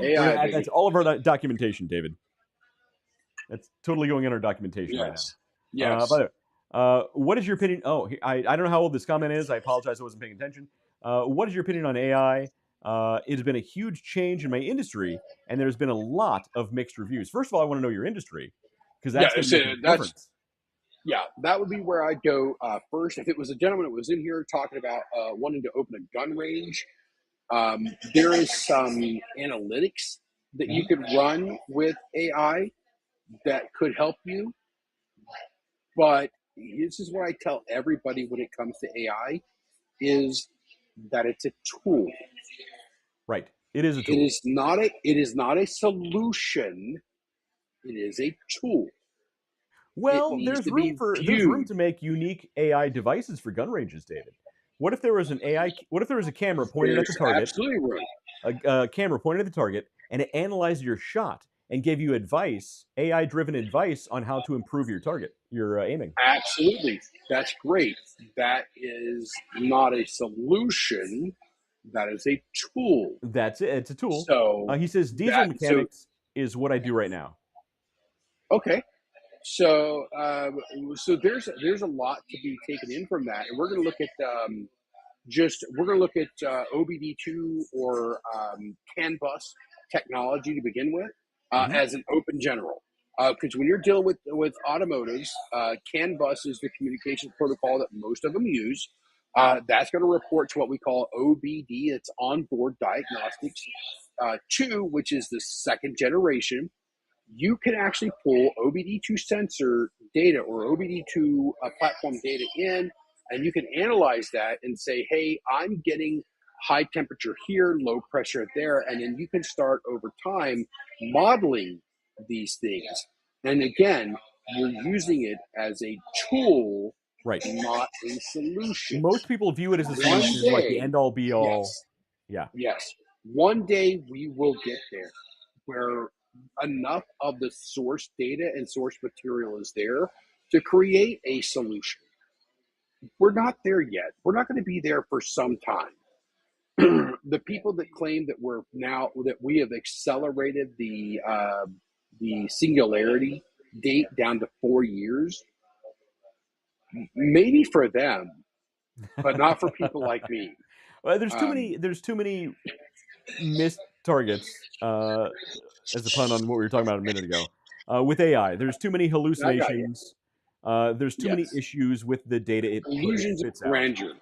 AI. That's all of our documentation, David. That's totally going in our documentation right now. Yes. By the way, what is your opinion? Oh, I don't know how old this comment is. I apologize. I wasn't paying attention. What is your opinion on AI? It has been a huge change in my industry, and there's been a lot of mixed reviews. First of all, I want to know your industry, because that's going to make a difference. Yeah, that would be where I'd go first. If it was a gentleman that was in here talking about wanting to open a gun range, there is some analytics that you could run with AI that could help you. But this is what I tell everybody when it comes to AI, is that it's a tool. Right. It is a tool. It is not a solution. It is a tool. Well, there's room to make unique AI devices for gun ranges, David. What if there was an AI? What if there was a camera pointed at the target? Absolutely room. A camera pointed at the target, and it analyzed your shot and gave you advice, AI-driven advice on how to improve your target, your aiming. Absolutely, that's great. That is not a solution. That is a tool. That's it. It's a tool. So he says diesel mechanics is what I do right now. Okay. So there's a lot to be taken in from that, and we're going to look at we're going to look at OBD2 or CAN bus technology to begin with as an open general. Because when you're dealing with automotives, CAN bus is the communication protocol that most of them use. That's going to report to what we call OBD, it's onboard diagnostics. 2, which is the second generation, you can actually pull OBD2 sensor data or OBD2 platform data in, and you can analyze that and say, hey, I'm getting high temperature here, low pressure there, and then you can start over time modeling these things. And again, you're using it as a tool, Right. not a solution. Most people view it as a One solution, like the day- end all be all. Yes. Yeah. Yes. One day we will get there where enough of the source data and source material is there to create a solution. We're not there yet. We're not going to be there for some time. The people that claim that we have accelerated the singularity date down to 4 years, maybe for them, but not for people like me. Well, there's too many missed targets, as a pun on what we were talking about a minute ago. With AI, there's too many hallucinations. There's too many Yes. issues with the data it Illusions of spits out. grandeur.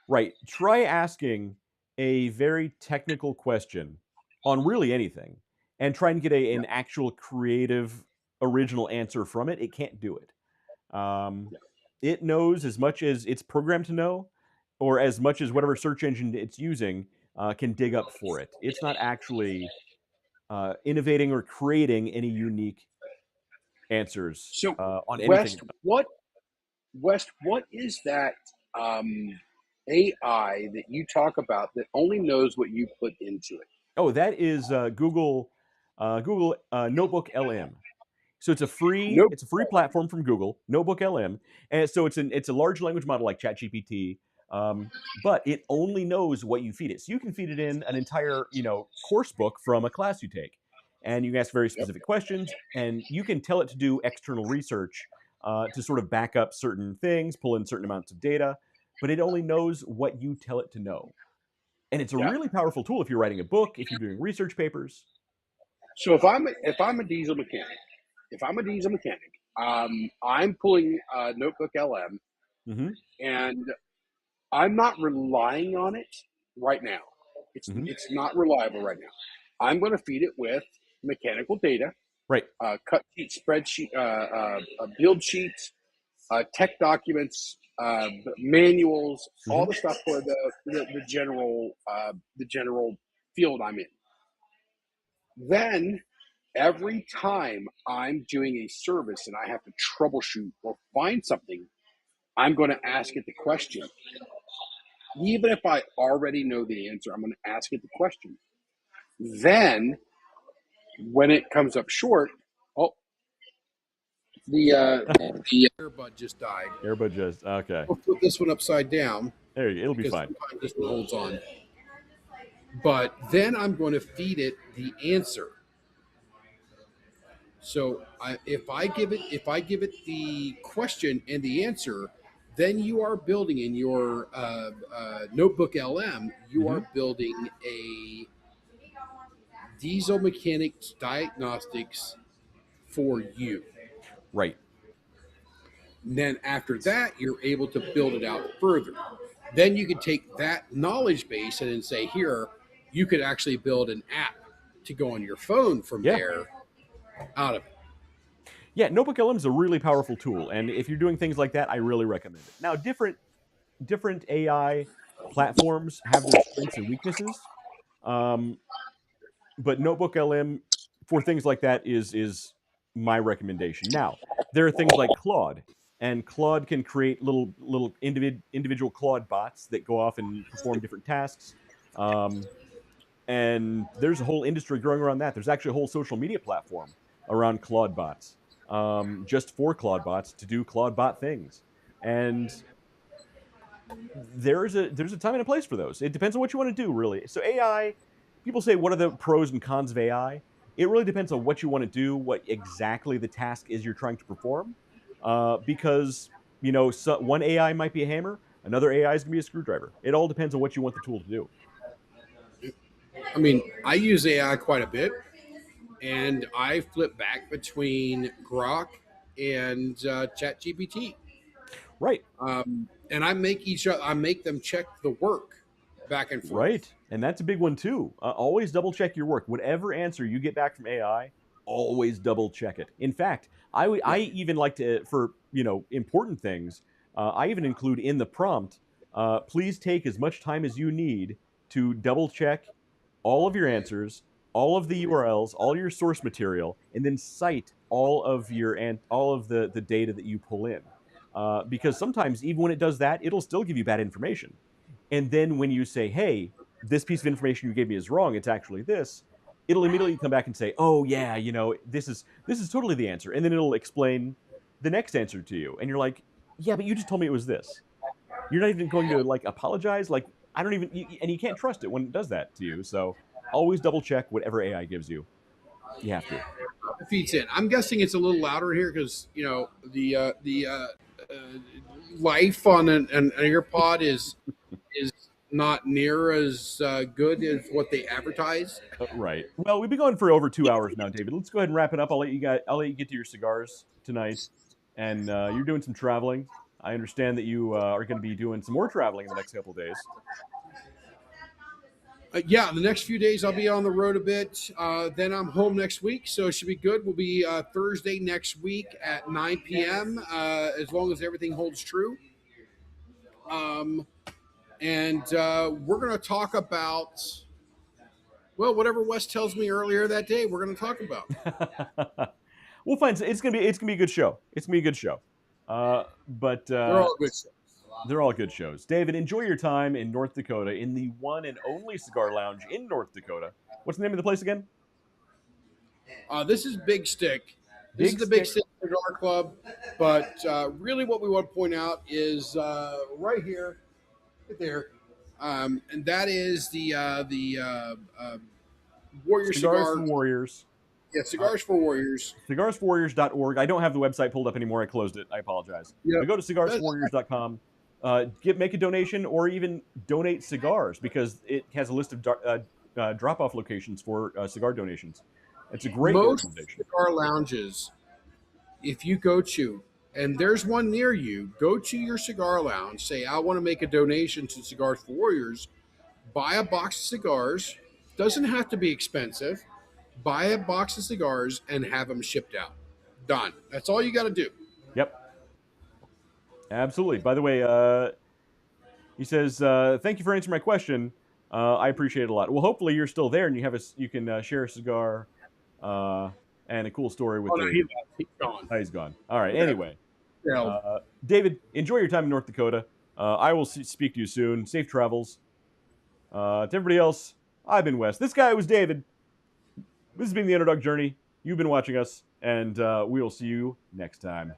Right. Try asking a very technical question on really anything and try and get an actual creative, original answer from it. It can't do it. It knows as much as it's programmed to know, or as much as whatever search engine it's using can dig up for it. It's not actually innovating or creating any unique answers So, on West, anything. what is that AI that you talk about that only knows what you put into it? Oh, that is Google Notebook LM. So it's a free Nope. platform from Google, Notebook LM, and so it's a large language model like ChatGPT, but it only knows what you feed it. So you can feed it in an entire course book from a class you take, and you can ask very specific questions, and you can tell it to do external research to sort of back up certain things, pull in certain amounts of data, but it only knows what you tell it to know. And it's a really powerful tool if you're writing a book, if you're doing research papers. So if I'm a diesel mechanic, I'm pulling Notebook LM, and I'm not relying on it right now. It's not reliable right now. I'm going to feed it with mechanical data, Right. cut sheet, spreadsheet, build sheets, tech documents, manuals, all the stuff for the general field I'm in. Then every time I'm doing a service and I have to troubleshoot or find something, I'm going to ask it the question. Even if I already know the answer, I'm going to ask it the question. Then, when it comes up short, the earbud just died. Airbud just okay. We'll flip this one upside down. There you go. It'll be because fine. sometimes this one holds on. But then I'm going to feed it the answer. So if I give it the question and the answer, then you are building in your Notebook LM. You are building a diesel mechanics diagnostics for you. Right. And then after that, you're able to build it out further. Then you could take that knowledge base and then say, here, you could actually build an app to go on your phone from there out of it. Yeah, Notebook LM is a really powerful tool, and if you're doing things like that, I really recommend it. Now, different AI platforms have their strengths and weaknesses, but Notebook LM for things like that is my recommendation. Now, there are things like Claude, and Claude can create little individual Claude bots that go off and perform different tasks. And there's a whole industry growing around that. There's actually a whole social media platform around Claude bots, just for Claude bots to do Claude bot things. And there's a time and a place for those. It depends on what you want to do, really. So AI, people say, what are the pros and cons of AI? It really depends on what you want to do, what exactly the task is you're trying to perform. Because one AI might be a hammer, Another AI is going to be a screwdriver. It all depends on what you want the tool to do. I mean, I use AI quite a bit, and I flip back between Grok and ChatGPT. Right. And I make them check the work back and forth. Right. And that's a big one too. Always double check your work. Whatever answer you get back from AI, always double check it. In fact, I even like to, for important things, I even include in the prompt, please take as much time as you need to double check all of your answers, all of the URLs, all your source material, and then cite all of the data that you pull in. Because sometimes even when it does that, it'll still give you bad information. And then when you say, hey, this piece of information you gave me is wrong, it's actually this, it'll immediately come back and say, oh yeah, this is totally the answer. And then it'll explain the next answer to you. And you're like, yeah, but you just told me it was this. You're not even going to like apologize. Like, I don't even, and you can't trust it when it does that to you. So always double check whatever AI gives you. You have to. It feeds in. I'm guessing it's a little louder here because the life on an AirPod is not near as good as what they advertise. Right. Well, we've been going for over 2 hours now, David. Let's go ahead and wrap it up. I'll let you get to your cigars tonight, and you're doing some traveling. I understand that you are going to be doing some more traveling in the next couple of days. Yeah, the next few days I'll be on the road a bit. Then I'm home next week, so it should be good. We'll be Thursday next week at 9 p.m. As long as everything holds true. And we're going to talk about, well, whatever Wes tells me earlier that day, we're going to talk about. We'll find. It's gonna be a good show. It's gonna be a good show. But They're all good shows. They're all good shows. David, enjoy your time in North Dakota in the one and only cigar lounge in North Dakota. What's the name of the place again? This is Big Stick. This is the Big Stick Cigar Club. But really what we want to point out is right here, right there, and that is the Warrior Cigars Cigar. for Warriors. Yeah, Cigars for Warriors. Cigarsforwarriors.org. I don't have the website pulled up anymore. I closed it. I apologize. Yeah. But go to cigarsforwarriors.com. Make a donation or even donate cigars because it has a list of drop-off locations for cigar donations. It's a great organization. Cigar lounges, if you go to, and there's one near you, go to your cigar lounge, say, I want to make a donation to Cigars for Warriors, buy a box of cigars. Doesn't have to be expensive. Buy a box of cigars and have them shipped out. Done. That's all you got to do. Yep. Absolutely. By the way, he says, thank you for answering my question. I appreciate it a lot. Well, hopefully you're still there and you can share a cigar and a cool story with David. He's gone. Oh, he's gone. All right. Anyway, Yeah. David, enjoy your time in North Dakota. I will speak to you soon. Safe travels. To everybody else, I've been Wes. This guy was David. This has been the Underdog Journey. You've been watching us, and we will see you next time.